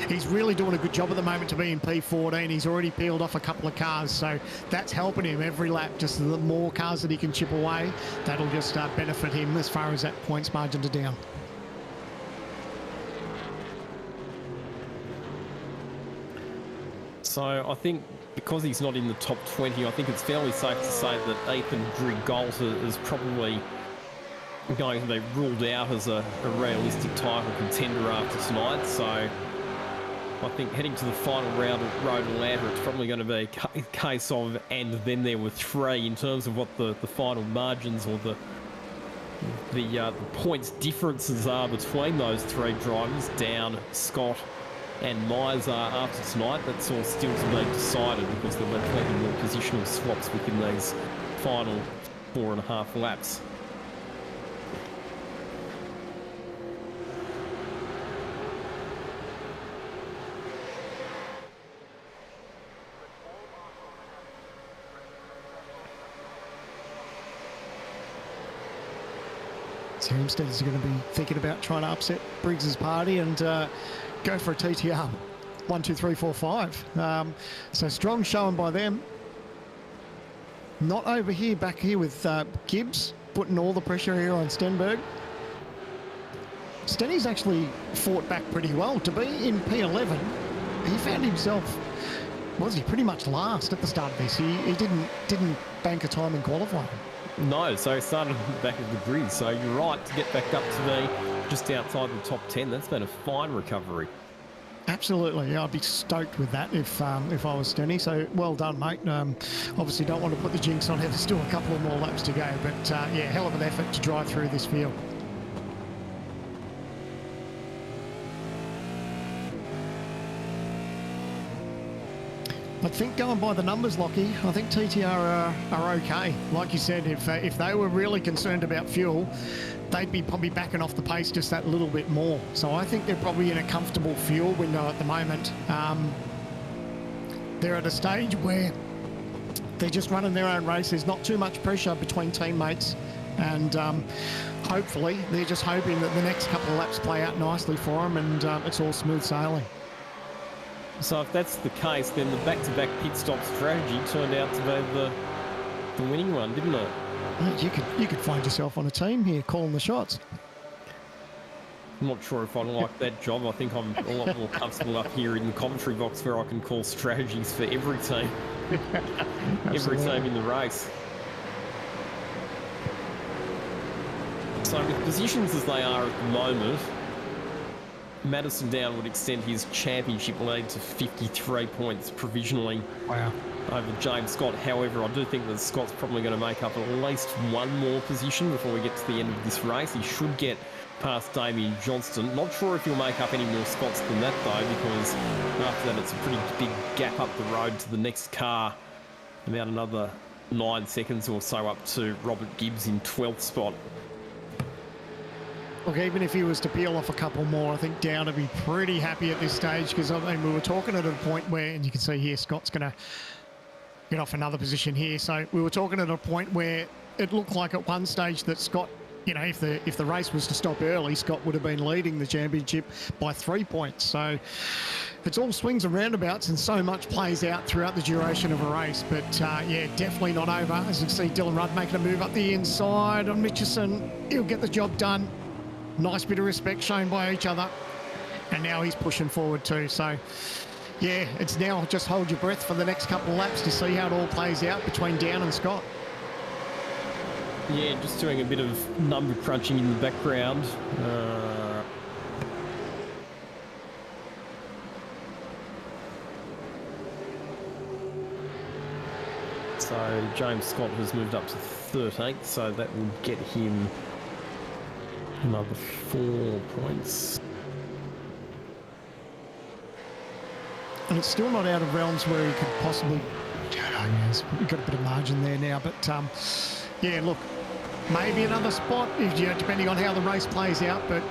He's really doing a good job at the moment to be in P14. He's already peeled off a couple of cars, so that's helping him every lap. Just the more cars that he can chip away, that'll just benefit him as far as that points margin to down. So I think because he's not in the top 20, I think it's fairly safe to say that Ethan Drigolta is probably going to be ruled out as a realistic title contender after tonight. So I think heading to the final round of Road Atlanta, it's probably going to be a case of and then there were three in terms of what the final margins or the points differences are between those three drivers, Down, Scott and Myers are after tonight. That's all still to be decided because there were plenty more positional swaps within these final 4.5 laps. So instead is going to be thinking about trying to upset Briggs's party and go for a TTR 1, 2, 3, 4, 5. So strong showing by them. Not over here, back here with Gibbs putting all the pressure here on Stenberg. Stenny's actually fought back pretty well to be in P11. He found himself, was he pretty much last at the start of this? He didn't bank a time in qualifying. No, so he started at the back of the grid. So you're right, to get back up to be just outside the top 10, that's been a fine recovery. Absolutely, yeah, I'd be stoked with that if I was Stenny. So well done, mate. Obviously don't want to put the jinx on it. There's still a couple of more laps to go, but yeah, hell of an effort to drive through this field. I think going by the numbers, Lockie, I think TTR are okay. Like you said, if they were really concerned about fuel, they'd be probably backing off the pace just that little bit more. So I think they're probably in a comfortable fuel window at the moment. They're at a stage where they're just running their own race. There's not too much pressure between teammates. And hopefully, they're just hoping that the next couple of laps play out nicely for them and it's all smooth sailing. So if that's the case, then the back-to-back pit stop strategy turned out to be the winning one, didn't it? You could find yourself on a team here calling the shots. I'm not sure if I like that job. I think I'm a lot more comfortable up here in the commentary box where I can call strategies for every team. Every team in the race. So with positions as they are at the moment, Madison Down would extend his championship lead to 53 points provisionally. Wow. Over James Scott. However, I do think that Scott's probably going to make up at least one more position before we get to the end of this race. He should get past Damien Johnston. Not sure if he'll make up any more spots than that though, because after that it's a pretty big gap up the road to the next car. About another 9 seconds or so up to Robert Gibbs in 12th spot. Look, even if he was to peel off a couple more, I think Down would be pretty happy at this stage because, I mean, we were talking at a point where, and you can see here, Scott's going to get off another position here. So we were talking at a point where it looked like at one stage that Scott, you know, if the race was to stop early, Scott would have been leading the championship by 3 points. So it's all swings and roundabouts and so much plays out throughout the duration of a race. But yeah, definitely not over. As you can see, Dylan Rudd making a move up the inside on Mitchison. He'll get the job done. Nice bit of respect shown by each other. And now he's pushing forward too. So, yeah, it's now just hold your breath for the next couple of laps to see how it all plays out between Down and Scott. Yeah, just doing a bit of number crunching in the background. So James Scott has moved up to 13th, so that will get him another 4 points. And it's still not out of realms where he could possibly, yes, we've got a bit of margin there now, but yeah, look, maybe another spot, if you, depending on how the race plays out, but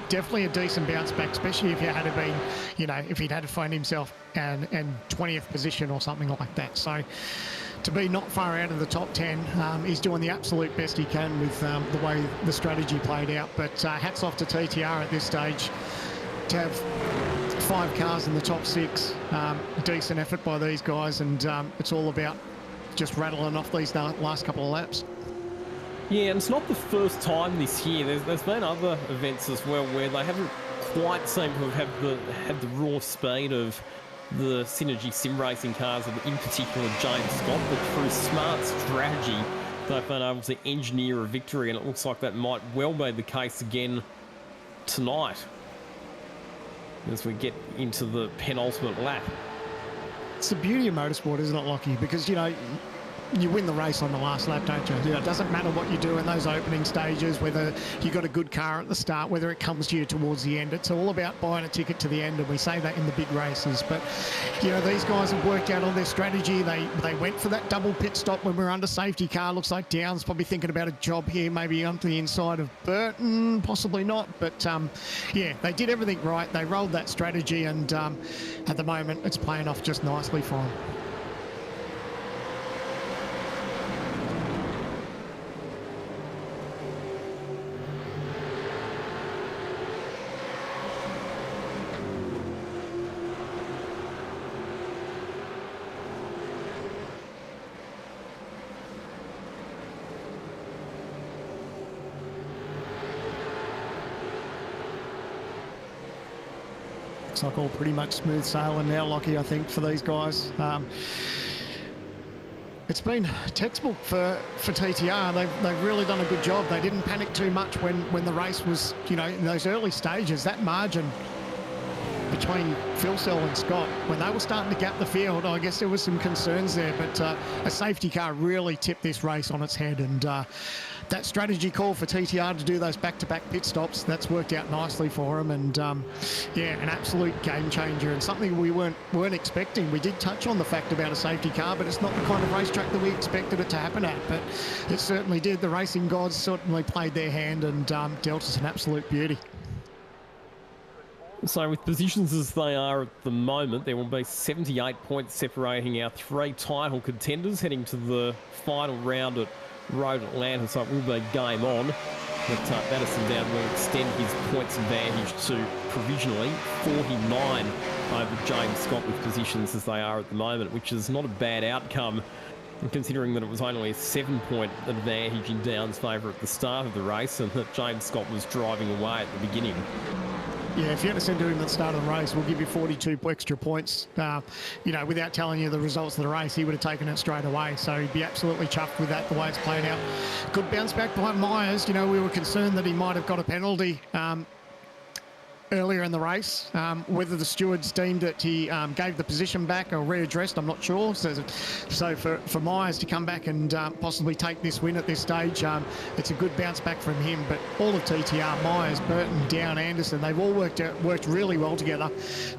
definitely a decent bounce back, especially if he had been, you know, if he'd had to find himself in 20th position or something like that. So to be not far out of the top 10, he's doing the absolute best he can with the way the strategy played out. But hats off to TTR at this stage to have 5 cars in the top 6. Decent effort by these guys, and it's all about just rattling off these last couple of laps. Yeah, and it's not the first time this year. There's been other events as well where they haven't quite seemed to have had the raw speed of the Synergy sim racing cars, and in particular James Scott, but through smart strategy they've been able to engineer a victory, and it looks like that might well be the case again tonight as we get into the penultimate lap. It's the beauty of motorsport, isn't it, Lockie? Because, you know, you win the race on the last lap, don't you? You know, it doesn't matter what you do in those opening stages, whether you got a good car at the start, whether it comes to you towards the end. It's all about buying a ticket to the end, and we say that in the big races. But, you know, these guys have worked out on their strategy. They went for that double pit stop when we were under safety car. Looks like Downs probably thinking about a job here, maybe onto the inside of Burton, possibly not. But, yeah, they did everything right. They rolled that strategy, and at the moment, it's playing off just nicely for them. Looks like all pretty much smooth sailing now, Lockie, I think, for these guys. It's been textbook for TTR. They've really done a good job. They didn't panic too much when the race was, you know, in those early stages. That margin between Phil Sell and Scott, when they were starting to gap the field, I guess there was some concerns there, but a safety car really tipped this race on its head, and that strategy call for TTR to do those back-to-back pit stops, that's worked out nicely for them, and yeah, an absolute game changer, and something we weren't expecting. We did touch on the fact about a safety car, but it's not the kind of racetrack that we expected it to happen at, but it certainly did. The racing gods certainly played their hand and dealt us an absolute beauty. So with positions as they are at the moment, there will be 78 points separating our 3 title contenders heading to the final round at Road Atlanta, so it will be game on. But Madison Down will extend his points advantage to provisionally 49 over James Scott with positions as they are at the moment, which is not a bad outcome, considering that it was only a 7-point advantage in Down's favour at the start of the race, and that James Scott was driving away at the beginning. Yeah, if you had to send to him at the start of the race, we'll give you 42 extra points. You know, without telling you the results of the race, he would have taken it straight away. So he'd be absolutely chuffed with that, the way it's played out. Good bounce back behind Myers. You know, we were concerned that he might have got a penalty earlier in the race. Whether the stewards deemed that he gave the position back or readdressed, I'm not sure. So for Myers to come back and possibly take this win at this stage, it's a good bounce back from him. But all of TTR, Myers, Burton, Down, Anderson, they've all worked really well together.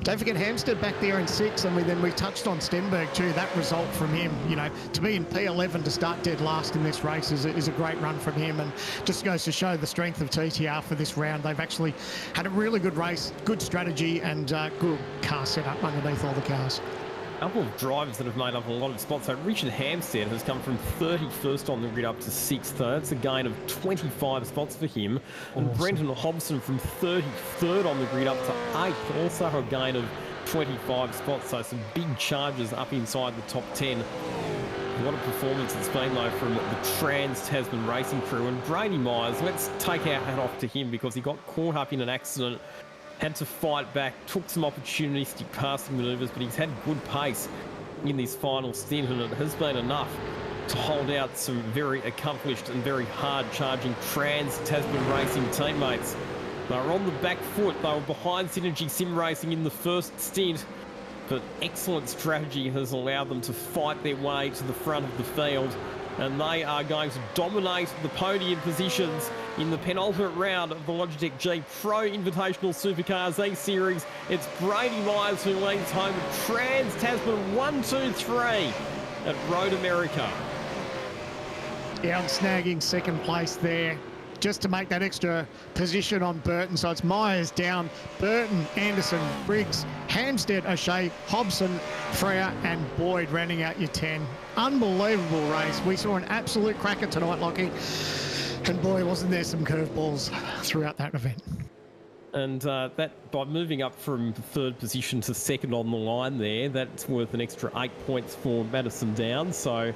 Don't forget Hampstead back there in 6, and then we touched on Stenberg too. That result from him, you know, to be in P11 to start dead last in this race is a great run from him, and just goes to show the strength of TTR for this round. They've actually had a really good race, good strategy, and good car setup underneath all the cars. A couple of drivers that have made up a lot of spots. So Richard Hampstead has come from 31st on the grid up to 6th. That's a gain of 25 spots for him. And Brenton Hobson from 33rd on the grid up to 8th. Also a gain of 25 spots. So some big charges up inside the top 10. What a performance it's been, though, from the Trans-Tasman racing crew. And Brady Myers, let's take our hat off to him, because he got caught up in an accident, had to fight back, took some opportunistic passing manoeuvres, but he's had good pace in this final stint, and it has been enough to hold out some very accomplished and very hard-charging Trans-Tasman racing teammates. They were on the back foot. They were behind Synergy Sim Racing in the first stint, but excellent strategy has allowed them to fight their way to the front of the field, and they are going to dominate the podium positions in the penultimate round of the Logitech G Pro Invitational Supercars E-Series. It's Brady Myers who leads home with Trans-Tasman 1-2-3 at Road America. Yeah, I'm snagging second place there. just to make that extra position on Burton. So it's Myers down, Burton, Anderson, Briggs, Hampstead, O'Shea, Hobson, Freya and Boyd rounding out your 10. Unbelievable race. We saw an absolute cracker tonight, Lockie. And boy, wasn't there some curveballs throughout that event. And that by moving up from third position to second on the line there, that's worth an extra 8 points for Madison Downs. So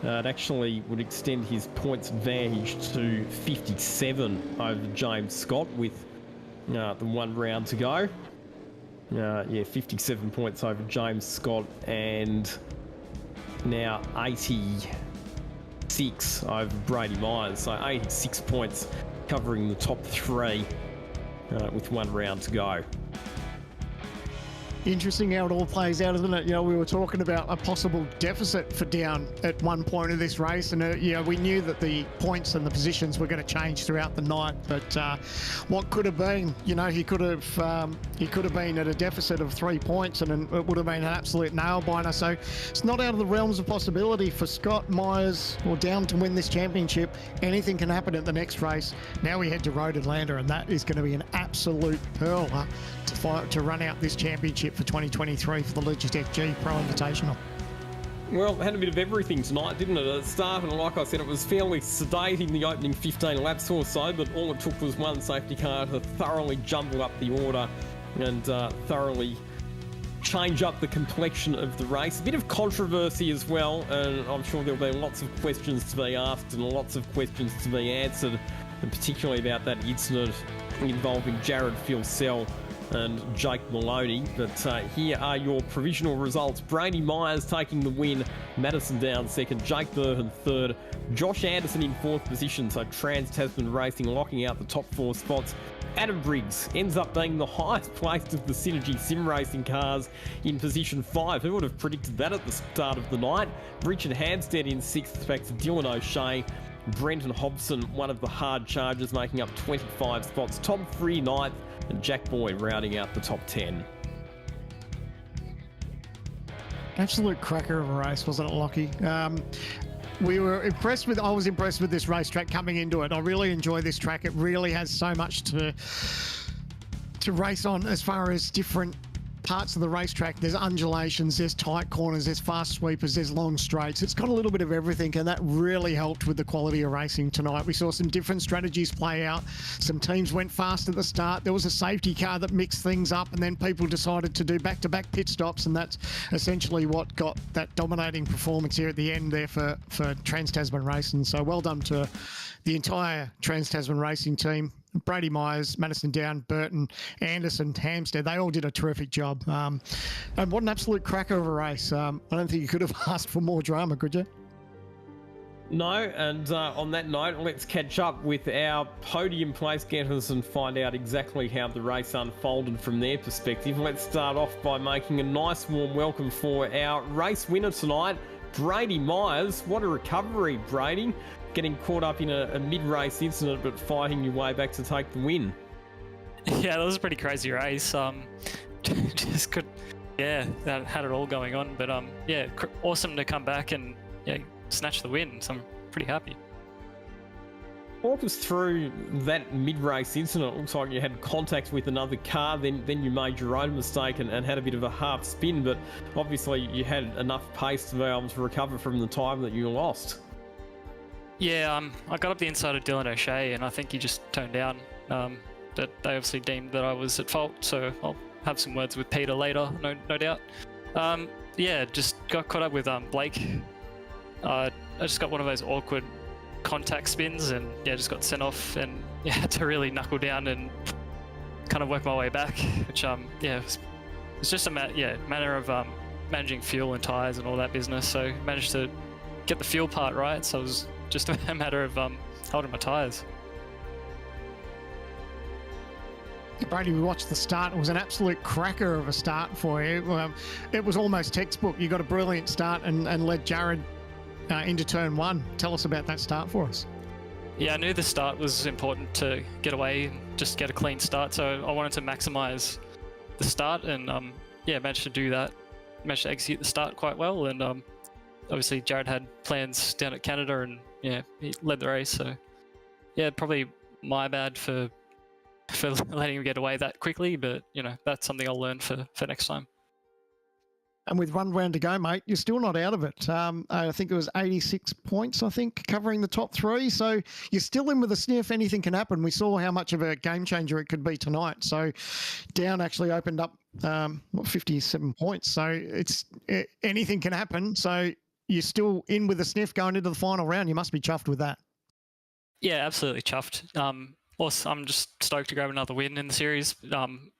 it actually would extend his points advantage to 57 over James Scott with the 1 round to go. 57 points over James Scott and now 86 over Brady Myers. So 86 points covering the top 3 with 1 round to go. Interesting how it all plays out, isn't it? You know, we were talking about a possible deficit for Down at one point of this race, and we knew that the points and the positions were going to change throughout the night. But what could have been, he could have been at a deficit of 3 points, and it would have been an absolute nail biter. So it's not out of the realms of possibility for Scott, Myers, or Down to win this championship. Anything can happen at the next race. Now we head to Road Atlanta, and that is going to be an absolute pearler to run out this championship for 2023 for the Logitech G Pro Invitational. Well, it had a bit of everything tonight, didn't it? At the start, and like I said, it was fairly sedate in the opening 15 laps or so, but all it took was one safety car to thoroughly jumble up the order and thoroughly change up the complexion of the race. A bit of controversy as well, and I'm sure there'll be lots of questions to be asked and lots of questions to be answered, and particularly about that incident involving Jared Filsell and Jake Maloney. But here are your provisional results. Brady Myers taking the win, Madison Downs second, Jake Burton third, Josh Anderson in fourth position, so Trans-Tasman Racing locking out the top 4 spots. Adam Briggs ends up being the highest placed of the Synergy Sim Racing cars in position 5. Who would have predicted that at the start of the night? Richard Hampstead in 6th, back to Dylan O'Shea. Brenton Hobson, one of the hard chargers, making up 25 spots. Tom Free 9th, and Jack Boyd rounding out the top 10. Absolute cracker of a race, wasn't it, Lockie? We were impressed with. I was impressed with this racetrack coming into it. I really enjoy this track. It really has so much to race on as far as different parts of the racetrack. There's undulations, there's tight corners, there's fast sweepers, there's long straights. It's got a little bit of everything, and that really helped with the quality of racing tonight. We saw some different strategies play out. Some teams went fast at the start. There was a safety car that mixed things up, and then people decided to do back-to-back pit stops, and that's essentially what got that dominating performance here at the end there for Trans-Tasman Racing. So well done to the entire Trans-Tasman Racing team. Brady Myers, Madison Down, Burton, Anderson, Hampstead, they all did a terrific job. And what an absolute cracker of a race. I don't think you could have asked for more drama, could you? No, and on that note, let's catch up with our podium place getters and find out exactly how the race unfolded from their perspective. Let's start off by making a nice warm welcome for our race winner tonight, Brady Myers. What a recovery, Brady. Getting caught up in a mid-race incident, but fighting your way back to take the win. Yeah, that was a pretty crazy race. Just could, that had it all going on. But awesome to come back and snatch the win. So I'm pretty happy. Walk us through that mid-race incident. It looks like you had contact with another car, then you made your own mistake and had a bit of a half spin, but obviously you had enough pace to be able to recover from the time that you lost. Yeah, I got up the inside of Dylan O'Shea, and I think he just toned down. But they obviously deemed that I was at fault, so I'll have some words with Peter later, no doubt. Just got caught up with Blake. I just got one of those awkward contact spins, and just got sent off, and had to really knuckle down and kind of work my way back, which it's just a matter of managing fuel and tyres and all that business. So managed to get the fuel part right, so it was just a matter of holding my tyres. Brady, we watched the start. It was an absolute cracker of a start for you. It was almost textbook. You got a brilliant start and led Jared into turn 1. Tell us about that start for us. Yeah, I knew the start was important to get away and just get a clean start, so I wanted to maximise the start, and managed to do that. Managed to execute the start quite well, and obviously Jared had plans down at Canada, and he led the race, so probably my bad for letting him get away that quickly, but that's something I'll learn for next time. And with 1 round to go, mate, you're still not out of it. I think it was 86 points, covering the top 3. So you're still in with a sniff. Anything can happen. We saw how much of a game changer it could be tonight. So Down actually opened up 57 points. So anything can happen. So you're still in with a sniff going into the final round. You must be chuffed with that. Yeah, absolutely chuffed. Also, I'm just stoked to grab another win in the series.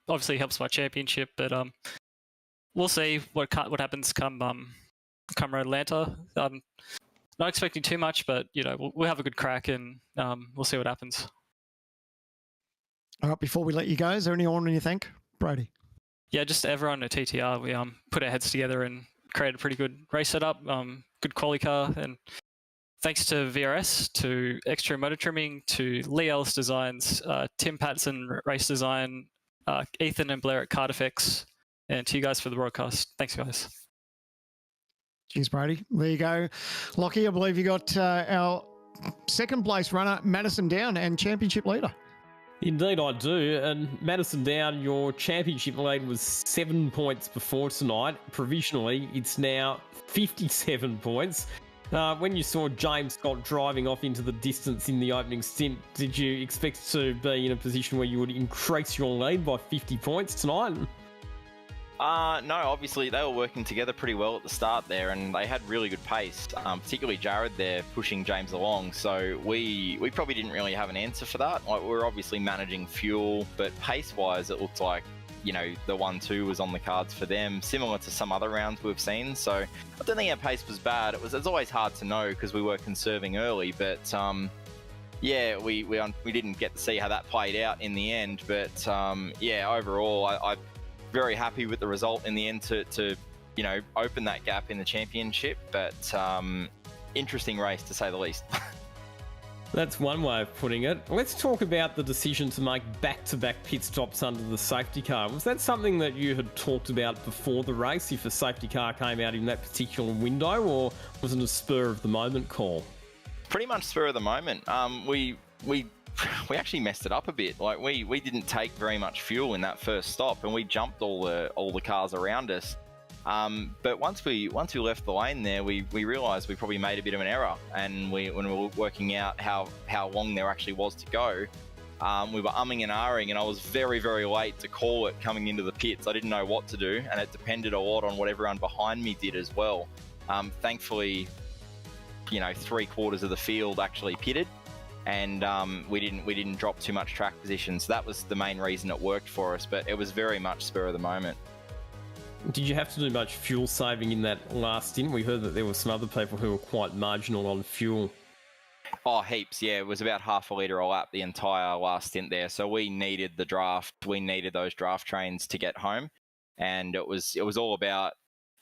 Obviously helps my championship, but we'll see what happens come Road Atlanta. Not expecting too much, but we'll have a good crack and we'll see what happens. All right, before we let you go, is there anyone you think, Brody? Yeah, just everyone at TTR. We put our heads together and created a pretty good race setup, good quali car, and thanks to VRS, to Extreme Motor Trimming, to Lee Ellis Designs, Tim Patson Race Design, Ethan and Blair at Card Effects, and to you guys for the broadcast. Thanks, guys. Cheers, Brady. There you go. Lockie, I believe you got our second place runner, Madison Down, and championship leader. Indeed I do, and Madison Down, your championship lead was 7 points before tonight. Provisionally, it's now 57 points. When you saw James Scott driving off into the distance in the opening stint, did you expect to be in a position where you would increase your lead by 50 points tonight? No, obviously they were working together pretty well at the start there, and they had really good pace, particularly Jared there pushing James along. So we probably didn't really have an answer for that. Like, we were obviously managing fuel, but pace-wise, it looked like the 1-2 was on the cards for them, similar to some other rounds we've seen. So I don't think our pace was bad. It's always hard to know because we were conserving early, but yeah, we didn't get to see how that played out in the end. But yeah, overall, I'm very happy with the result in the end to open that gap in the championship. But interesting race to say the least. That's one way of putting it. Let's talk about the decision to make back-to-back pit stops under the safety car. Was that something that you had talked about before the race, if a safety car came out in that particular window, or was it a spur-of-the-moment call? Pretty much spur of the moment. We actually messed it up a bit. Like, we didn't take very much fuel in that first stop, and we jumped all the cars around us. But once we left the lane there, we realised we probably made a bit of an error, and when we were working out how long there actually was to go, we were umming and ahhing, and I was very, very late to call it coming into the pits. I didn't know what to do, and it depended a lot on what everyone behind me did as well. Thankfully, 3/4 of the field actually pitted, and we didn't drop too much track position. So that was the main reason it worked for us, but it was very much spur of the moment. Did you have to do much fuel saving in that last stint? We heard that there were some other people who were quite marginal on fuel. Oh, heaps, yeah. It was about half a litre a lap the entire last stint there. So we needed the draft. We needed those draft trains to get home. And it was all about,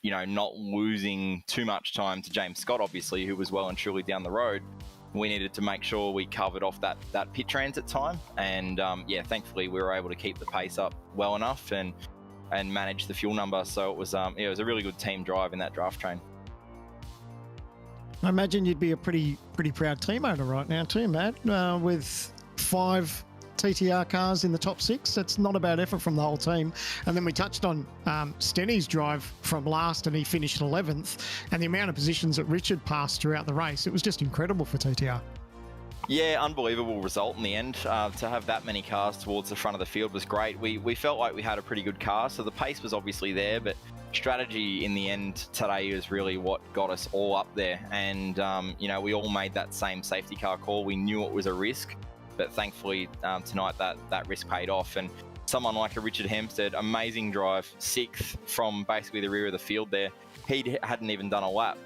not losing too much time to James Scott, obviously, who was well and truly down the road. We needed to make sure we covered off that pit transit time. And, yeah, thankfully we were able to keep the pace up well enough and manage the fuel number. So it was a really good team drive in that draft train. I imagine you'd be a pretty proud team owner right now too, Matt, with 5 TTR cars in the top 6. That's not a bad effort from the whole team. And then we touched on Stenny's drive from last, and he finished 11th, and the amount of positions that Richard passed throughout the race. It was just incredible for TTR. Yeah, unbelievable result in the end. To have that many cars towards the front of the field was great. We felt like we had a pretty good car, so the pace was obviously there, but strategy in the end today is really what got us all up there. And, we all made that same safety car call. We knew it was a risk, but thankfully tonight that risk paid off. And someone like a Richard Hempstead, amazing drive, 6th from basically the rear of the field there. He hadn't even done a lap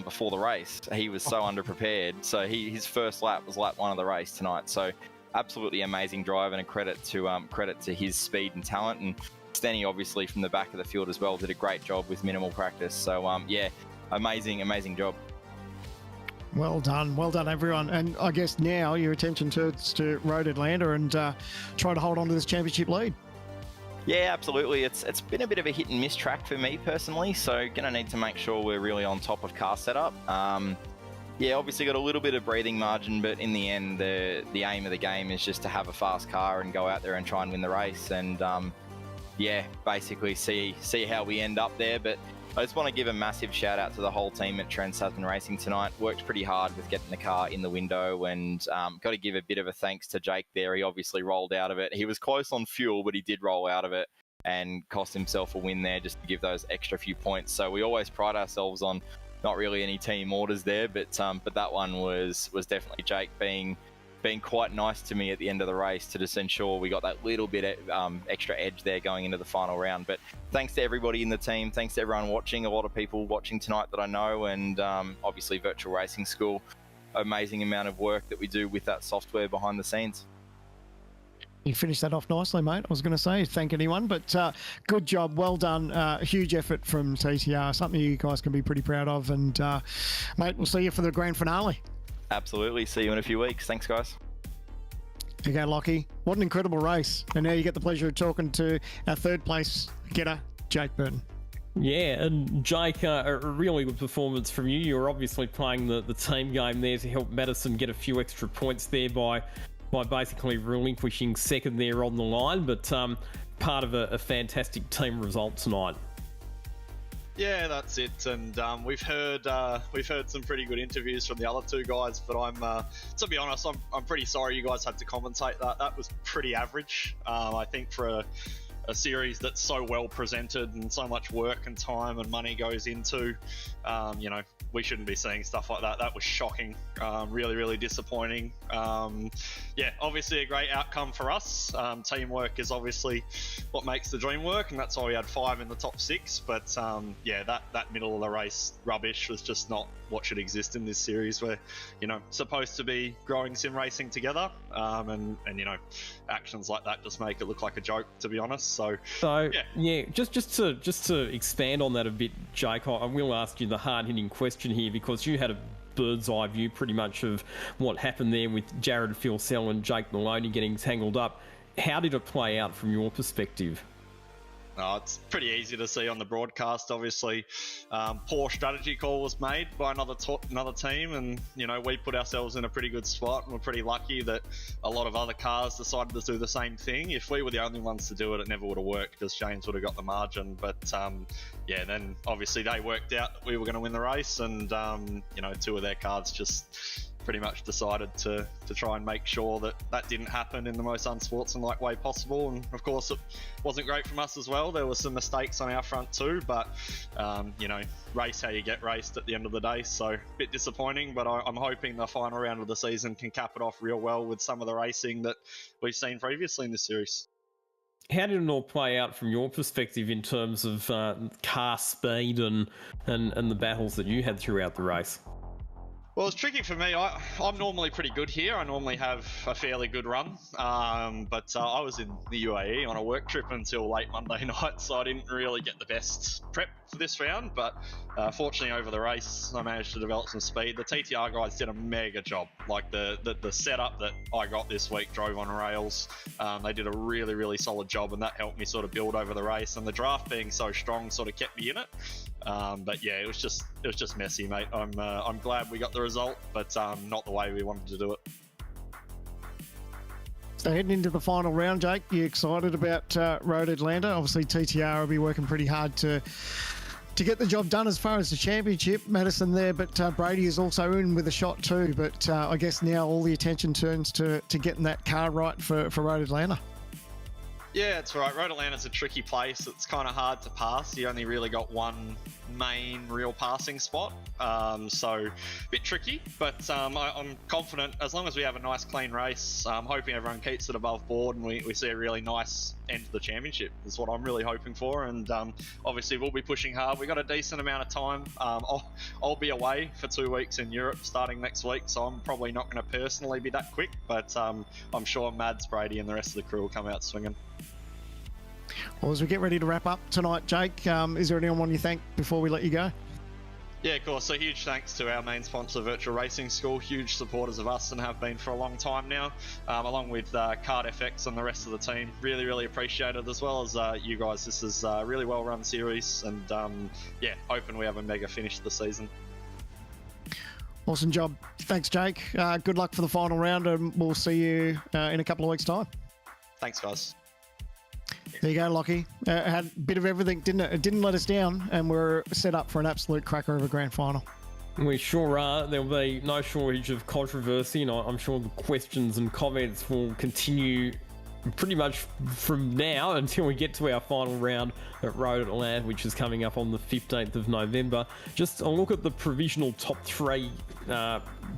before the race. He was so underprepared. So his first lap was lap 1 of the race tonight. So absolutely amazing drive, and a credit to his speed and talent. And Stenny, obviously from the back of the field as well, did a great job with minimal practice. So yeah, amazing job. Well done everyone. And I guess now your attention turns to Road Atlanta and try to hold on to this championship lead. Yeah, absolutely. It's been a bit of a hit and miss track for me personally, so going to need to make sure we're really on top of car setup. Yeah, obviously got a little bit of breathing margin, but in the end, the aim of the game is just to have a fast car and go out there and try and win the race. And yeah, basically see how we end up there. But I just want to give a massive shout out to the whole team at Trans Tasman Racing tonight. Worked pretty hard with getting the car in the window, and got to give a bit of a thanks to Jake there. He obviously rolled out of it. He was close on fuel, but he did roll out of it and cost himself a win there just to give those extra few points. So we always pride ourselves on not really any team orders there, but that one was definitely Jake being quite nice to me at the end of the race to just ensure we got that little bit extra edge there going into the final round. But thanks to everybody in the team, thanks to everyone watching, a lot of people watching tonight that I know, and obviously Virtual Racing School, amazing amount of work that we do with that software behind the scenes. You finished that off nicely, mate. I was going to say thank anyone, but good job, well done. Huge effort from TTR, something you guys can be pretty proud of. And mate, we'll see you for the grand finale. Absolutely. See you in a few weeks. Thanks, guys. Okay, Lockie. What an incredible race. And now you get the pleasure of talking to our third place getter, Jake Burton. Yeah, and Jake, a really good performance from you. You were obviously playing the team game there to help Madison get a few extra points there by basically relinquishing second there on the line, but part of a fantastic team result tonight. Yeah, that's it. And we've heard some pretty good interviews from the other two guys, but I'm to be honest, I'm pretty sorry you guys had to commentate that. That was pretty average. I think for a series that's so well presented and so much work and time and money goes into, we shouldn't be seeing stuff like that. That was shocking. Really, really disappointing. Yeah, obviously a great outcome for us. Teamwork is obviously what makes the dream work, and that's why we had 5 in the top 6. But yeah, that middle of the race rubbish was just not what should exist in this series. We're, supposed to be growing sim racing together, and actions like that just make it look like a joke, to be honest. So yeah, just to expand on that a bit, Jake, I will ask you the hard-hitting question here, because you had a bird's eye view pretty much of what happened there with Jared Filsell and Jake Maloney getting tangled up. How did it play out from your perspective? It's pretty easy to see on the broadcast. Obviously, poor strategy call was made by another team, and we put ourselves in a pretty good spot, and we're pretty lucky that a lot of other cars decided to do the same thing. If we were the only ones to do it, it never would have worked, because James would have got the margin. But yeah, then obviously they worked out that we were going to win the race, and 2 of their cars just pretty much decided to try and make sure that didn't happen in the most unsportsmanlike way possible. And of course, it wasn't great from us as well. There were some mistakes on our front too, but race how you get raced at the end of the day. So a bit disappointing, but I'm hoping the final round of the season can cap it off real well with some of the racing that we've seen previously in this series. How did it all play out from your perspective in terms of car speed and the battles that you had throughout the race? Well, it's tricky for me. I'm normally pretty good here. I normally have a fairly good run, but I was in the UAE on a work trip until late Monday night, so I didn't really get the best prep for this round. But fortunately, over the race, I managed to develop some speed. The TTR guys did a mega job. Like the setup that I got this week drove on rails. They did a really, really solid job, and that helped me sort of build over the race. And the draft being so strong sort of kept me in it. But yeah, it was just messy, mate. I'm glad we got the result, but not the way we wanted to do it. So heading into the final round, Jake, you excited about Road Atlanta? Obviously, TTR will be working pretty hard to get the job done as far as the championship. Madison there, but Brady is also in with a shot too. But I guess now all the attention turns to getting that car right for Road Atlanta. Yeah, that's right. Road Atlanta's a tricky place. It's kind of hard to pass. You only really got one main real passing spot, so a bit tricky. But I'm confident as long as we have a nice clean race. I'm hoping everyone keeps it above board and we see a really nice end to the championship. That's what I'm really hoping for. And obviously we'll be pushing hard. We've got a decent amount of time. I'll be away for 2 weeks in Europe starting next week, so I'm probably not going to personally be that quick. But I'm sure Mads, Brady, and the rest of the crew will come out swinging. Well, as we get ready to wrap up tonight, Jake, is there anyone you thank before we let you go? Yeah, of course. So huge thanks to our main sponsor, Virtual Racing School, huge supporters of us and have been for a long time now, along with Card FX and the rest of the team. Really, really appreciate it, as well as you guys. This is a really well-run series, and yeah, hoping we have a mega finish to the season. Awesome job. Thanks, Jake. Good luck for the final round, and we'll see you in a couple of weeks' time. Thanks, guys. There you go, Lockie. Had a bit of everything, didn't it? It didn't let us down, and we're set up for an absolute cracker of a grand final. We sure are. There'll be no shortage of controversy, and I'm sure the questions and comments will continue pretty much from now until we get to our final round at Road Atlanta, which is coming up on the 15th of November. Just a look at the provisional top three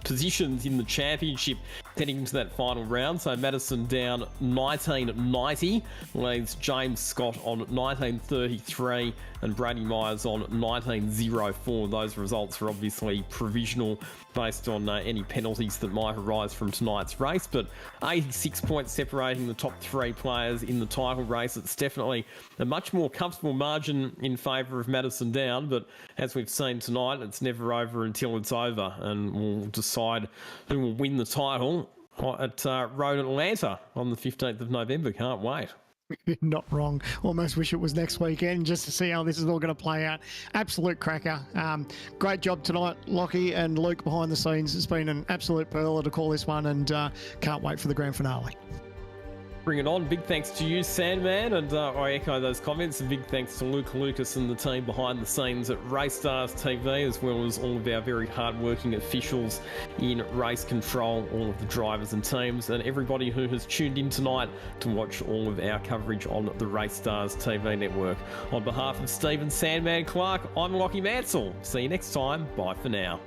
positions in the championship heading into that final round. So Madison down 1990, leaves James Scott on 1933 and Brady Myers on 1904. Those results are obviously provisional based on any penalties that might arise from tonight's race, but 86 points separating the top three players in the title race. It's definitely a much more comfortable margin in favour of Madison Down, but as we've seen tonight, it's never over until it's over, and we'll decide who will win the title at Road Atlanta on the 15th of November. Can't wait. Not wrong. Almost wish it was next weekend just to see how this is all going to play out. Absolute cracker. Great job tonight, Lockie and Luke behind the scenes. It's been an absolute pearler to call this one, and can't wait for the grand finale. Bring it on. Big thanks to you, Sandman, and I echo those comments. And big thanks to Luke Lucas and the team behind the scenes at Race Stars TV, as well as all of our very hard-working officials in race control, all of the drivers and teams, and everybody who has tuned in tonight to watch all of our coverage on the Race Stars TV network. On behalf of Stephen Sandman Clark, I'm Lockie Mansell. See you next time. Bye for now.